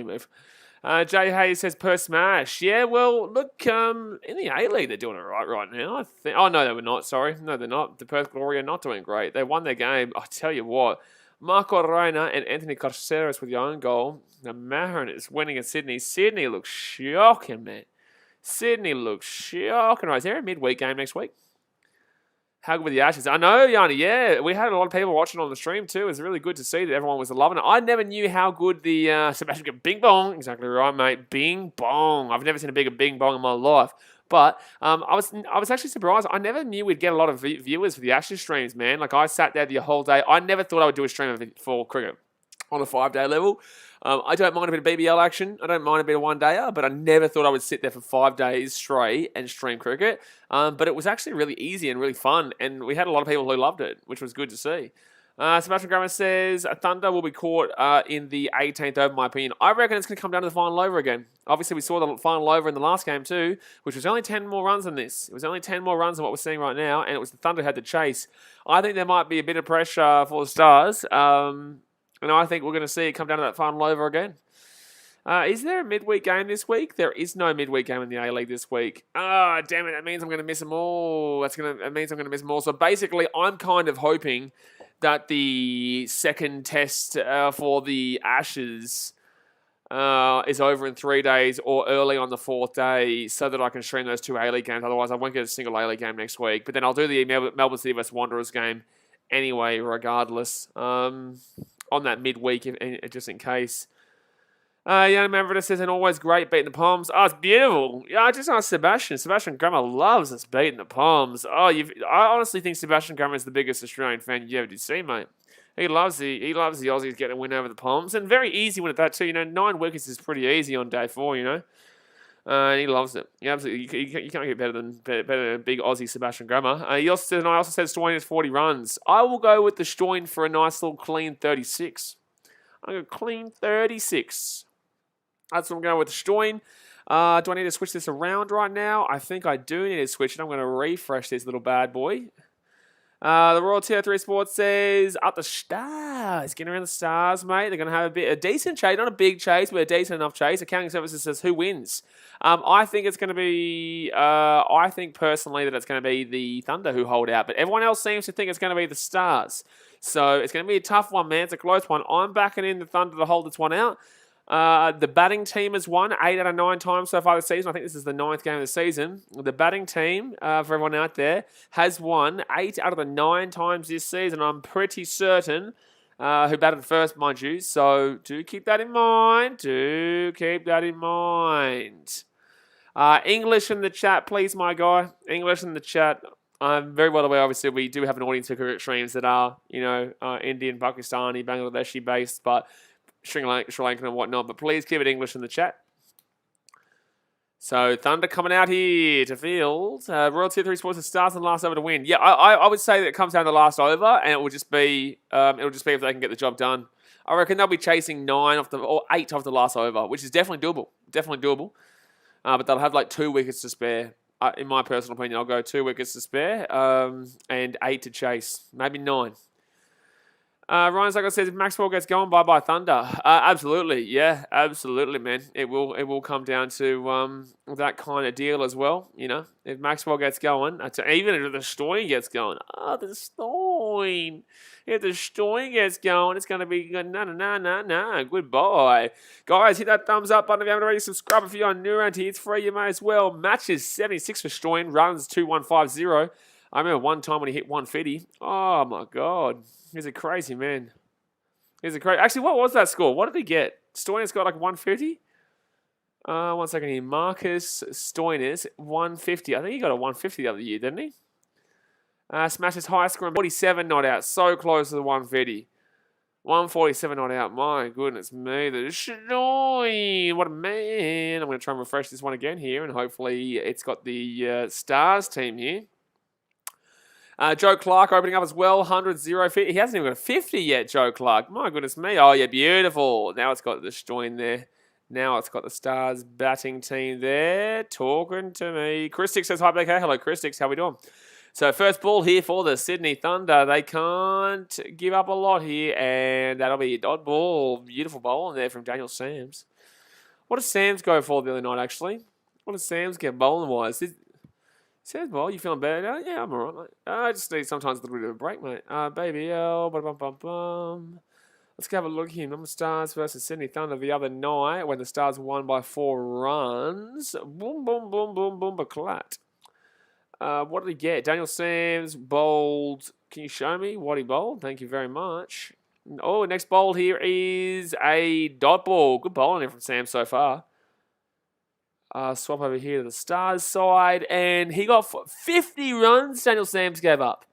move. Jay Hayes says per smash. Yeah, well, look, in the A-League they're doing it right now. I think. Oh no, they were not. Sorry, no, they're not. The Perth Glory are not doing great. They won their game. I tell you what. Marco Reina and Anthony Carceres with your own goal. Now, Maharan is winning at Sydney. Sydney looks shocking, man. Sydney looks shocking. Right, is there a midweek game next week? How good with the Ashes? I know, Yanni, yeah. We had a lot of people watching on the stream too. It was really good to see that everyone was loving it. I never knew how good the Sebastian Bing Bong. Exactly right, mate. Bing Bong. I've never seen a bigger Bing Bong in my life. But I was actually surprised. I never knew we'd get a lot of viewers for the Ashes streams, man. Like, I sat there the whole day. I never thought I would do a stream for cricket on a 5-day level. I don't mind a bit of BBL action. I don't mind a bit of one-dayer, but I never thought I would sit there for 5 days straight and stream cricket. But it was actually really easy and really fun, and we had a lot of people who loved it, which was good to see. Sebastian Grammer says, Thunder will be caught in the 18th over, in my opinion. I reckon it's going to come down to the final over again. Obviously, we saw the final over in the last game too, which was only 10 more runs than this. It was only 10 more runs than what we're seeing right now, and it was the Thunder who had to chase. I think there might be a bit of pressure for the Stars, and I think we're going to see it come down to that final over again. Is there a midweek game this week? There is no midweek game in the A-League this week. Ah, damn it, that means I'm going to miss them all. That means I'm going to miss them all. So basically, I'm kind of hoping that the second test for the Ashes is over in 3 days or early on the 4th day, so that I can stream those 2 A-League games. Otherwise, I won't get a single A-League game next week. But then I'll do the Melbourne City vs Wanderers game anyway, regardless, on that midweek, just in case. Young Manfred says, and always great beating the Palms. Oh, it's beautiful. Yeah, I just asked Sebastian. Sebastian Grammer loves us beating the Palms. Oh, I honestly think Sebastian Grammer is the biggest Australian fan you ever did see, mate. He loves the Aussies getting a win over the Palms, and very easy win at that too. 9 wickets is pretty easy on day 4. And he loves it. You can't get better than big Aussie Sebastian Grammer. He also said, and I also said Stoyan has 40 runs. I will go with the Stoyan for a nice little clean 36. I'm going to clean 36. That's what I'm going with the Stoyan. Do I need to switch this around right now? I think I do need to switch it. I'm going to refresh this little bad boy. The Royal Tier 3 Sports says, up the Stars. Getting around the Stars, mate. They're going to have a decent chase. Not a big chase, but a decent enough chase. Accounting Services says, who wins? I think it's going to be... I think personally that it's going to be the Thunder who hold out. But everyone else seems to think it's going to be the Stars. So it's going to be a tough one, man. It's a close one. I'm backing in the Thunder to hold this one out. The batting team has won 8 out of 9 times so far this season. I think this is the 9th game of the season. The batting team, for everyone out there, has won 8 out of the 9 times this season. I'm pretty certain who batted first, mind you. So do keep that in mind. English in the chat, please, my guy. English in the chat. I'm very well aware, obviously, we do have an audience for cricket streams that are, Indian, Pakistani, Bangladeshi based, but Sri Lankan and whatnot, but please keep it English in the chat. So Thunder coming out here to field. Royal Tier 3 Sports and Stars in the last over to win. Yeah, I would say that it comes down to the last over, and it will just be if they can get the job done. I reckon they'll be chasing 9 or 8 off the last over, which is definitely doable. But they'll have like 2 wickets to spare. In my personal opinion, I'll go 2 wickets to spare and 8 to chase, maybe 9. Ryan Zucker says, if Maxwell gets going, bye-bye Thunder. Absolutely, yeah, absolutely, man. It will come down to that kind of deal as well, If Maxwell gets going, even if the Stoyan gets going. The Stoyan. If the Stoyan gets going, it's going to be good. No. Goodbye. Guys, hit that thumbs up button if you haven't already. Subscribe if you're new around here. It's free, you may as well. Matches 76 for Stoyan, runs 2150. I remember one time when he hit 150. Oh, my God. He's a crazy man. Actually, what was that score? What did he get? Stoinis got like 150? 1 second here. Marcus Stoinis, 150. I think he got a 150 the other year, didn't he? Smashed his highest score, 47 not out. So close to the 150. 147 not out. My goodness me. The Shinoy. What a man. I'm going to try and refresh this one again here, and hopefully it's got the Stars team here. Joe Clark opening up as well. 100-0. He hasn't even got a 50 yet, Joe Clark. My goodness me. Oh, yeah, beautiful. Now it's got the Shinoy there. Now it's got the Stars batting team there. Talking to me. Christix says hi, BK. Hello, Christix. How we doing? So first ball here for the Sydney Thunder. They can't give up a lot here, and that'll be a dot ball. Beautiful bowling there from Daniel Sams. What does Sams go for the other night, actually? What does Sams get bowling-wise? Sams bowl, you feeling better now? Yeah, I'm all right, mate. I just need sometimes a little bit of a break, mate. BBL, bum. Let's go have a look here. Melbourne Stars versus Sydney Thunder the other night when the Stars won by 4 runs. Boom, baclat. What did he get? Daniel Sams bowled. Can you show me what he bowled? Thank you very much. Oh, next bowl here is a dot ball. Good bowling there from Sam so far. Swap over here to the Stars side, and he got 50 runs. Daniel Sams gave up.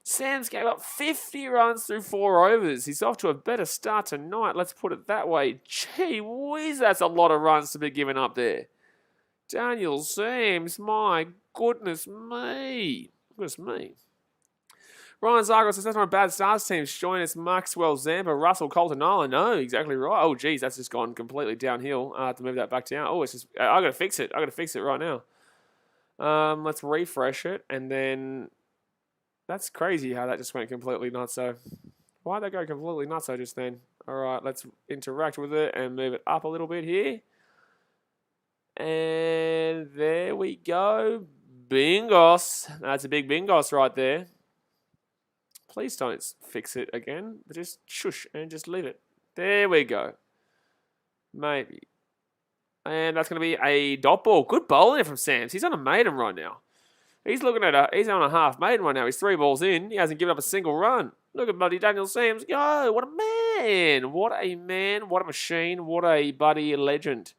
Sams gave up 50 runs through 4 overs. He's off to a better start tonight. Let's put it that way. Gee whiz, that's a lot of runs to be given up there. Daniel Sams, my goodness me. Ryan Zargos says, that's not a bad Stars team. Join us, Maxwell, Zampa, Russell, Colton. Oh, I know, exactly right. Oh, geez, that's just gone completely downhill. I have to move that back down. Oh, it's just, I got to fix it. I got to fix it right now. Let's refresh it, and then that's crazy how that just went completely nuts. So why'd that go completely nuts just then? All right, let's interact with it and move it up a little bit here. And there we go. Bingos. That's a big bingos right there. Please don't fix it again. But just shush and just leave it. There we go. Maybe. And that's going to be a dot ball. Good bowling from Sams. He's on a maiden right now. He's looking at he's on a half maiden right now. He's 3 balls in. He hasn't given up a single run. Look at bloody Daniel Sams go. What a man. What a man. What a machine. What a buddy legend.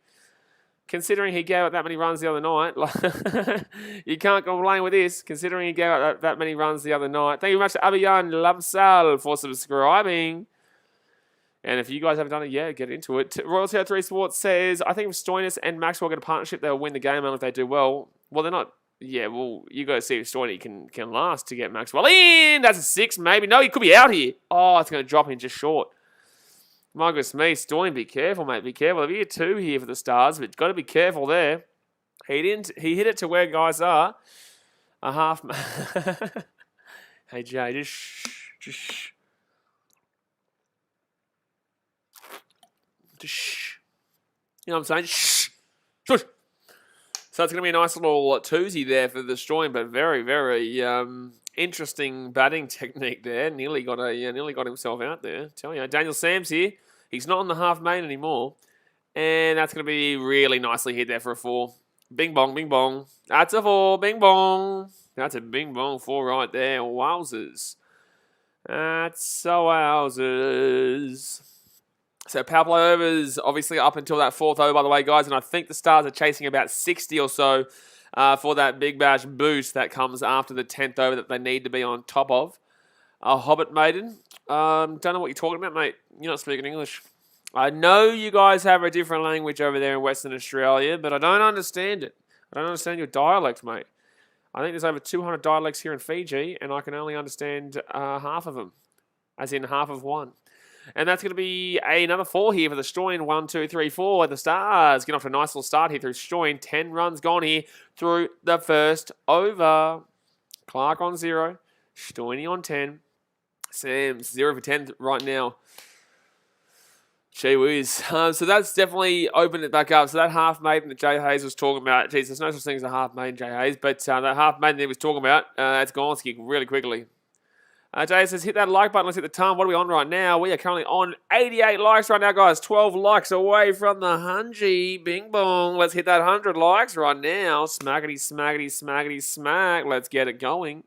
Considering he gave out that many runs the other night, you can't complain with this. Considering he gave out that many runs the other night. Thank you very much to Abiyan Lamsal for subscribing. And if you guys haven't done it yet, get into it. Royalty 3 Sports says, I think if Stoinis and Maxwell get a partnership, they'll win the game. And if they do well, they're not. Yeah, well, you got to see if Stoinis can last to get Maxwell in. That's a 6, maybe. No, he could be out here. Oh, it's going to drop in just short. My goodness me, Stoin, be careful, mate. Be careful. There'll be a 2 here for the Stars, but got to be careful there. He hit it to where guys are. A half. Hey Jay, just shh. You know what I'm saying? Shh. Shush. So it's going to be a nice little twosie there for the Stoin, but very, very interesting batting technique there. Nearly got himself out there. Tell you, Daniel Sams here. He's not on the half main anymore. And that's going to be really nicely hit there for a 4. Bing bong, bing bong. That's a 4. Bing bong. That's a bing bong 4 right there. Wowzers. That's so wowzers. So power play overs obviously up until that 4th over, by the way, guys. And I think the Stars are chasing about 60 or so for that Big Bash boost that comes after the 10th over that they need to be on top of. Hobbit Maiden. Don't know what you're talking about, mate. You're not speaking English. I know you guys have a different language over there in Western Australia, but I don't understand it. I don't understand your dialect, mate. I think there's over 200 dialects here in Fiji, and I can only understand half of them, as in half of one. And that's going to be another 4 here for the Stoin. 1, 2, 3, 4. The Stars get off to a nice little start here through Stoin. 10 runs gone here through the first over. Clark on 0. Stoiny on 10. Sams 0 for 10 right now. Gee whiz. So that's definitely opened it back up. So that half maiden that Jay Hayes was talking about. Geez, there's no such thing as a half maiden, Jay Hayes. But that half maiden that he was talking about, it's gone really quickly. Jay says, hit that like button. Let's hit the time. What are we on right now? We are currently on 88 likes right now, guys. 12 likes away from the 100. Bing bong. Let's hit that 100 likes right now. Smackety, smackety, smackety, smack. Let's get it going.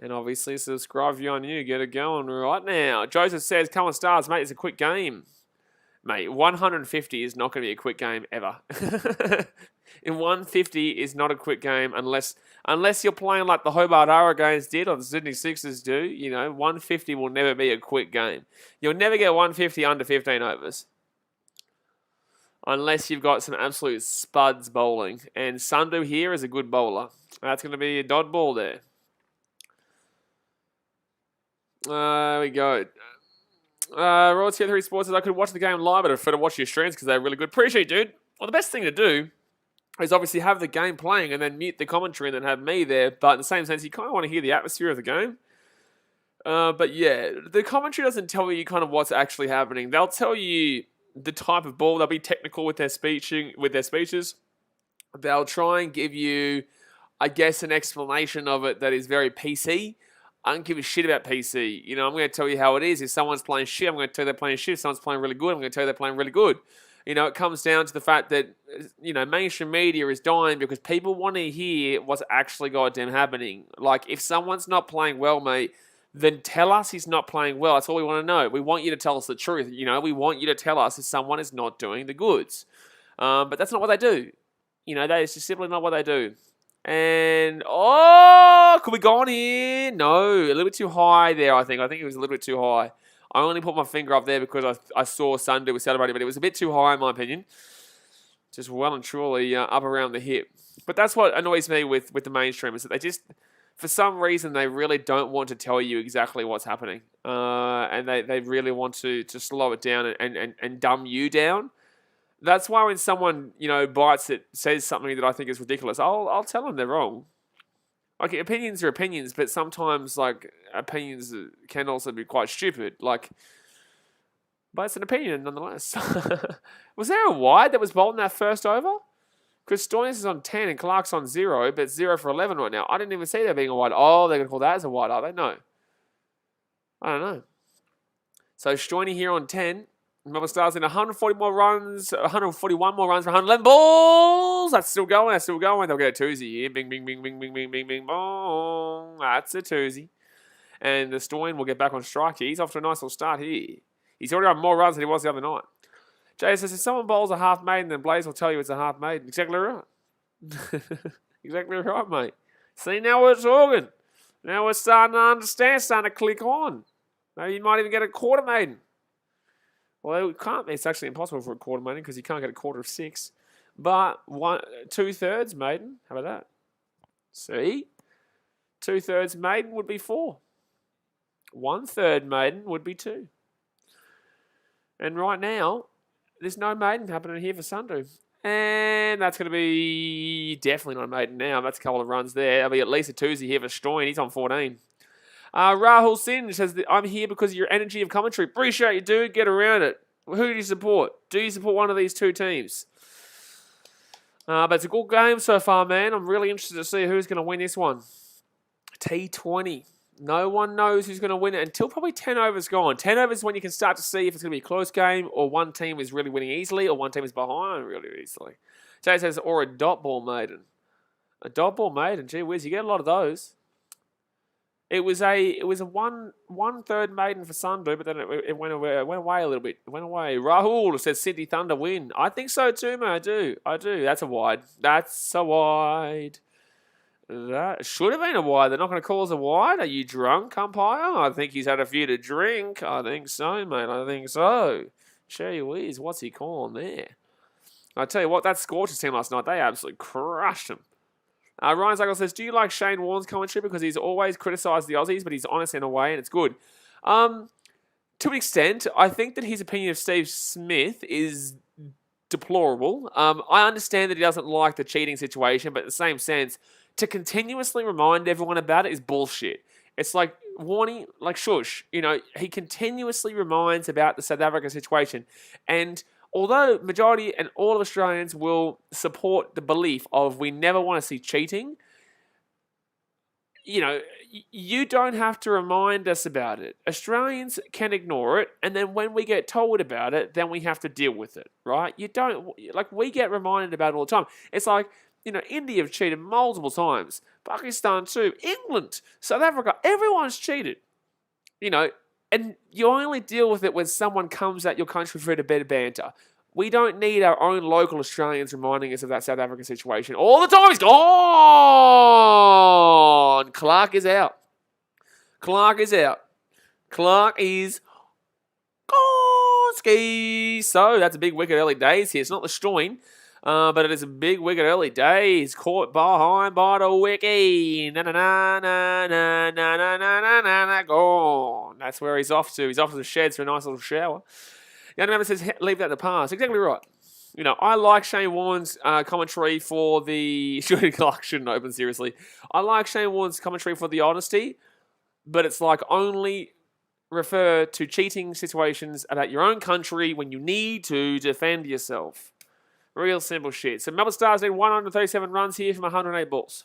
And obviously, subscribe if you're on you. Get it going right now. Joseph says, come on, Stars, mate. It's a quick game. Mate, 150 is not going to be a quick game ever. In 150 is not a quick game unless you're playing like the Hobart Hurricanes did or the Sydney Sixers do. 150 will never be a quick game. You'll never get 150 under 15 overs. Unless you've got some absolute spuds bowling. And Sundu here is a good bowler. That's going to be a dot ball there. There we go. Royal Tier 3 Sports says, I could watch the game live, but I prefer to watch your streams because they're really good. Appreciate you, dude. Well, the best thing to do is obviously have the game playing and then mute the commentary and then have me there. But in the same sense, you kind of want to hear the atmosphere of the game. But yeah, the commentary doesn't tell you kind of what's actually happening. They'll tell you the type of ball. They'll be technical with their speeches. They'll try and give you, I guess, an explanation of it that is very PC. I don't give a shit about PC. I'm going to tell you how it is. If someone's playing shit, I'm going to tell you they're playing shit. If someone's playing really good, I'm going to tell you they're playing really good. It comes down to the fact that, mainstream media is dying because people want to hear what's actually goddamn happening. Like, if someone's not playing well, mate, then tell us he's not playing well. That's all we want to know. We want you to tell us the truth. We want you to tell us if someone is not doing the goods. But that's not what they do. That is just simply not what they do. And, could we go on here? No, a little bit too high there, I think. I think it was a little bit too high. I only put my finger up there because I saw Sundu was celebrating, but it was a bit too high in my opinion. Just well and truly up around the hip. But that's what annoys me with the mainstream, is that they just, for some reason, they really don't want to tell you exactly what's happening. And they really want to slow it down and dumb you down. That's why when someone, bites it, says something that I think is ridiculous, I'll tell them they're wrong. Like, opinions are opinions, but sometimes, like, opinions can also be quite stupid. Like, but it's an opinion nonetheless. Was there a wide that was bowled in that first over? Because Stoynes is on 10 and Clark's on 0, but it's 0 for 11 right now. I didn't even see there being a wide. Oh, they're going to call that as a wide, are they? No. I don't know. So Stoynes here on 10. Melbourne Stars in 141 more runs for 111 balls. That's still going. They'll get a twosy here. Bing, bing, bing, bing, bing, bing, bing, bing, bong. That's a twosy. And the Stoyne will get back on strike here. He's off to a nice little start here. He's already got more runs than he was the other night. Jay says, if someone bowls a half maiden, then Blaze will tell you it's a half maiden. Exactly right. Exactly right, mate. See, now we're talking. Now we're starting to understand, starting to click on. Maybe you might even get a quarter maiden. Well, it can't. It's actually impossible for a quarter maiden because you can't get a quarter of 6. But 2/3 maiden. How about that? See? 2/3 maiden would be 4. 1/3 maiden would be 2. And right now, there's no maiden happening here for Sundu. And that's going to be definitely not a maiden now. That's a couple of runs there. There'll be at least a twosy here for Stoyne. He's on 14. Rahul Singh says, I'm here because of your energy of commentary. Appreciate you, dude. Get around it. Who do you support? Do you support one of these two teams? But it's a good game so far, man. I'm really interested to see who's going to win this one. T20. No one knows who's going to win it until probably 10 overs gone. 10 overs is when you can start to see if it's going to be a close game or one team is really winning easily or one team is behind really easily. Jay says, or a dot ball maiden. A dot ball maiden. Gee whiz, you get a lot of those. It was a 1/3 maiden for Sundu, but then it went away a little bit. It went away. Rahul says Sydney Thunder win. I think so too, man. I do. That's a wide. That's a wide. That should have been a wide. They're not going to call us a wide. Are you drunk, umpire? I think he's had a few to drink. I think so, mate. I think so. Gee whiz, what's he calling there? I tell you what, that Scorchers team last night, they absolutely crushed him. Ryan Zagel says, do you like Shane Warne's commentary? Because he's always criticised the Aussies, but he's honest in a way, and it's good. To an extent, I think that his opinion of Steve Smith is deplorable. I understand that he doesn't like the cheating situation, but in the same sense, to continuously remind everyone about it is bullshit. It's like, Warney, like shush. He continuously reminds about the South Africa situation. And although majority and all of Australians will support the belief of we never want to see cheating, you don't have to remind us about it. Australians can ignore it, and then when we get told about it, then we have to deal with it, right? We get reminded about it all the time. It's like, India have cheated multiple times. Pakistan too. England, South Africa, everyone's cheated. And you only deal with it when someone comes at your country for a bit of banter. We don't need our own local Australians reminding us of that South African situation all the time. He's gone. Clark is out. Clark is out. Clark is gone. Ski. So that's a big wicket early days here. It's not the Stoin, but it is a big wicket early days. Caught behind by the wicket. Na gone. That's where he's off to. He's off to the sheds for a nice little shower. Young member says, leave that in the past. Exactly right. You know, I like Shane Warne's commentary for the... Clark shouldn't open, seriously. I like Shane Warne's commentary for the honesty, but it's like only refer to cheating situations about your own country when you need to defend yourself. Real simple shit. So Melbourne Stars need 137 runs here from 108 balls.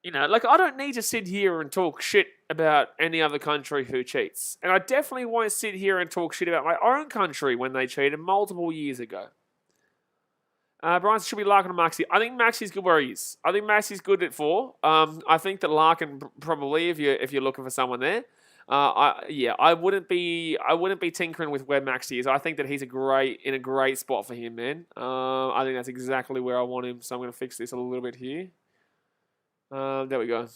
You know, like, I don't need to sit here and talk shit about any other country who cheats. And I definitely won't sit here and talk shit about my own country when they cheated multiple years ago. Brian should be Larkin and Maxi. I think Maxi's good where he is. I think Maxi's good at 4. I think that Larkin probably, if you're looking for someone there, I wouldn't be tinkering with where Maxi is. I think that he's in a great spot for him, man. I think that's exactly where I want him. So I'm going to fix this a little bit here. There we go.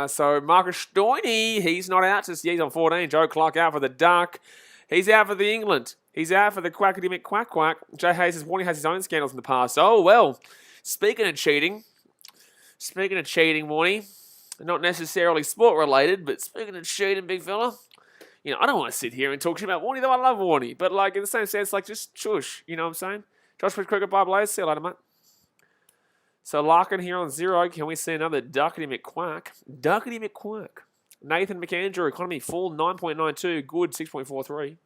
So Marcus Stoiney, he's not out just yet. He's on 14. Joe Clark out for the Duck. He's out for the England. He's out for the Quackity McQuack. Jay Hayes says Warney has his own scandals in the past. Oh, well, speaking of cheating, Warney, not necessarily sport-related, but speaking of cheating, big fella, you know, I don't want to sit here and talk shit about Warney, though I love Warney. But, like, in the same sense, like, just shush, you know what I'm saying? Josh Cricket by Blaze. See you later, mate. So Larkin here on 0. Can we see another Duckity McQuack? Duckity McQuack. Nathan McAndrew, economy full, 9.92. Good, 6.43.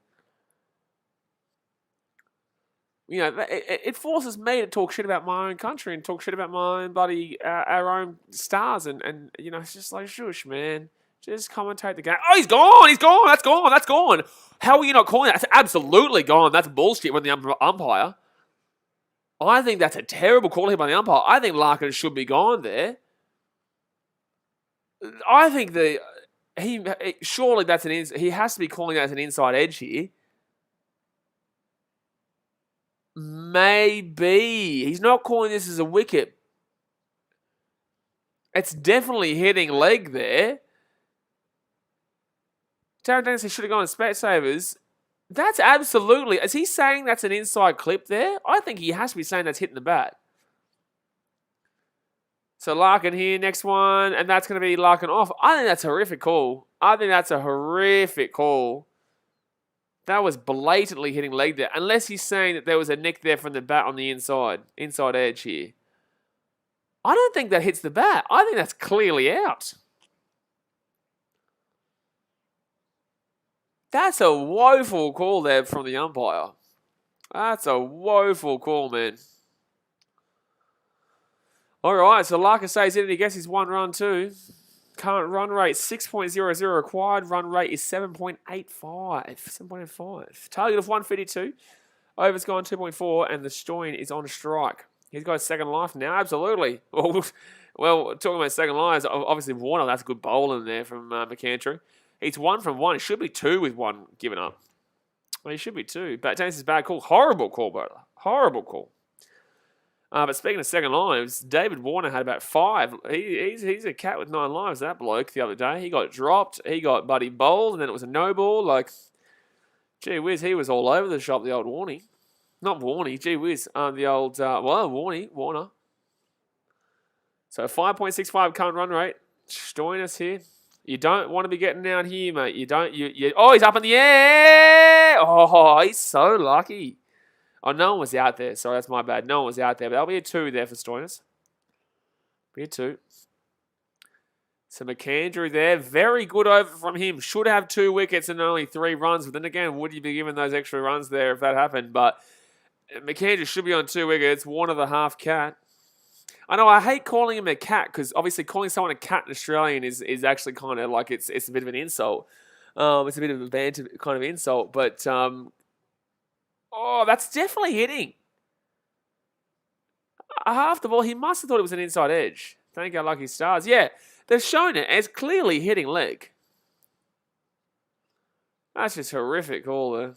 You know, it forces me to talk shit about my own country and talk shit about my own bloody, our own stars. And you know, it's just like, shush, man. Just commentate the game. Oh, he's gone. He's gone. That's gone. That's gone. How are you not calling that? That's absolutely gone. That's bullshit when the umpire. I think that's a terrible call here by the umpire. I think Larkin should be gone there. I think surely that's he has to be calling that as an inside edge here. Maybe. He's not calling this as a wicket. It's definitely hitting leg there. Darren Dennison should have gone to Specsavers. That's absolutely... Is he saying that's an inside clip there? I think he has to be saying that's hitting the bat. So Larkin here, next one, and that's going to be Larkin off. I think that's a horrific call. That was blatantly hitting leg there. Unless he's saying that there was a nick there from the bat on the inside edge here. I don't think that hits the bat. I think that's clearly out. That's a woeful call there from the umpire. That's a woeful call, man. All right, so Larkin stays in and he gets his 1 run too. Current run rate 6.00. Required run rate is 7.85. 7.85. Target of 152. Over's gone 2.4 and the Stoin is on strike. He's got a second life now. Absolutely. Well, talking about second lives, obviously Warner, that's a good bowl in there from McAndrew. He's 1 from 1. It should be 2 with 1 given up. Well, he should be 2. But James is bad call. Horrible call, brother. Horrible call. But speaking of second lives, David Warner had about 5. He's a cat with 9 lives, that bloke, the other day. He got dropped. He got buddy bowled, and then it was a no ball. Like, gee whiz, he was all over the shop, the old Warney. Not Warney, gee whiz. The old, Warner. So 5.65 current run rate. Join us here. You don't want to be getting down here, mate. Oh, he's up in the air. Oh, he's so lucky. Oh, no one was out there. Sorry, that's my bad. No one was out there. But that'll be a 2 there for Stoiners. Be a 2. So McAndrew there. Very good over from him. Should have 2 wickets and only 3 runs. But then again, would you be given those extra runs there if that happened? But McAndrew should be on 2 wickets. Warner the half cat. I know I hate calling him a cat because obviously calling someone a cat in Australian is actually kind of like it's a bit of an insult. It's a bit of a banter kind of insult. But... oh, that's definitely hitting. Half the ball, he must have thought it was an inside edge. Thank our lucky stars. Yeah, they've shown it as clearly hitting leg. That's just horrific call there.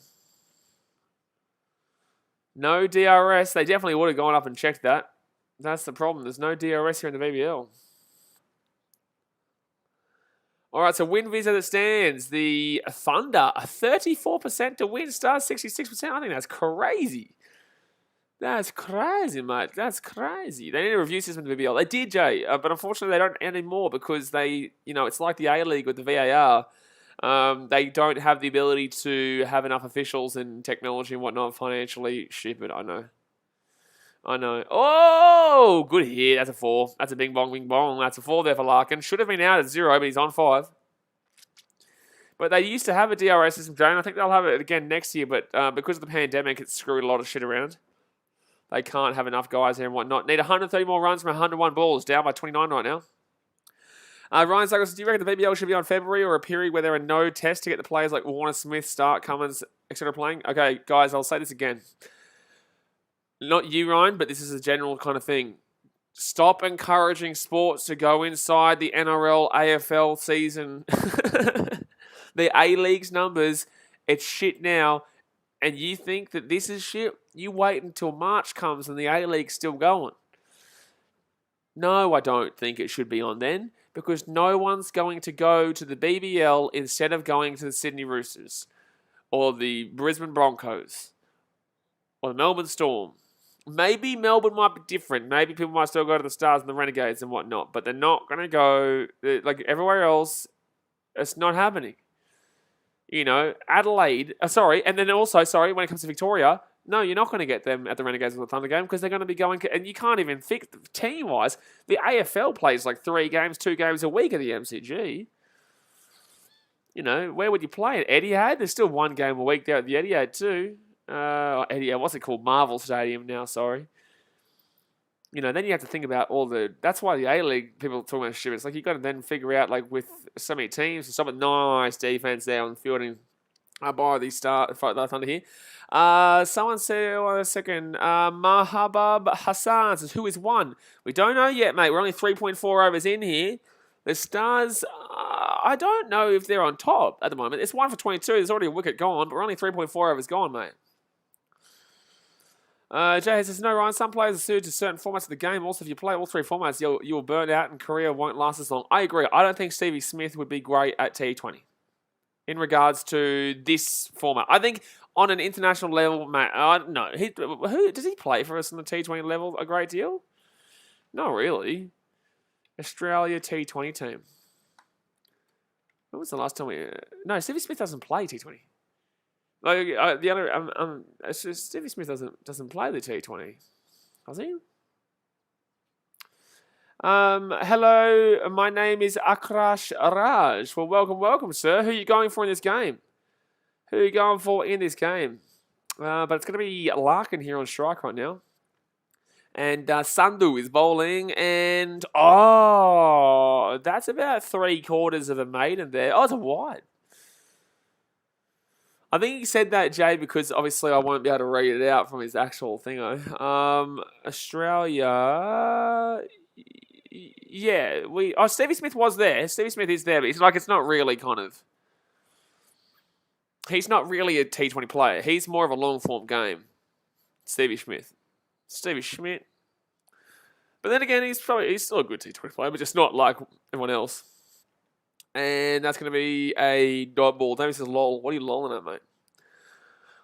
No DRS. They definitely would have gone up and checked that. That's the problem. There's no DRS here in the BBL. All right, so win visa that stands. The Thunder, 34% to win. Stars, 66%. I think that's crazy. That's crazy, mate. That's crazy. They need a review system in the BBL. They did, Jay, but unfortunately they don't anymore because they, it's like the A-League with the VAR. They don't have the ability to have enough officials and technology and whatnot financially ship it. I know. Oh, good hit. That's a 4. That's a bing bong. That's a 4 there for Larkin. Should have been out at 0, but he's on 5. But they used to have a DRS system, Jane. I think they'll have it again next year, but because of the pandemic, it's screwed a lot of shit around. They can't have enough guys there and whatnot. Need 130 more runs from 101 balls. Down by 29 right now. Ryan Douglas, do you reckon the BBL should be on February or a period where there are no tests to get the players like Warner, Smith, Stark, Cummins, etc. playing? Okay, guys, I'll say this again. Not you, Ryan, but this is a general kind of thing. Stop encouraging sports to go inside the NRL, AFL season. The A-League's numbers, it's shit now. And you think that this is shit? You wait until March comes and the A-League's still going. No, I don't think it should be on then. Because no one's going to go to the BBL instead of going to the Sydney Roosters. Or the Brisbane Broncos. Or the Melbourne Storm. Maybe Melbourne might be different. Maybe people might still go to the Stars and the Renegades and whatnot. But they're not going to go... Like everywhere else, it's not happening. Adelaide, and then also, when it comes to Victoria, no, you're not going to get them at the Renegades or the Thunder game because they're going to be going, and you can't even fix, team-wise, the AFL plays like 3 games, 2 games a week at the MCG. Where would you play it? Etihad? There's still 1 game a week there at the Etihad too. Etihad, what's it called? Marvel Stadium now, sorry. Then you have to think about that's why the A-League, people talk about shit. It's like you've got to then figure out, like, with so many teams, some nice defense there on fielding by the Thunder here. Someone said, a second, Mahabub Hassan says, who is 1? We don't know yet, mate. We're only 3.4 overs in here. The Stars, I don't know if they're on top at the moment. It's 1 for 22. There's already a wicket gone, but we're only 3.4 overs gone, mate. Jay says, no, Ryan, some players are suited to certain formats of the game. Also, if you play all 3 formats, you'll burn out and career won't last as long. I agree. I don't think Stevie Smith would be great at T20 in regards to this format. I think on an international level, mate, no. Who does he play for us on the T20 level a great deal? Not really. Australia T20 team. When was the last time we... No, Stevie Smith doesn't play T20. Like the other, Stevie Smith doesn't play the T20, does he? Hello, my name is Akrash Raj. Well, welcome, sir. Who are you going for in this game? But it's going to be Larkin here on strike right now. And Sandhu is bowling, and that's about 3/4 of a maiden there. Oh, it's a wide. I think he said that, Jay, because obviously I won't be able to read it out from his actual thingo. Australia, yeah, Stevie Smith was there. Stevie Smith is there, but it's not really he's not really a T20 player. He's more of a long form game. Stevie Schmidt. But then again, he's still a good T20 player, but just not like everyone else. And that's going to be a dot ball. David says, lol. What are you lolling at, mate?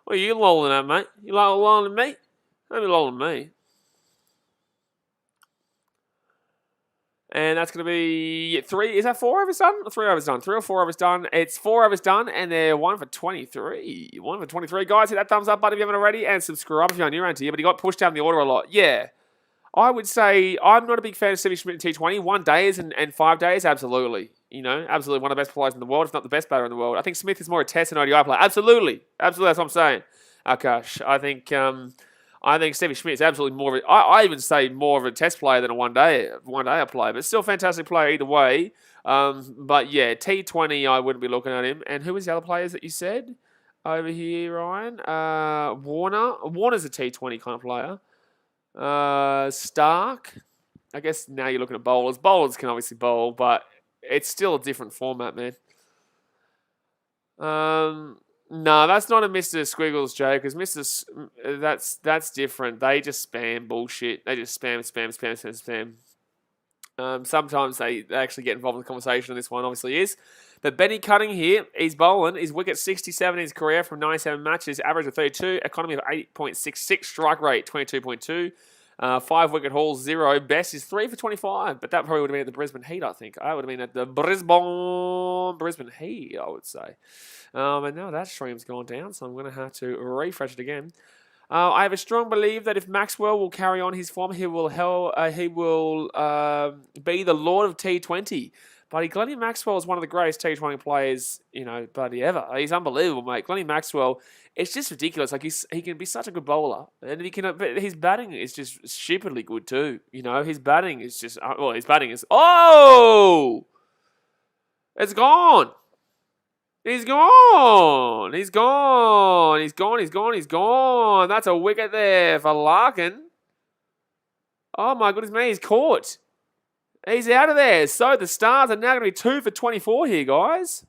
What are you lolling at, mate? You lolling at me? Don't be lolling at me. And that's going to be 3. Is that 4 overs done? Or 3 overs done? 3 or 4 overs done. It's 4 overs done, and they're 1 for 23. 1 for 23. Guys, hit that thumbs up button if you haven't already, and subscribe if you're new around here. But he got pushed down the order a lot. Yeah. I would say I'm not a big fan of Stevie Schmidt in T20. 1 days and 5 days, absolutely. Absolutely one of the best players in the world, if not the best batter in the world. I think Smith is more a test and ODI player. Absolutely. That's what I'm saying. Akash, I think Stevie Schmidt is absolutely more of I even say more of a test player than a one day player, but still a fantastic player either way. But yeah, T20, I wouldn't be looking at him. And who was the other players that you said over here, Ryan? Warner. Warner's a T20 kind of player. Stark. I guess now you're looking at bowlers. Bowlers can obviously bowl, but it's still a different format, man. No, that's not a Mr. Squiggles joke, because that's different. They just spam bullshit. They just spam. Sometimes they actually get involved in the conversation, and this one obviously is. But Benny Cutting here, he's bowling. His wicket 67 in his career from 97 matches, average of 32, economy of 8.66, strike rate 22.2, 5 wicket hauls, 0. Best is 3 for 25, but that probably would have been at the Brisbane Heat, I think. I would have been at the Brisbane Heat, I would say. And now that stream's gone down, so I'm going to have to refresh it again. I have a strong belief that if Maxwell will carry on his form, he will be the Lord of T20. But Glennie Maxwell is one of the greatest T20 players, bloody ever. He's unbelievable, mate. Glennie Maxwell, it's just ridiculous. Like he can be such a good bowler, and but his batting is just stupidly good too. His batting is just it's gone. He's gone. That's a wicket there for Larkin. Oh my goodness me, he's caught. He's out of there. So the Stars are now going to be 2 for 24 here, guys.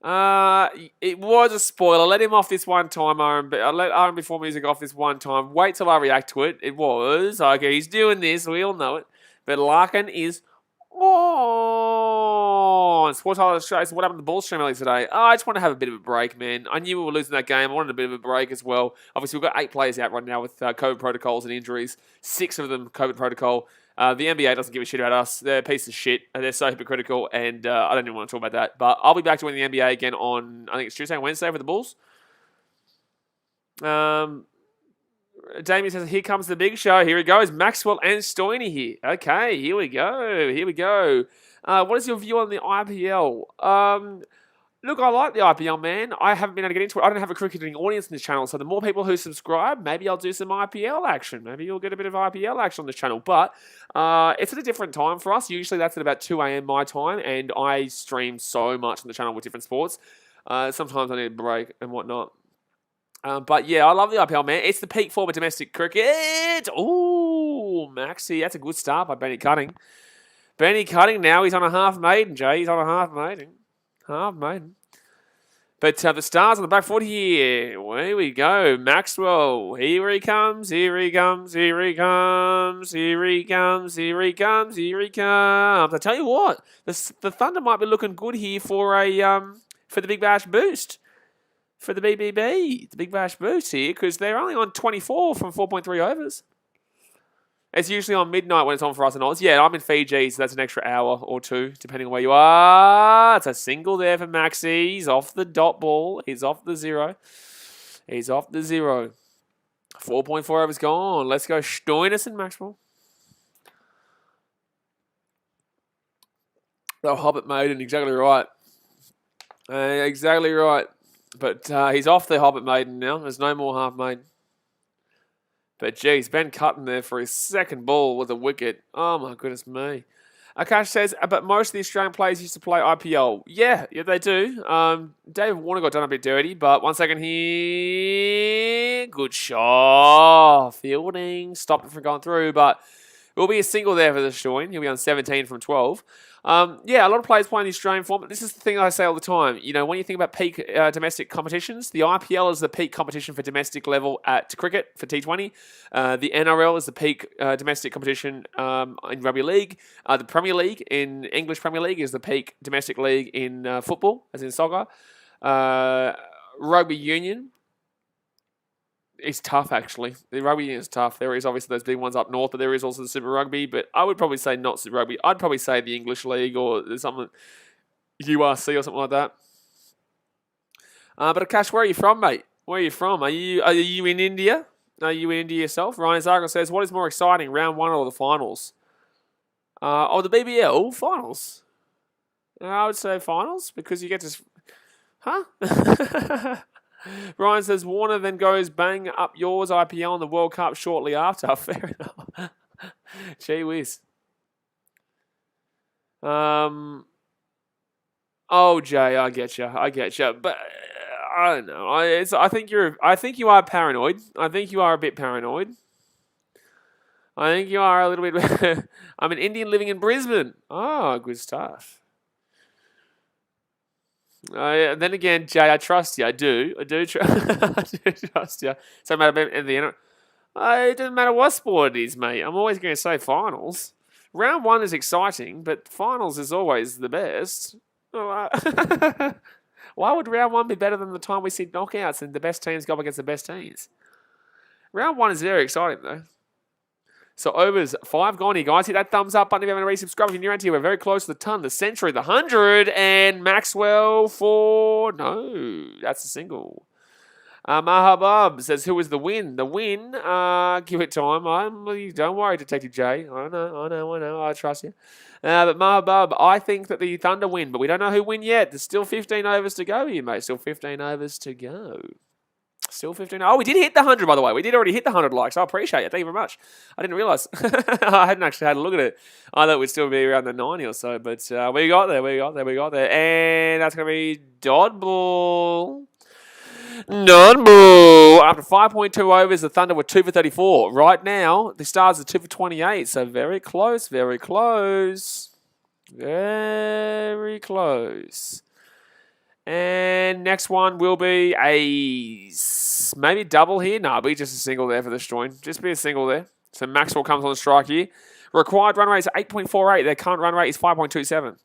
It was a spoiler. Let him off this one time, R&B. I let R&B4 Music off this one time. Wait till I react to it. It was. Okay, he's doing this. We all know it. But Larkin is on. Sports Highlights shows what happened to the ball stream earlier today. I just want to have a bit of a break, man. I knew we were losing that game. I wanted a bit of a break as well. Obviously, we've got 8 players out right now with COVID protocols and injuries. 6 of them COVID protocol. The NBA doesn't give a shit about us. They're a piece of shit. They're so hypocritical, and I don't even want to talk about that. But I'll be back doing the NBA again on, I think it's Tuesday and Wednesday for the Bulls. Damien says, here comes the big show. Here he goes. Maxwell and Stoinie here. Okay, here we go. What is your view on the IPL? Look, I like the IPL, man. I haven't been able to get into it. I don't have a cricketing audience in this channel, so the more people who subscribe, maybe I'll do some IPL action. Maybe you'll get a bit of IPL action on this channel. But it's at a different time for us. Usually that's at about 2 a.m. my time, and I stream so much on the channel with different sports. Sometimes I need a break and whatnot. But yeah, I love the IPL, man. It's the peak form of domestic cricket. Ooh, Maxi. That's a good start by Benny Cutting. Benny Cutting now, he's on a half maiden, Jay. He's on a half maiden. But the Stars on the back foot here. Here we go. Maxwell. Here he comes. I tell you what, the Thunder might be looking good here for the Big Bash boost. For the BBB, the Big Bash boost here, because they're only on 24 from 4.3 overs. It's usually on midnight when it's on for us in Oz. Yeah, I'm in Fiji, so that's an extra hour or 2, depending on where you are. It's a single there for Maxi. He's off the dot ball. He's off the 0. 4.4 overs gone. Let's go Stoinis and Maxwell. The Hobbit maiden, exactly right. Exactly right. But he's off the Hobbit maiden now. There's no more half maiden. But geez, Ben Cutting there for his second ball with a wicket. Oh my goodness me. Akash says, but most of the Australian players used to play IPL. Yeah, they do. David Warner got done a bit dirty, but 1 second here. Good shot. Fielding. Stopped it from going through, but it will be a single there for the Stoin. He'll be on 17 from 12. Yeah, a lot of players playing the Australian format. This is the thing I say all the time. When you think about peak domestic competitions, the IPL is the peak competition for domestic level at cricket for T20. The NRL is the peak domestic competition in rugby league. The Premier League, in English Premier League, is the peak domestic league in football, as in soccer. Rugby union. It's tough, actually. The rugby union is tough. There is obviously those big ones up north, but there is also the Super Rugby. But I would probably say not Super Rugby. I'd probably say the English League or something, URC or something like that. But Akash, where are you from, mate? Where are you from? Are you in India? Are you in India yourself? Ryan Zargo says, what is more exciting, round 1 or the finals? The BBL finals. I would say finals because you get to... Huh? Ryan says, Warner then goes bang up yours IPL in the World Cup shortly after. Fair enough. Gee whiz. Oh, Jay, I get you. But I don't know. I think you are paranoid. I think you are a bit paranoid. I think you are a little bit... I'm an Indian living in Brisbane. Oh, good stuff. Yeah, then again, Jay, I trust you. I do. I do trust you. So it might have been in the end. It doesn't matter what sport it is, mate. I'm always going to say finals. Round one is exciting, but finals is always the best. Why would round one be better than the time we see knockouts and the best teams go up against the best teams? Round one is very exciting, though. So overs 5 gone here, guys. Hit that thumbs up button if you haven't already subscribed. If you're new around here, we're very close to the ton, the century, the 100, and Maxwell for... No, that's a single. Mahabub says, who is the win? The win, give it time. Don't worry, Detective J. I know. I trust you. But Mahabub, I think that the Thunder win, but we don't know who win yet. There's still 15 overs to go here, mate. Still 15 overs to go. Still 15. Oh, we did hit the 100, by the way. We did already hit the 100 likes. I appreciate it. Thank you very much. I didn't realise. I hadn't actually had a look at it. I thought we'd still be around the 90 or so, but we got there. And that's going to be Dodball. Dodball. After 5.2 overs, the Thunder were 2 for 34. Right now, the Stars are 2 for 28, so very close, very close. Very close. And next one will be a maybe double here. No, be just a single there for the join. Just be a single there. So Maxwell comes on strike here. Required run rate is 8.48. Their current run rate is 5.27.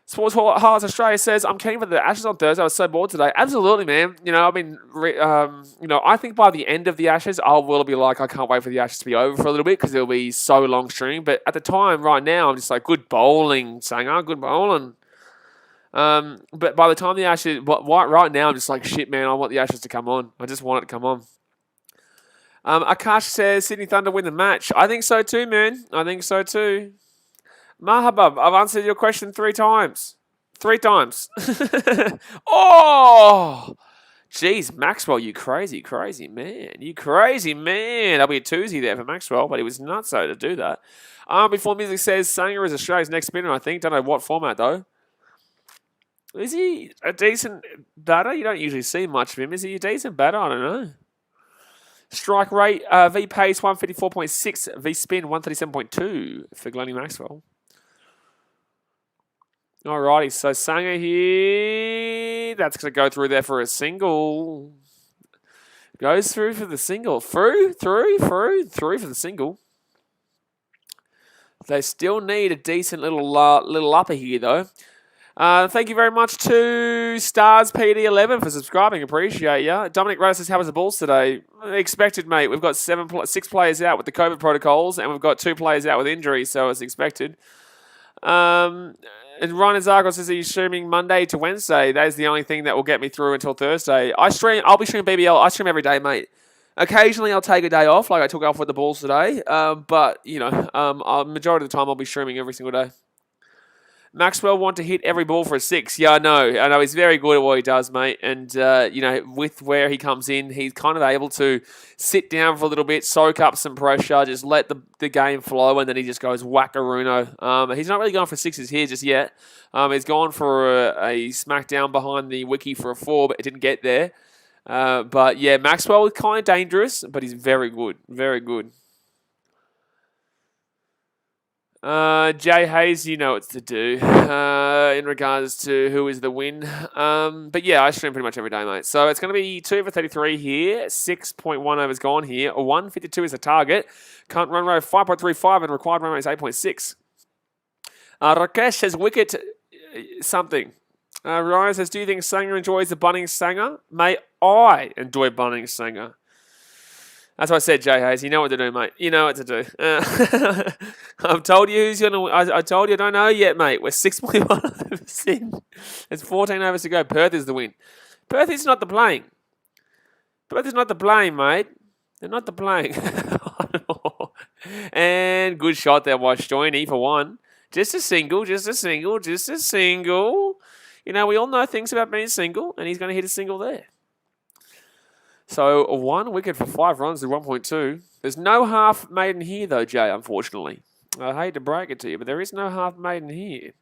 Sports Hearts Australia says, I'm keen for the Ashes on Thursday. I was so bored today. Absolutely, man. You know, I've been, I think by the end of the Ashes, I will be like, I can't wait for the Ashes to be over for a little bit because it'll be so long stream. But at the time, right now, I'm just like, good bowling, Sanger, good bowling. But by the time the Ashes, right now, I'm just like, shit, man, I want the Ashes to come on. I just want it to come on. Akash says, Sydney Thunder win the match. I think so too, man. I think so too. Mahabub, I've answered your question 3 times. 3 times. Oh! Jeez, Maxwell, you crazy man. You crazy man. That'll be a twosy there for Maxwell, but he was nutso to do that. Before Music says, Sanger is Australia's next spinner, I think. Don't know what format, though. Is he a decent batter? You don't usually see much of him. Is he a decent batter? I don't know. Strike rate, V pace 154.6, V spin 137.2 for Glennie Maxwell. Alrighty, so Sanger here. That's going to go through there for a single. Goes through for the single. Through for the single. They still need a decent little upper here, though. Thank you very much to Stars PD11 for subscribing. Appreciate ya. Dominic Rose says, how was the Bulls today? Expected, mate. We've got 6 players out with the COVID protocols, and we've got 2 players out with injuries, so it's expected. And Ryan Zarko says he's streaming Monday to Wednesday. That is the only thing that will get me through until Thursday. I'll be streaming BBL. I stream every day, mate. Occasionally, I'll take a day off, like I took off with the Bulls today. But, majority of the time, I'll be streaming every single day. Maxwell want to hit every ball for a 6. Yeah, I know. He's very good at what he does, mate. And, with where he comes in, he's kind of able to sit down for a little bit, soak up some pressure, just let the game flow, and then he just goes whack-a-runo. He's not really going for 6s here just yet. He's gone for a smack down behind the wicky for a 4, but it didn't get there. But, yeah, Maxwell is kind of dangerous, but he's very good. Very good. Jay Hayes, you know what to do in regards to who is the win. But yeah, I stream pretty much every day, mate. So it's going to be 2 for 33 here. 6.1 overs gone here. 152 is the target. Current run rate 5.35 and required run rate is 8.6. Rakesh says wicket something. Ryan says, do you think Sanger enjoys the Bunnings Sanger? Mate, I enjoy Bunnings Sanger. That's what I said, Jay Hayes. You know what to do, mate. You know what to do. I've told you who's going to... I told you I don't know yet, mate. We're 6.1 overs in. There's 14 overs to go. Perth is the win. Perth is not the playing. Perth is not the playing, mate. They're not the playing. And good shot there by Stoiny for 1. Just a single. You know, we all know things about being single, and he's going to hit a single there. So 1 wicket for 5 runs to 1.2. There's no half maiden here, though, Jay, unfortunately. I hate to break it to you, but there is no half maiden here.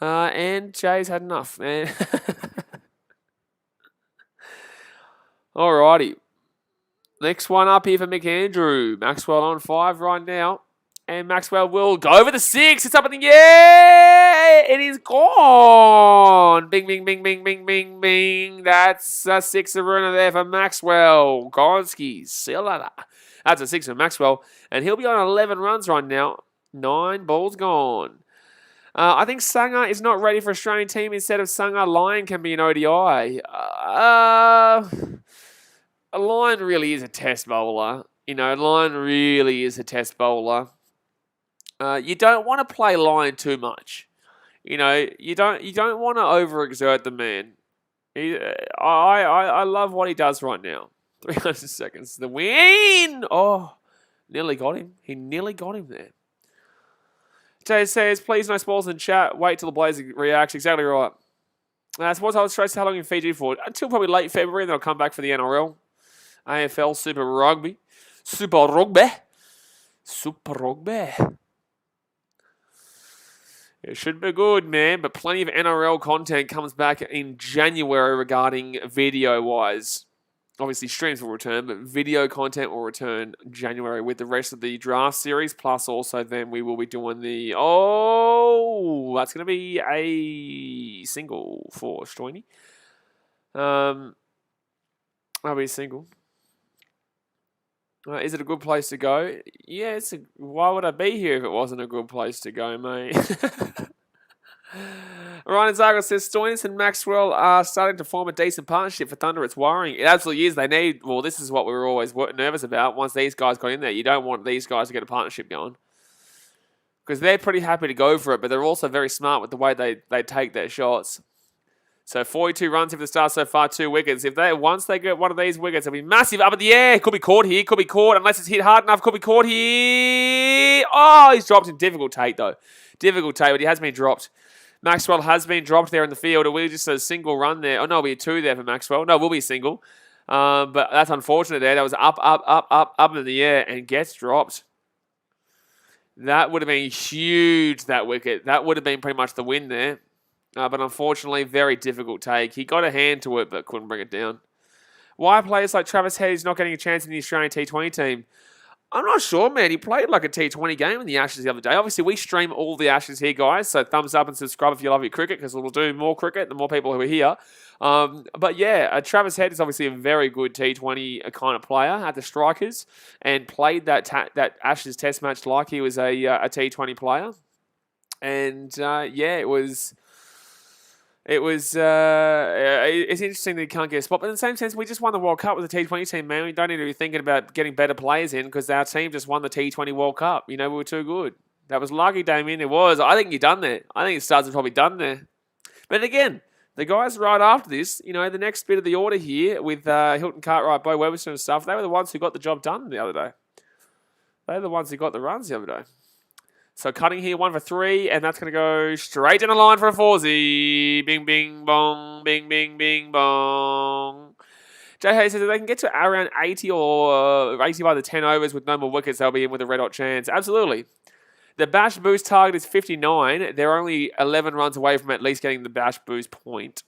And Jay's had enough, man. Alrighty. Next one up here for McAndrew. Maxwell on 5 right now. And Maxwell will go over the 6. It's up in the air. It is gone. Bing, bing, bing, bing, bing, bing, bing. That's a 6er there for Maxwell. Gonski. See you later. That's a 6 for Maxwell. And he'll be on 11 runs right now. 9 balls gone. I think Sangha is not ready for Australian team. Instead of Sangha, Lyon can be an ODI. Lyon really is a test bowler. Lyon really is a test bowler. You don't want to play Lyon too much. You don't want to overexert the man. I love what he does right now. 300 seconds. The win! Oh, nearly got him. He nearly got him there. Jay says, please no spoils in chat. Wait till the Blazer reacts. Exactly right. Sports Illustrated, how long in Fiji for? Until probably late February, then I'll come back for the NRL. AFL, Super Rugby. Super Rugby. Super Rugby. It should be good, man, but plenty of NRL content comes back in January regarding video-wise. Obviously, streams will return, but video content will return January with the rest of the draft series, plus also then we will be doing the... Oh, that's going to be a single for Stoiny. That'll be a single. Is it a good place to go? Yeah, why would I be here if it wasn't a good place to go, mate? Ryan Zagra says, Stoinis and Maxwell are starting to form a decent partnership for Thunder. It's worrying. It absolutely is. They need... Well, this is what we were always nervous about. Once these guys got in there, you don't want these guys to get a partnership going. Because they're pretty happy to go for it, but they're also very smart with the way they take their shots. So 42 runs for the Stars so far, 2 wickets. Once they get one of these wickets, it'll be massive up in the air. Could be caught here. Could be caught unless it's hit hard enough. Could be caught here. Oh, he's dropped in difficult take though. Difficult take, but he has been dropped. Maxwell has been dropped there in the field. It will be just a single run there. Oh no, it'll be a 2 there for Maxwell. No, it will be a single. But that's unfortunate there. That was up in the air and gets dropped. That would have been huge, that wicket. That would have been pretty much the win there. But unfortunately, very difficult take. He got a hand to it, but couldn't bring it down. Why players like Travis Head is not getting a chance in the Australian T20 team? I'm not sure, man. He played like a T20 game in the Ashes the other day. Obviously, we stream all the Ashes here, guys. So thumbs up and subscribe if you love your cricket, because we'll do more cricket, the more people who are here. But yeah, Travis Head is obviously a very good T20 kind of player at the strikers, and played that Ashes Test match like he was a T20 player. And yeah, it's interesting that he can't get a spot. But in the same sense, we just won the World Cup with the T20 team, man. We don't need to be thinking about getting better players in, because our team just won the T20 World Cup. We were too good. That was lucky, Damien. It was. I think you're done there. I think the Stars are probably done there. But again, the guys right after this, the next bit of the order here with Hilton Cartwright, Bo Webster and stuff, they were the ones who got the job done the other day. They were the ones who got the runs the other day. So cutting here, 1 for 3, and that's going to go straight down the line for a 4-0. Bing, bing, bong, bing, bing, bing, bong. Jay Hayes says if they can get to around 80 or 80 by the 10 overs with no more wickets, they'll be in with a red-hot chance. Absolutely. The Bash Boost target is 59. They're only 11 runs away from at least getting the Bash Boost point.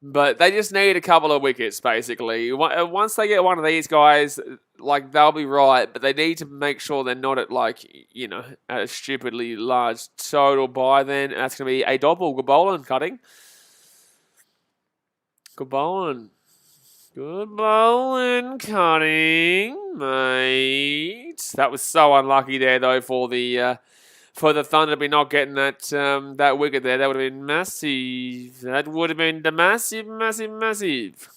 But they just need a couple of wickets, basically. Once they get one of these guys, they'll be right. But they need to make sure they're not at, at a stupidly large total by then. And that's going to be a double. Good bowling, cutting. Good bowling. Good bowling, cutting, mate. That was so unlucky there, though, for the Thunder to be not getting that wicket there. That would have been massive. That would have been the massive, massive, massive.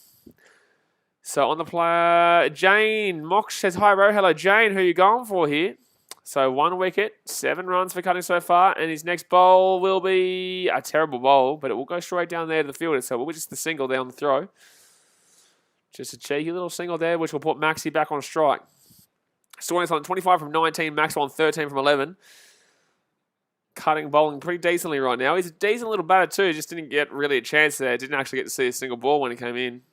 So on the player, Jane Mock says, hi, bro. Hello, Jane. Who are you going for here? So 1 wicket, 7 runs for cutting so far. And his next bowl will be a terrible bowl, but it will go straight down there to the fielder. So we'll be just the single there on the throw. Just a cheeky little single there, which will put Maxi back on strike. Story's on 25 from 19, Maxwell on 13 from 11. Cutting, bowling pretty decently right now. He's a decent little batter too. Just didn't get really a chance there. Didn't actually get to see a single ball when he came in.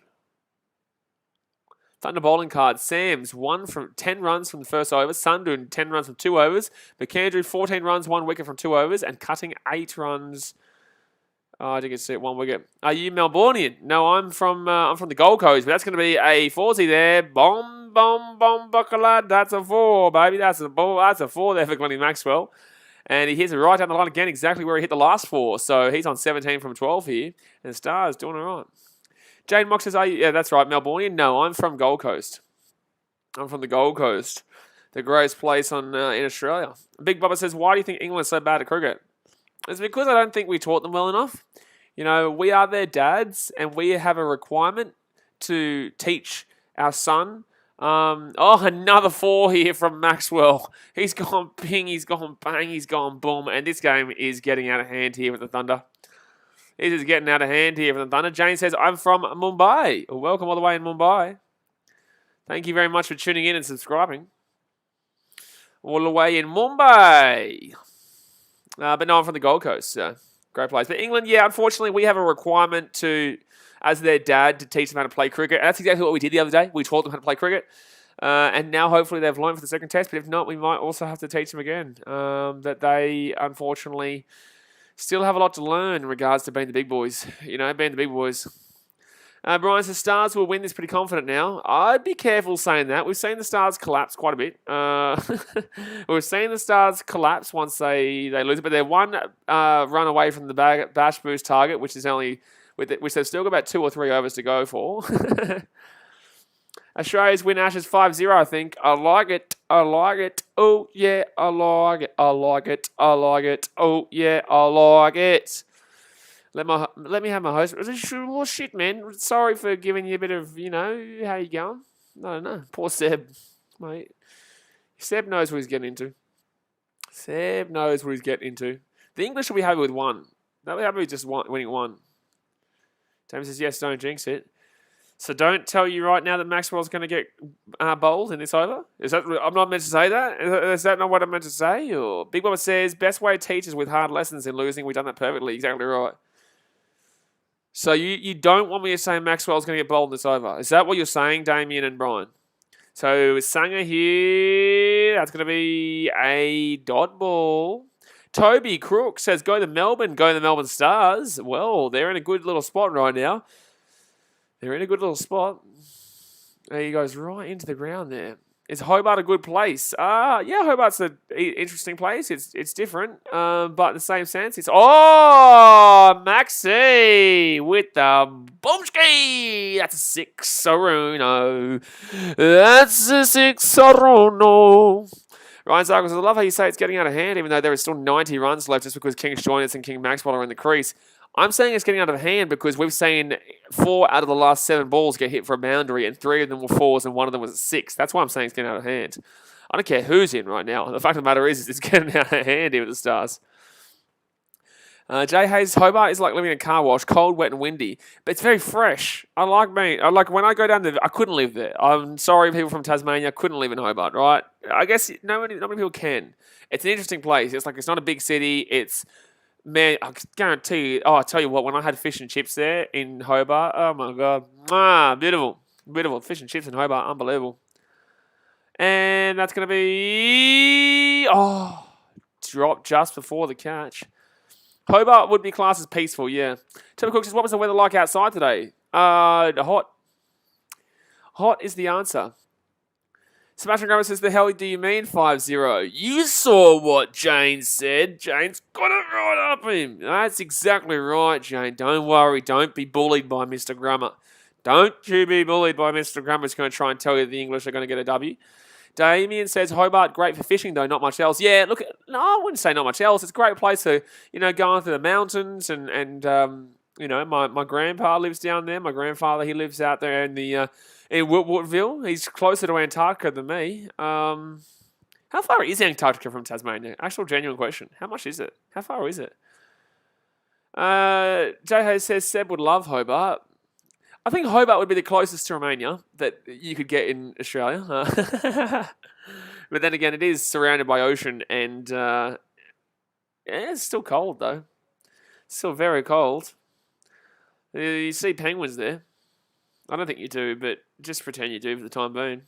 Thunder bowling card. Sam's 10 runs from the first over. Sundun 10 runs from 2 overs. McAndrew 14 runs, 1 wicket from 2 overs, and cutting 8 runs. I didn't get to see it, 1 wicket. Are you Melbourneian? No, I'm from the Gold Coast, but that's going to be a 40 there. Bomb. buckler. That's a 4, baby. That's a 4 there for Glennie Maxwell. And he hits it right down the line again, exactly where he hit the last 4. So he's on 17 from 12 here. And the Stars doing all right. Jane Mock says, yeah, that's right, Melbourneian. No, I'm from Gold Coast. I'm from the Gold Coast, the greatest place in Australia. Big Bubba says, why do you think England is so bad at cricket? It's because I don't think we taught them well enough. You know, we are their dads, and we have a requirement to teach our son. Another 4 here from Maxwell. He's gone ping, he's gone bang, he's gone boom, and this game is getting out of hand here with the Thunder. It is getting out of hand here for the Thunder. Jane says, I'm from Mumbai. Welcome all the way in Mumbai. Thank you very much for tuning in and subscribing. All the way in Mumbai. But no, I'm from the Gold Coast. Great place. But England, yeah, unfortunately, we have a requirement to, as their dad, to teach them how to play cricket. And that's exactly what we did the other day. We taught them how to play cricket. And now, hopefully, they've learned for the second test. But if not, we might also have to teach them again. That they, unfortunately, still have a lot to learn in regards to being the big boys. You know, being the big boys. Brian says, Stars will win this pretty confident now. I'd be careful saying that. We've seen the Stars collapse quite a bit. We've seen the Stars collapse once they lose it, but they're one run away from the bash boost target, which is only which they've still got about 2 or 3 overs to go for. Australia's win Ashes 5-0, I think. I like it. I like it. Oh, yeah, I like it. I like it. I like it. Oh, yeah, I like it. Let me have my host. Well, shit, man. Sorry for giving you a bit of, you know, how you going? I don't know. Poor Seb, mate. Seb knows what he's getting into. Seb knows what he's getting into. The English will be happy with 1. They'll be happy with just winning 1. James says, yes, don't jinx it. So don't tell you right now that Maxwell's going to get bowled in this over? Is that I'm not meant to say that? Is that not what I'm meant to say? Or Big Bubba says, best way to teach is with hard lessons in losing. We've done that perfectly. Exactly right. So you don't want me to say Maxwell's going to get bowled in this over. Is that what you're saying, Damien and Brian? So Sanger here. That's going to be a dot ball. Toby Crook says, go to the Melbourne Stars. Well, they're in a good little spot right now. They're in a good little spot. There he goes right into the ground there. Is Hobart a good place? Yeah, Hobart's an interesting place. It's different, but in the same sense, it's... Oh, Maxi with the boomski. That's a 6, Saruno. That's a 6, Saruno. Ryan Zarko says, I love how you say it's getting out of hand, even though there is still 90 runs left just because King Joyner and King Maxwell are in the crease. I'm saying it's getting out of hand because we've seen 4 out of the last 7 balls get hit for a boundary and 3 of them were 4s and 1 of them was a 6. That's why I'm saying it's getting out of hand. I don't care who's in right now. The fact of the matter is it's getting out of hand here with the Stars. Jay Hayes, Hobart is like living in a car wash, cold, wet and windy, but it's very fresh. I like when I go down there, I couldn't live there. I'm sorry, people from Tasmania, couldn't live in Hobart, right? I guess not many people can. It's an interesting place. It's not a big city. It's... Man, I guarantee you... Oh, I tell you what, when I had fish and chips there in Hobart, oh my God. Beautiful. Beautiful. Fish and chips in Hobart, unbelievable. And that's going to be... Oh, dropped just before the catch. Hobart would be classed as peaceful, yeah. Tim Cook says, what was the weather like outside today? Hot. Hot is the answer. Sebastian Graham says, the hell do you mean 5-0? You saw what Jane said. Jane's got it right up him. That's exactly right, Jane. Don't worry. Don't be bullied by Mr. Grammar. Don't you be bullied by Mr. Grammar. He's going to try and tell you the English are going to get a W. Damien says, Hobart, great for fishing, though, not much else. Yeah, look, no, I wouldn't say not much else. It's a great place to, go through the mountains and my grandpa lives down there. My grandfather, he lives out there in the... in Woodville. He's closer to Antarctica than me. How far is Antarctica from Tasmania? Actual genuine question. How much is it? How far is it? J-Ho says Seb would love Hobart. I think Hobart would be the closest to Romania that you could get in Australia. But then again, it is surrounded by ocean and it's still cold though. It's still very cold. You see penguins there. I don't think you do, but just pretend you do for the time being.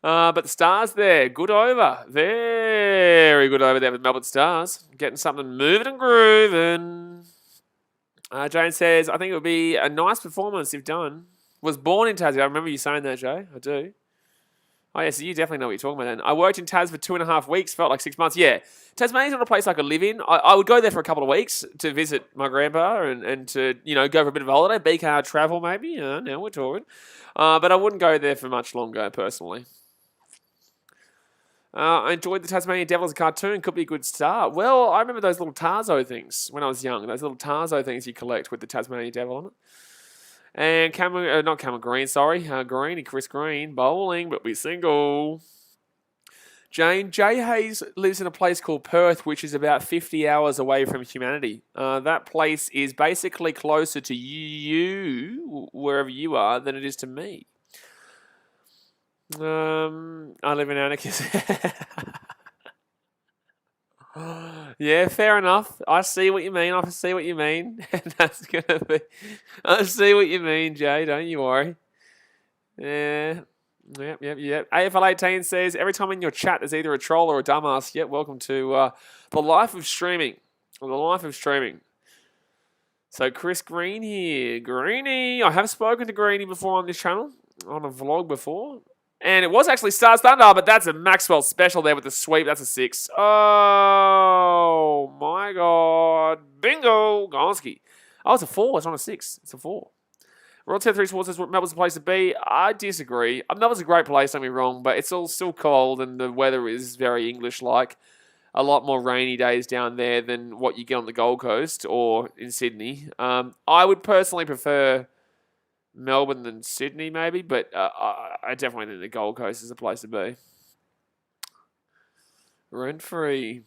But the Stars there, good over. Very good over there with Melbourne Stars. Getting something moving and grooving. Jane says, I think it would be a nice performance if done. Was born in Tassie. I remember you saying that, Jay. I do. Oh, yeah, so you definitely know what you're talking about then. I worked in Tas for 2.5 weeks, felt like 6 months. Yeah, Tasmania's not a place I could live in. I would go there for a couple of weeks to visit my grandpa and to, go for a bit of a holiday. BKR travel, maybe. Now we're talking. But I wouldn't go there for much longer, personally. I enjoyed the Tasmanian Devil as a cartoon. Could be a good start. Well, I remember those little Tarzo things when I was young. Those little Tarzo things you collect with the Tasmanian Devil on it. And not Cameron Green, sorry. Chris Green, bowling, but we single. Jane, Jay Hayes lives in a place called Perth, which is about 50 hours away from humanity. That place is basically closer to you, wherever you are, than it is to me. I live in Anarchist. Yeah, fair enough. I see what you mean. I see what you mean, Jay. Don't you worry. Yeah. Yep. AFL 18 says, every time in your chat there's either a troll or a dumbass. Yep, welcome to the life of streaming. So Chris Green here. Greenie. I have spoken to Greenie before on this channel, on a vlog before. And it was actually Stars Thunder, but that's a Maxwell special there with the sweep. That's a 6. Oh, my God. Bingo. Gonski. Oh, it's a 4. It's not a 6. It's a 4. Rod 10-3 Sports says Melbourne's the place to be. I disagree. Melbourne's a great place, don't get me wrong, but it's all still cold and the weather is very English-like. A lot more rainy days down there than what you get on the Gold Coast or in Sydney. I would personally prefer Melbourne than Sydney, maybe, but I definitely think the Gold Coast is a place to be. Rent-free.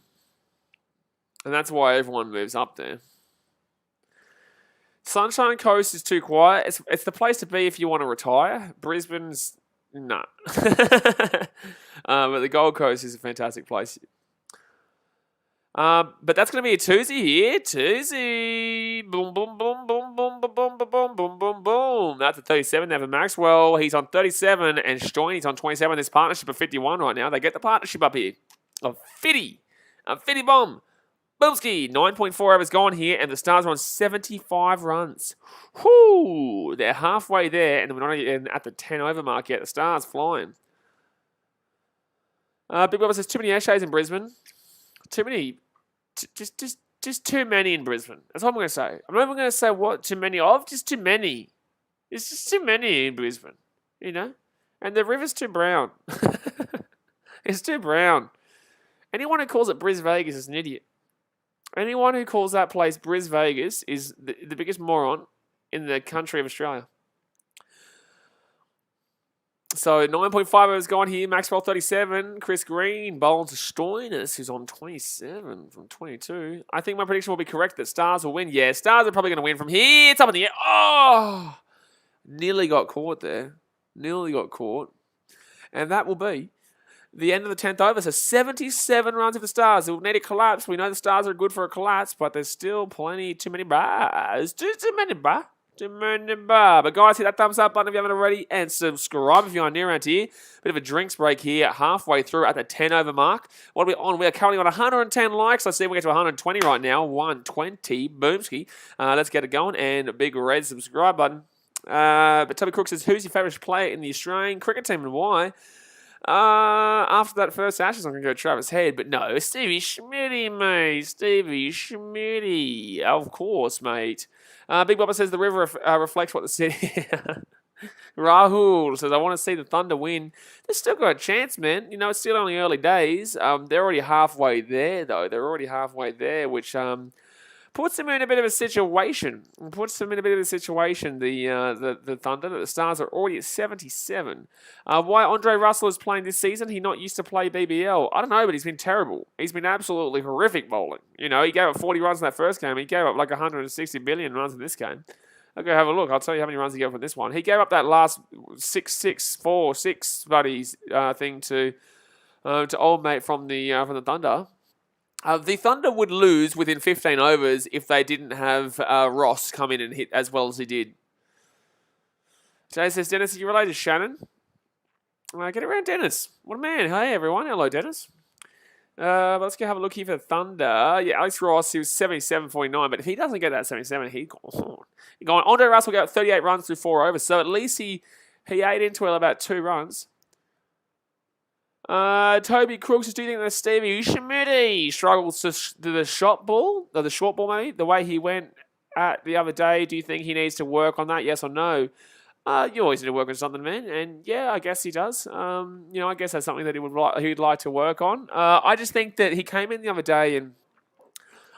And that's why everyone moves up there. Sunshine Coast is too quiet. It's the place to be if you want to retire. Brisbane's... nah. But the Gold Coast is a fantastic place. But that's going to be a twosy here. Twosy. Boom, boom, boom, boom, boom, boom, boom, boom, boom, boom, boom, boom. That's a 37 there for Maxwell. He's on 37 and Stoyne, he's on 27. This partnership of 51 right now. They get the partnership up here. A 50. A 50 bomb. Boomski. 9.4 overs gone here and the Stars are on 75 runs. Whoo. They're halfway there and we're not even at the 10 over mark yet. The Stars flying. Big Bubba says too many Ashes in Brisbane. Too many. Just too many in Brisbane. That's what I'm going to say. I'm not even going to say what too many of. Just too many. It's just too many in Brisbane. And the river's too brown. It's too brown. Anyone who calls it Bris Vegas is an idiot. Anyone who calls that place Bris Vegas is the biggest moron in the country of Australia. So 9.5 overs gone here. Maxwell 37. Chris Green bowls to Stoyne, who's on 27 from 22. I think my prediction will be correct that Stars will win. Yeah, Stars are probably going to win from here. It's up in the air. Oh! Nearly got caught there. Nearly got caught. And that will be the end of the 10th over. So 77 runs of the Stars. It will need a collapse. We know the Stars are good for a collapse, but there's still too many bars. Too many bars. But guys, hit that thumbs up button if you haven't already and subscribe if you're new around here. Bit of a drinks break here halfway through at the 10 over mark. What are we on? We are currently on 110 likes. I see we get to 120 right now. 120. Boomski. Let's get it going. And a big red subscribe button. But Toby Crook says, who's your favourite player in the Australian cricket team and why? After that first Ashes, I'm going to go Travis Head. But no, Stevie Schmitty, mate. Stevie Schmitty. Of course, mate. Big Bubba says the river reflects what the city... Rahul says, I want to see the Thunder win. They've still got a chance, man. It's still only early days. They're already halfway there, though. Which puts them in a bit of a situation. The Thunder, the Stars are already at 77. Why Andre Russell is playing this season? He not used to play BBL. I don't know, but he's been terrible. He's been absolutely horrific bowling. He gave up 40 runs in that first game. He gave up like 160 billion runs in this game. I'll go have a look. I'll tell you how many runs he gave up in this one. He gave up that last 6-6-4-6 buddies thing to old mate from the Thunder. The Thunder would lose within 15 overs if they didn't have Ross come in and hit as well as he did. Jay says, Dennis, are you related to Shannon? Get around Dennis. What a man. Hey, everyone. Hello, Dennis. Let's go have a look here for Thunder. Yeah, Alex Ross, he was 77.49, but if he doesn't get that 77, he's gone. Going, Andre Russell got 38 runs through 4 overs, so at least he ate into it about 2 runs. Toby Crooks, do you think that Stevie Schmitty struggles to the short ball, or the short ball maybe, the way he went at the other day? Do you think he needs to work on that? Yes or no? You always need to work on something, man, and yeah, I guess he does. I guess that's something that he'd like to work on. I just think that he came in the other day and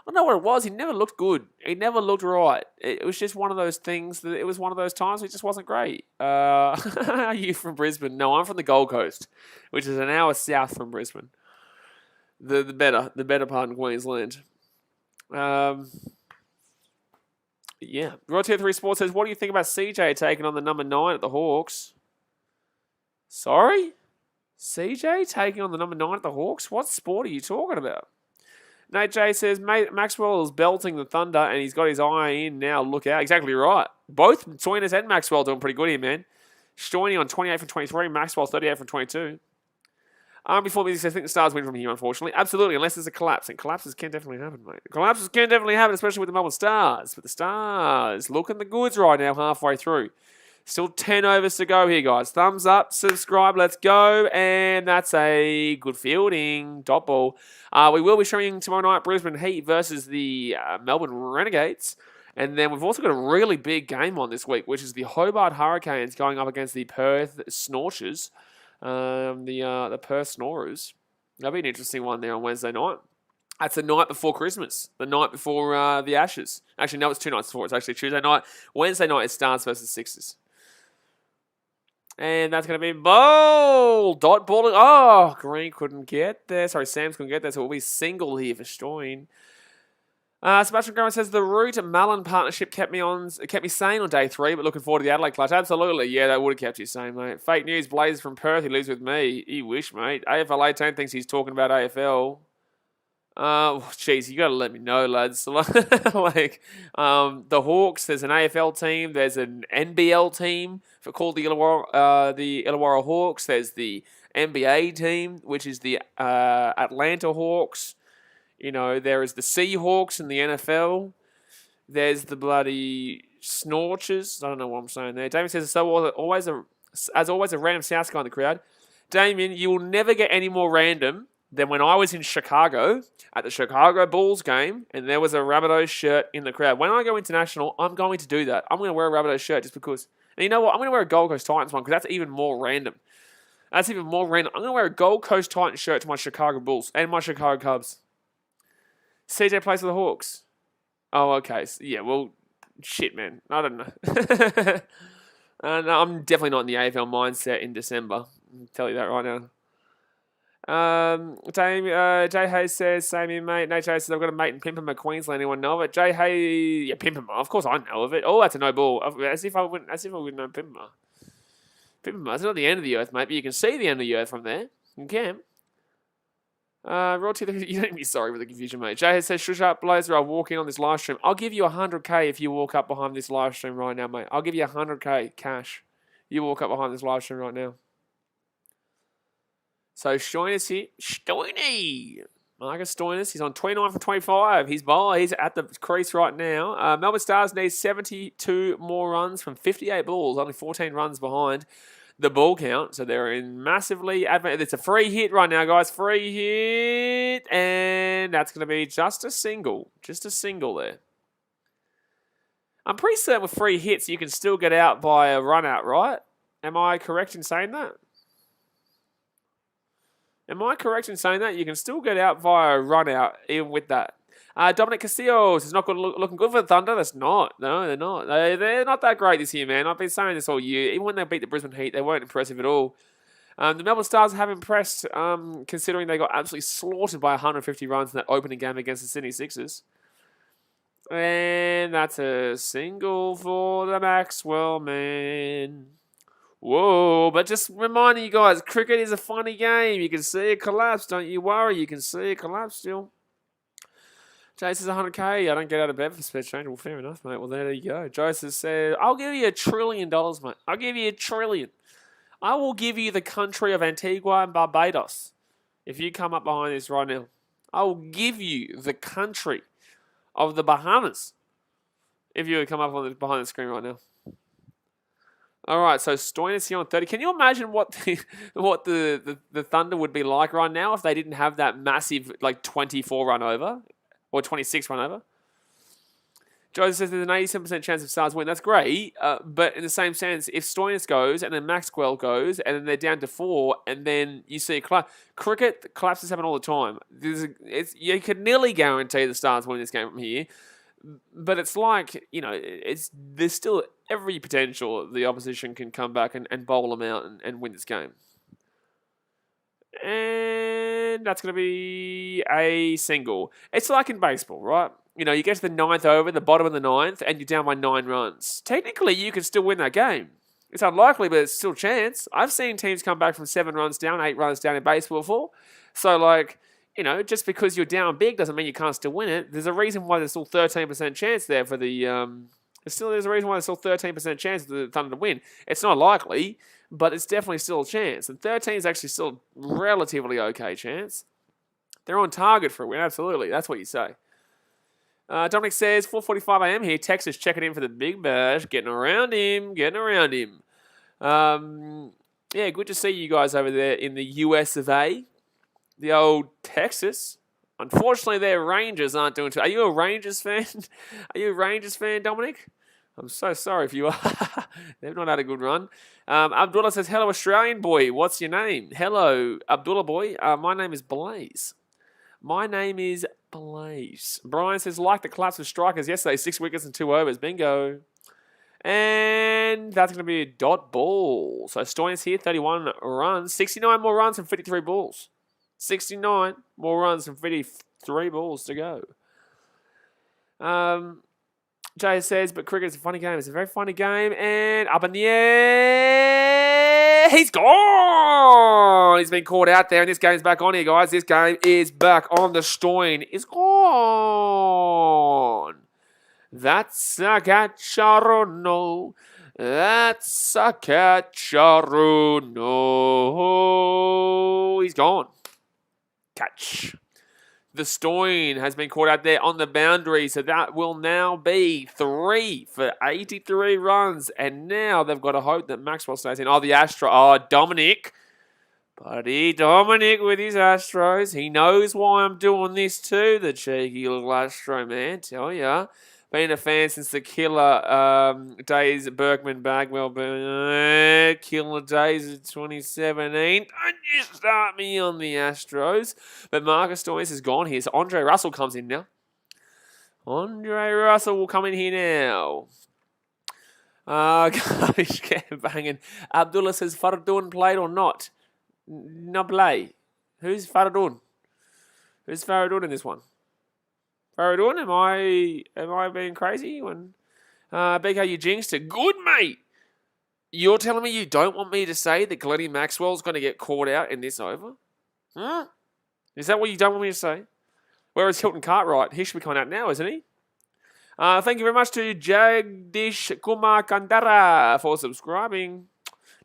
I don't know what it was. He never looked good. He never looked right. It was just one of those things that it was one of those times where it just wasn't great. Are you from Brisbane? No, I'm from the Gold Coast, which is an hour south from Brisbane. The better part in Queensland. Yeah. Raw Tier 3 Sports says, what do you think about CJ taking on the number 9 at the Hawks? Sorry? CJ taking on the number 9 at the Hawks? What sport are you talking about? Nate J says, Maxwell is belting the Thunder and he's got his eye in now. Look out. Exactly right. Both Stoinis and Maxwell doing pretty good here, man. Stoinis on 28 from 23. Maxwell 38 from 22. Before this, I think the Stars win from here, unfortunately. Absolutely, unless there's a collapse. And collapses can definitely happen, mate. Collapses can definitely happen, especially with the Melbourne Stars. But the Stars looking the goods right now halfway through. Still 10 overs to go here, guys. Thumbs up, subscribe, let's go. And that's a good fielding. Dot ball. We will be showing tomorrow night Brisbane Heat versus the Melbourne Renegades. And then we've also got a really big game on this week, which is the Hobart Hurricanes going up against the Perth Snorchers. The Perth Snorers. That'll be an interesting one there on Wednesday night. That's the night before Christmas. The night before the Ashes. Actually, no, it's 2 nights before. It's actually Tuesday night. Wednesday night, it's Stars versus Sixers. And that's going to be bowl. Dot balling. Oh, Green couldn't get there. Sorry, Sam's couldn't get there. So it will be single here for Stoin. Sebastian Graham says, the Root Mullen partnership kept me sane on day 3, but looking forward to the Adelaide clutch. Absolutely. Yeah, that would have kept you sane, mate. Fake news. Blaze from Perth. He lives with me. You wish, mate. AFL 18 thinks he's talking about AFL. Jeez, you got to let me know, lads. The Hawks, there's an AFL team. There's an NBL team called the Illawarra Hawks. There's the NBA team, which is the Atlanta Hawks. You know, there is the Seahawks in the NFL. There's the bloody Snorchers. I don't know what I'm saying there. Damien says, as always, a random South guy in the crowd. Damien, you will never get any more random than when I was in Chicago at the Chicago Bulls game and there was a Rabbitohs shirt in the crowd. When I go international, I'm going to do that. I'm going to wear a Rabbitohs shirt just because. And you know what? I'm going to wear a Gold Coast Titans one because that's even more random. I'm going to wear a Gold Coast Titans shirt to my Chicago Bulls and my Chicago Cubs. CJ plays for the Hawks. Oh, okay. Yeah, well, shit, man. I don't know. No, I'm definitely not in the AFL mindset in December. I'll tell you that right now. Jay Hayes says, same here, mate. Nate Jay says, I've got a mate in Pimpama, Queensland. Anyone know of it? Jay Hayes, yeah, Pimpama. Of course I know of it. Oh, that's a no ball. As if I wouldn't know Pimpama. Pimpama, it's not the end of the earth, mate, but you can see the end of the earth from there. You can. Raw Tier 3, you don't be sorry for the confusion, mate. Jay says, shush up, Blazer, I'll walk in on this live stream. I'll give you 100k if you walk up behind this live stream right now, mate. I'll give you 100k cash. You walk up behind this live stream right now. So, Stoinis here. Stoiny! Marcus Stoinis, he's on 29 for 25. He's at the crease right now. Melbourne Stars need 72 more runs from 58 balls, only 14 runs behind the ball count, so they're in massively advantage. It's a free hit right now, guys. Free hit, and that's going to be just a single there. I'm pretty certain with free hits, you can still get out by a run out, right? Am I correct in saying that? You can still get out via a run out, even with that. Dominic Castillos is not looking good for the Thunder. That's not. No, they're not. They're not that great this year, man. I've been saying this all year. Even when they beat the Brisbane Heat, they weren't impressive at all. The Melbourne Stars have impressed, considering they got absolutely slaughtered by 150 runs in that opening game against the Sydney Sixers. And that's a single for the Maxwell man. Whoa, but just reminding you guys, cricket is a funny game. You can see it collapse, don't you worry. You can see it collapse still. Jay says 100k. I don't get out of bed for space change. Well, fair enough, mate. Well, there you go. Joseph says, I'll give you $1 trillion, mate. I'll give you $1 trillion. I will give you the country of Antigua and Barbados if you come up behind this right now. I will give you the country of the Bahamas If you would come up on behind the screen right now. All right, so Stoinis here on 30. Can you imagine what the Thunder would be like right now if they didn't have that massive 24 run over or 26 run over? Joseph says there's an 87% chance of Stars win. That's great, but in the same sense, if Stoinis goes and then Maxwell goes and then they're down to 4 and then you see a collapse. Cricket collapses happen all the time. You can nearly guarantee the Stars win this game from here. But it's like, there's still every potential the opposition can come back and bowl them out and win this game. And that's going to be a single. It's like in baseball, right? You get to the 9th over, the bottom of the 9th, and you're down by 9 runs. Technically, you can still win that game. It's unlikely, but it's still a chance. I've seen teams come back from 7 runs down, 8 runs down in baseball before. So, just because you're down big doesn't mean you can't still win it. There's a reason why there's still 13% chance there for the... There's a reason why there's still 13% chance for the Thunder to win. It's not likely, but it's definitely still a chance. And 13 is actually still a relatively okay chance. They're on target for a win, absolutely. That's what you say. Dominic says, 4:45 a.m. here. Texas checking in for the Big Bash. Getting around him. Yeah, good to see you guys over there in the US of A. The old Texas. Unfortunately, their Rangers aren't doing too. Are you a Rangers fan? Are you a Rangers fan, Dominic? I'm so sorry if you are. They've not had a good run. Abdullah says, hello, Australian boy. What's your name? Hello, Abdullah boy. My name is Blaze. Brian says, like the collapse of strikers yesterday, 6 wickets and 2 overs. Bingo. And that's going to be a dot ball. So Stoinis here, 31 runs. 69 more runs and 53 balls. 69 more runs and 53 balls to go. Jay says, but cricket is a funny game. It's a very funny game. And up in the air. He's gone. He's been caught out there. And this game's back on here, guys. This game is back on. The Stoin is gone. That's a catcher or no. That's a catcher or no. He's gone. Catch. The Stoin has been caught out there on the boundary, so that will now be 3 for 83 runs. And now they've got to hope that Maxwell stays in. Oh, the Astro. Oh, Dominic. Buddy Dominic with his Astros. He knows why I'm doing this too, the cheeky little Astro man. Tell ya. Been a fan since the killer days, Berkman, Bagwell, killer days of 2017. Don't you start me on the Astros. But Marcus Stoinis is gone here, so Andre Russell comes in now. Andre Russell will come in here now. Garbage can banging. Abdullah says, Faradun played or not? No play. Who's Faradun? Who's Faradun in this one? Faradun, am I being crazy? When BK, you jinxed it. Good, mate. You're telling me you don't want me to say that Glennie Maxwell's going to get caught out in this over? Huh? Is that what you don't want me to say? Whereas Hilton Cartwright, he should be coming out now, isn't he? Thank you very much to Jagdish Kumar Kandara for subscribing.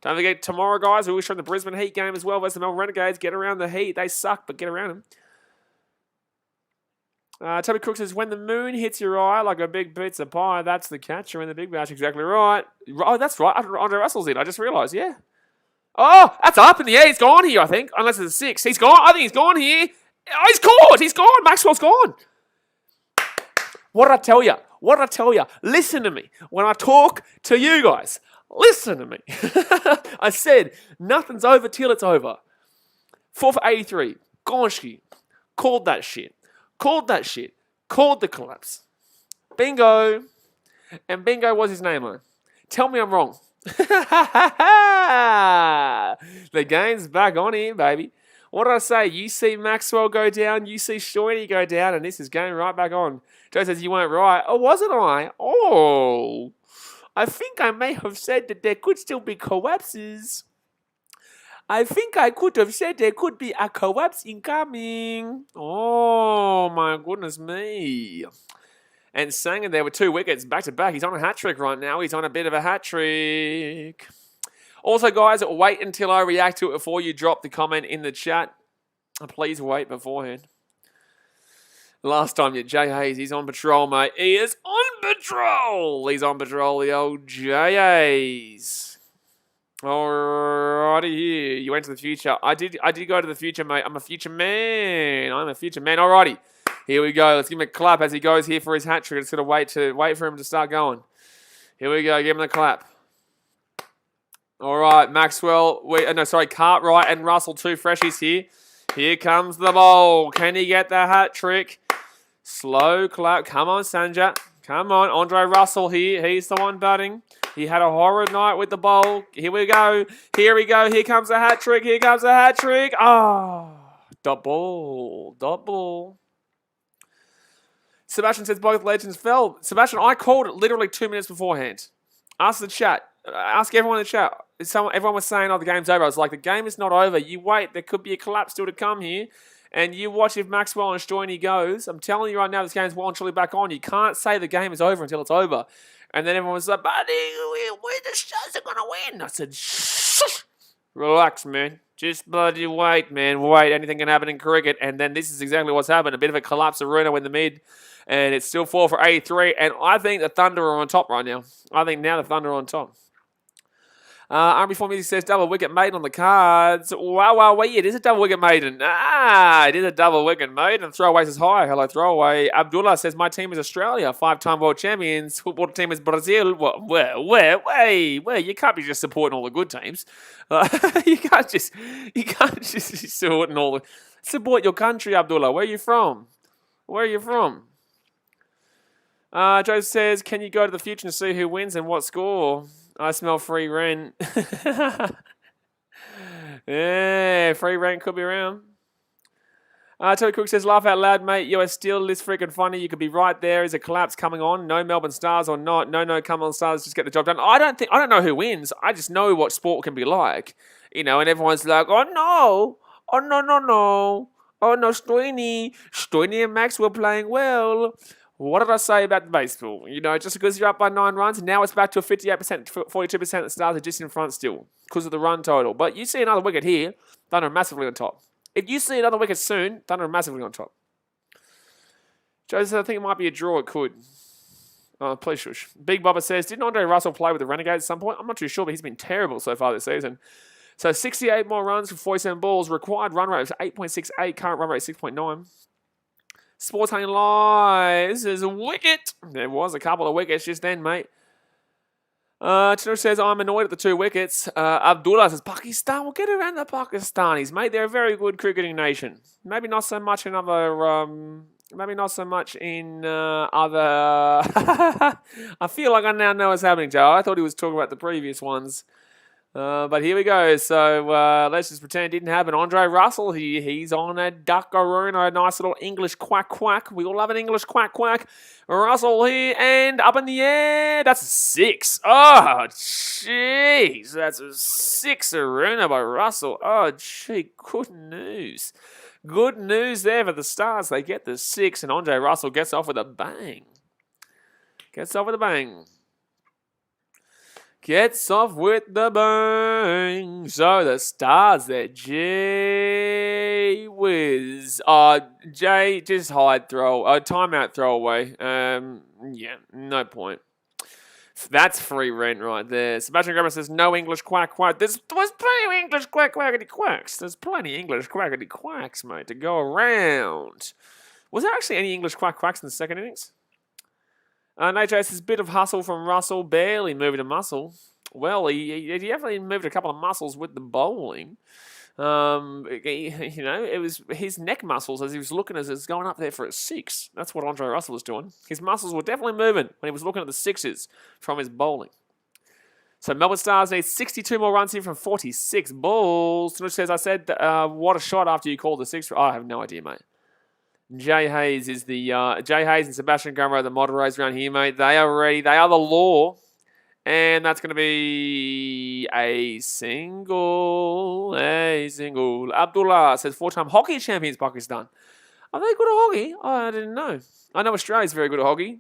Don't forget, tomorrow, guys, we'll show the Brisbane Heat game as well versus the Melbourne Renegades. Get around the Heat. They suck, but get around them. Toby Crook says, when the moon hits your eye like a big pizza pie, that's the catcher in the Big Bash. Exactly right. Oh, that's right. Andre Russell's in. I just realised, yeah. Oh, that's up in the air. He's gone here, I think. Unless it's a 6. He's gone. I think he's gone here. Oh, he's caught. He's gone. Maxwell's gone. What did I tell you? What did I tell you? Listen to me. When I talk to you guys, listen to me. I said, nothing's over till it's over. 4 for 83. Gonski. Called that shit. Called that shit. Called the collapse. Bingo. And Bingo was his name on. Tell me I'm wrong. The game's back on here, baby. What did I say? You see Maxwell go down, you see Stoiny go down, and this is going right back on. Joe says you weren't right. Oh, wasn't I? Oh. I think I may have said that there could still be collapses. I think I could have said there could be a collapse incoming. Oh, my goodness me. And Sanger there with 2 wickets back to back. He's on a hat-trick right now. He's on a bit of a hat-trick. Also, guys, wait until I react to it before you drop the comment in the chat. Please wait beforehand. Last time, Jay Hayes, he's on patrol, mate. He is on patrol. He's on patrol, the old Jay Hayes. Alrighty, here. You went to the future. I did go to the future, mate. I'm a future man. Alrighty. Here we go. Let's give him a clap as he goes here for his hat trick. It's going to wait for him to start going. Here we go. Give him the clap. All right, Maxwell. Cartwright and Russell, two freshies here. Here comes the ball. Can he get the hat trick? Slow clap. Come on, Sanja. Come on. Andre Russell here. He's the one batting. He had a horrid night with the bowl. Here we go. Here we go. Here comes a hat trick. Here comes a hat trick. Dot ball. Sebastian says both legends fell. Sebastian, I called it literally 2 minutes beforehand. Ask the chat. Ask everyone in the chat. Everyone was saying, the game's over. I was like, the game is not over. You wait. There could be a collapse still to come here. And you watch if Maxwell and Stoyne goes. I'm telling you right now, this game's well and truly back on. You can't say the game is over until it's over. And then everyone was like, buddy, the Stars are going to win. I said, shh. Relax, man. Just bloody wait, man. Wait. Anything can happen in cricket. And then this is exactly what's happened. A bit of a collapse of Runo in the mid. And it's still 4 for 83. And I think the Thunder are on top right now. I think now the Thunder are on top. RB4 Music says double wicket maiden on the cards. Wow, it is a double wicket maiden. It is a double wicket maiden. Throwaway says hi. Hello, throwaway. Abdullah says my team is Australia, 5-time world champions. Football team is Brazil. Where? You can't be just supporting all the good teams. You can't just supporting all the. Support your country, Abdullah. Where are you from? Joe says, can you go to the future and see who wins and what score? I smell free rent. Yeah, free rent could be around. Toby Cook says, laugh out loud, mate. You are still this freaking funny. You could be right there. Is a collapse coming on? No Melbourne Stars or not? No, come on Stars, just get the job done. I don't know who wins. I just know what sport can be like. And everyone's like, oh no. Oh no, Stoyne and Max were playing well. What did I say about the baseball? Just because you're up by 9 runs, now it's back to a 58%, 42%. The Stars are just in front still because of the run total. But you see another wicket here, Thunder are massively on top. If you see another wicket soon, Thunder are massively on top. Joe says, I think it might be a draw. It could. Please shush. Big Bubba says, didn't Andre Russell play with the Renegades at some point? I'm not too sure, but he's been terrible so far this season. So 68 more runs for 47 balls. Required run rate is 8.68. Current run rate is 6.9. Sports Honey Lies is a wicket. There was a couple of wickets just then, mate. Tino says, I'm annoyed at the 2 wickets. Abdullah says, Pakistan will get around the Pakistanis, mate. They're a very good cricketing nation. Maybe not so much in other... I feel like I now know what's happening, Joe. I thought he was talking about the previous ones. But here we go. So let's just pretend it didn't happen. Andre Russell, he's on a duckaroo, a nice little English quack. We all love an English quack. Russell here and up in the air. That's a 6. Oh, jeez. That's a 6-a-rooner by Russell. Oh, gee, good news. Good news there for the Stars. They get the 6 and Andre Russell gets off with a bang. Gets off with the bang. So the Stars there. Gee whiz. Jay, just hide throw. Timeout throwaway. Yeah, no point. That's free rent right there. Sebastian Grammer says, no English quack. There's plenty of English quackity quacks. There's plenty of English quackity quacks, mate, to go around. Was there actually any English quacks in the second innings? Nate says, bit of hustle from Russell, barely moving a muscle. Well, he definitely moved a couple of muscles with the bowling. It was his neck muscles as he was looking as it's going up there for a 6. That's what Andre Russell was doing. His muscles were definitely moving when he was looking at the 6s from his bowling. So Melbourne Stars need 62 more runs here from 46 balls. Which says, I said, what a shot after you called the 6. I have no idea, mate. Jay Hayes is Jay Hayes and Sebastian Gummer are the moderators around here, mate. They are ready. They are the law. And that's going to be a single. Abdullah says 4-time hockey champions Pakistan. Are they good at hockey? I didn't know. I know Australia's very good at hockey.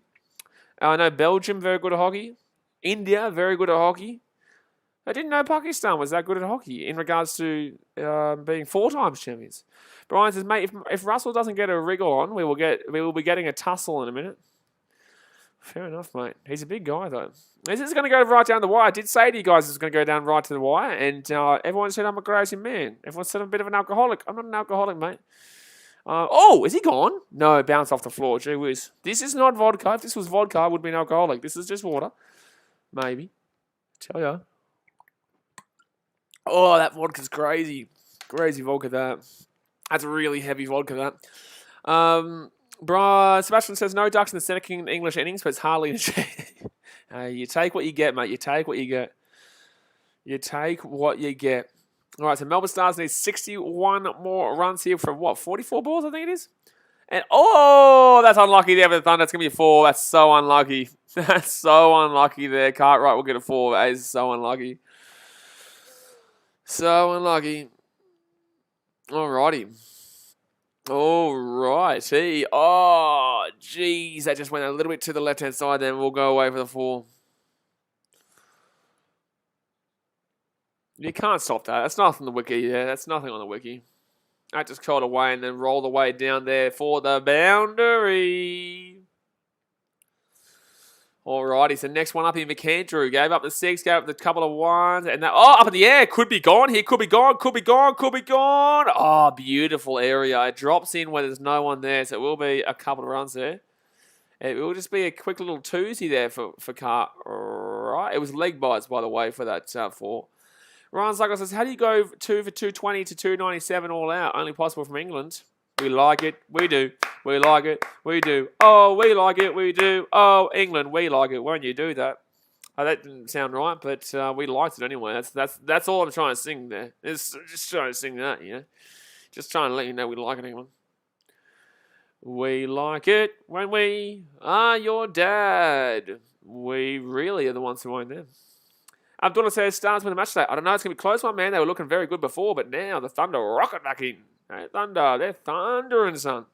I know Belgium very good at hockey. India very good at hockey. I didn't know Pakistan was that good at hockey in regards to being 4 times champions. Brian says, mate, if Russell doesn't get a wriggle on, we will be getting a tussle in a minute. Fair enough, mate. He's a big guy, though. This is going to go right down the wire. I did say to you guys it's going to go down right to the wire, and everyone said I'm a crazy man. Everyone said I'm a bit of an alcoholic. I'm not an alcoholic, mate. Is he gone? No, bounced off the floor. Gee whiz. This is not vodka. If this was vodka, I would be an alcoholic. This is just water. Maybe. Tell ya. Oh, that vodka's crazy. Crazy vodka, that. That's really heavy vodka, that. Sebastian says, no ducks in the second English innings, but it's hardly a chance. You take what you get, mate. You take what you get. You take what you get. All right, so Melbourne Stars need 61 more runs here from, 44 balls, I think it is? And, that's unlucky there for the Thunder. It's going to be a 4. That's so unlucky. That's so unlucky there. Cartwright will get a 4. That is so unlucky. So unlucky. Alrighty. Alrighty. Oh, jeez. That just went a little bit to the left-hand side then. We'll go away for the 4. You can't stop that. That's nothing on the wiki. Yeah, that's nothing on the wiki. I just caught away and then rolled away down there for the boundary. Alrighty, so next one up in McAndrew. Gave up the 6, gave up the couple of 1s. And that, up in the air. Could be gone here. Could be gone. Could be gone. Could be gone. Oh, beautiful area. It drops in where there's no one there. So it will be a couple of runs there. It will just be a quick little twosy there for Car. Right. It was leg bites, by the way, for that 4. Ryan Zucker says, how do you go 2 for 220 to 297 all out? Only possible from England. We like it. We do. We like it. We do. Oh, we like it. We do. Oh, England, we like it. Won't you do that? That didn't sound right, but we liked it anyway. That's all I'm trying to sing there. It's just trying to sing that, you know. Just trying to let you know we like it, England. We like it when we are your dad. We really are the ones who own them. Abdullah says, Stars win the match today. I don't know, it's going to be a close one, man. They were looking very good before, but now the Thunder rocket back in. Hey, Thunder, they're thundering, son.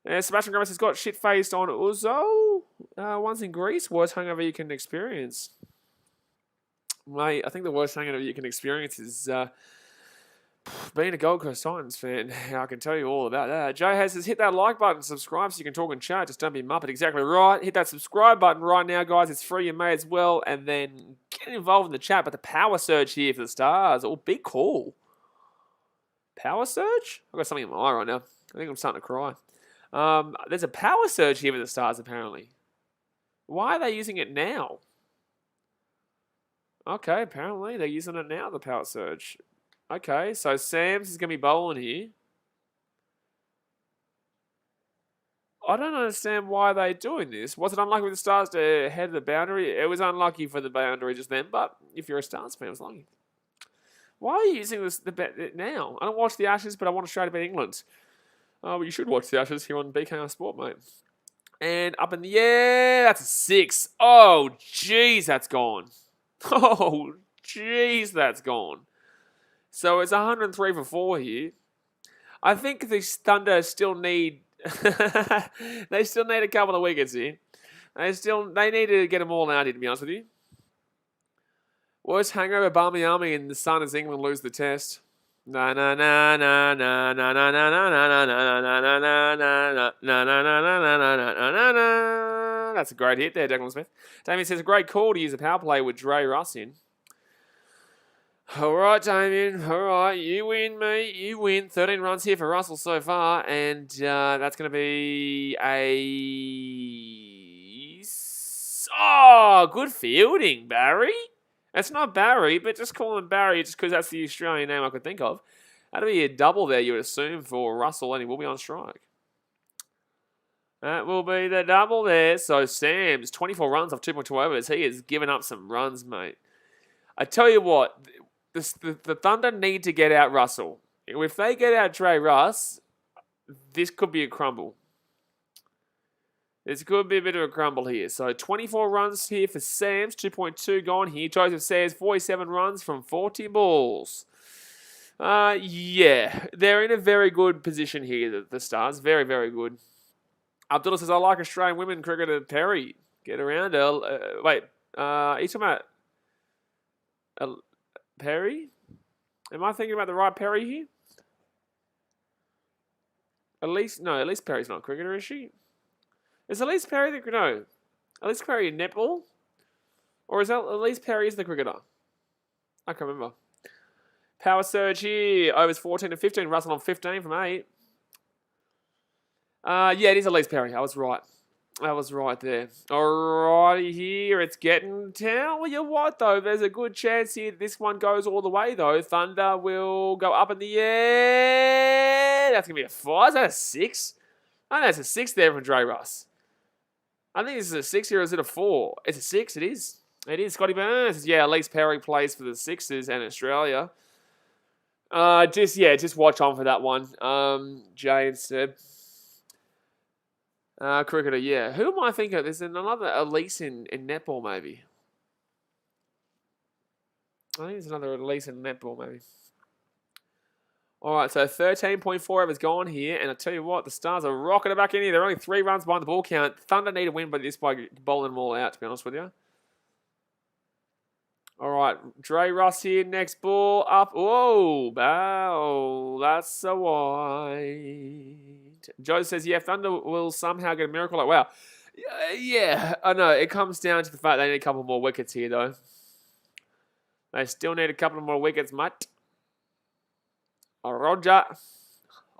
And Sebastian Gomez has got shit-faced on Uzo. Once in Greece, worst hangover you can experience. Mate, I think the worst hangover you can experience is being a Gold Coast Titans fan. I can tell you all about that. Joe says, hit that like button, subscribe so you can talk and chat. Just don't be muppet. Exactly right. Hit that subscribe button right now, guys. It's free. You may as well. And then get involved in the chat. But the power surge here for the Stars. Oh, big call. Power surge? I've got something in my eye right now. I think I'm starting to cry. There's a power surge here for the Stars, apparently. Why are they using it now? Okay, apparently they're using it now, the power surge. Okay, so Sam's is going to be bowling here. I don't understand why they're doing this. Was it unlucky with the Stars to head the boundary? It was unlucky for the boundary just then, but if you're a Stars fan, it was lucky. Why are you using this now? I don't watch the Ashes, but I want to show it about England. Well, you should watch the Ashes here on BKR Sport, mate. And up in the air, that's a 6. Oh, jeez, that's gone. Oh, jeez, that's gone. So it's 103 for 4 here. I think the Thunder still need... they still need a couple of wickets here. They need to get them all out here, to be honest with you. Worst hangover, BKRmy and the Sun as England lose the test. Na na na na na na na na na na na na na na na na na na. That's a great hit there, Declan Smith. Damien says a great call to use a power play with Dre Russ in. All right, Damien. All right, you win, mate. You win. 13 runs here for Russell so far, and that's going to be a... Oh, good fielding, Barry. It's not Barry, but just call him Barry just because that's the Australian name I could think of. That'll be a double there, you would assume, for Russell, and he will be on strike. That will be the double there. So Sam's 24 runs off 2.2 overs. He has given up some runs, mate. I tell you what, the Thunder need to get out Russell. If they get out Dre Russ, this could be a crumble. This could be a bit of a crumble here. So 24 runs here for Sam's, 2.2 gone here. Joseph says 47 runs from 40 balls. Yeah, they're in a very good position here, the Stars. Very, very good. Abdullah says, I like Australian women cricketer Perry. Get around her. Wait, are you talking about Perry? Am I thinking about the right Perry here? Elise Perry's not a cricketer, is she? Is Elise Perry the... No. Elise Perry in netball? Or is that Elise Perry is the cricketer? I can't remember. Power surge here. Overs 14 to 15. Russell on 15 from 8. Yeah, it is Elise Perry. I was right. I was right there. Alrighty here. It's getting down. Well, you what, though? There's a good chance here this one goes all the way, though. Thunder will go up in the air. That's going to be a 5. Is that a 6? I think that's a 6 there from Dre Russ. I think this is a 6 here, or is it a 4? It's a 6, it is. It is. Scotty Burns. Yeah, Elise Perry plays for the Sixers and Australia. Just watch on for that one. Jay and Seb. Cricketer, yeah. Who am I thinking of? There's another Elise in netball, maybe. I think there's another Elise in netball, maybe. All right, so 13.4 overs gone here, and I tell you what, the Stars are rocking it back in here. They're only 3 runs behind the ball count. Thunder need to win by bowling them all out, to be honest with you. All right, Dre Russ here, next ball up. Whoa, bow, that's a wide. Joe says, yeah, Thunder will somehow get a miracle. Like, wow. Yeah, I know. It comes down to the fact they need a couple more wickets here, though. They still need a couple more wickets, mate. Roger.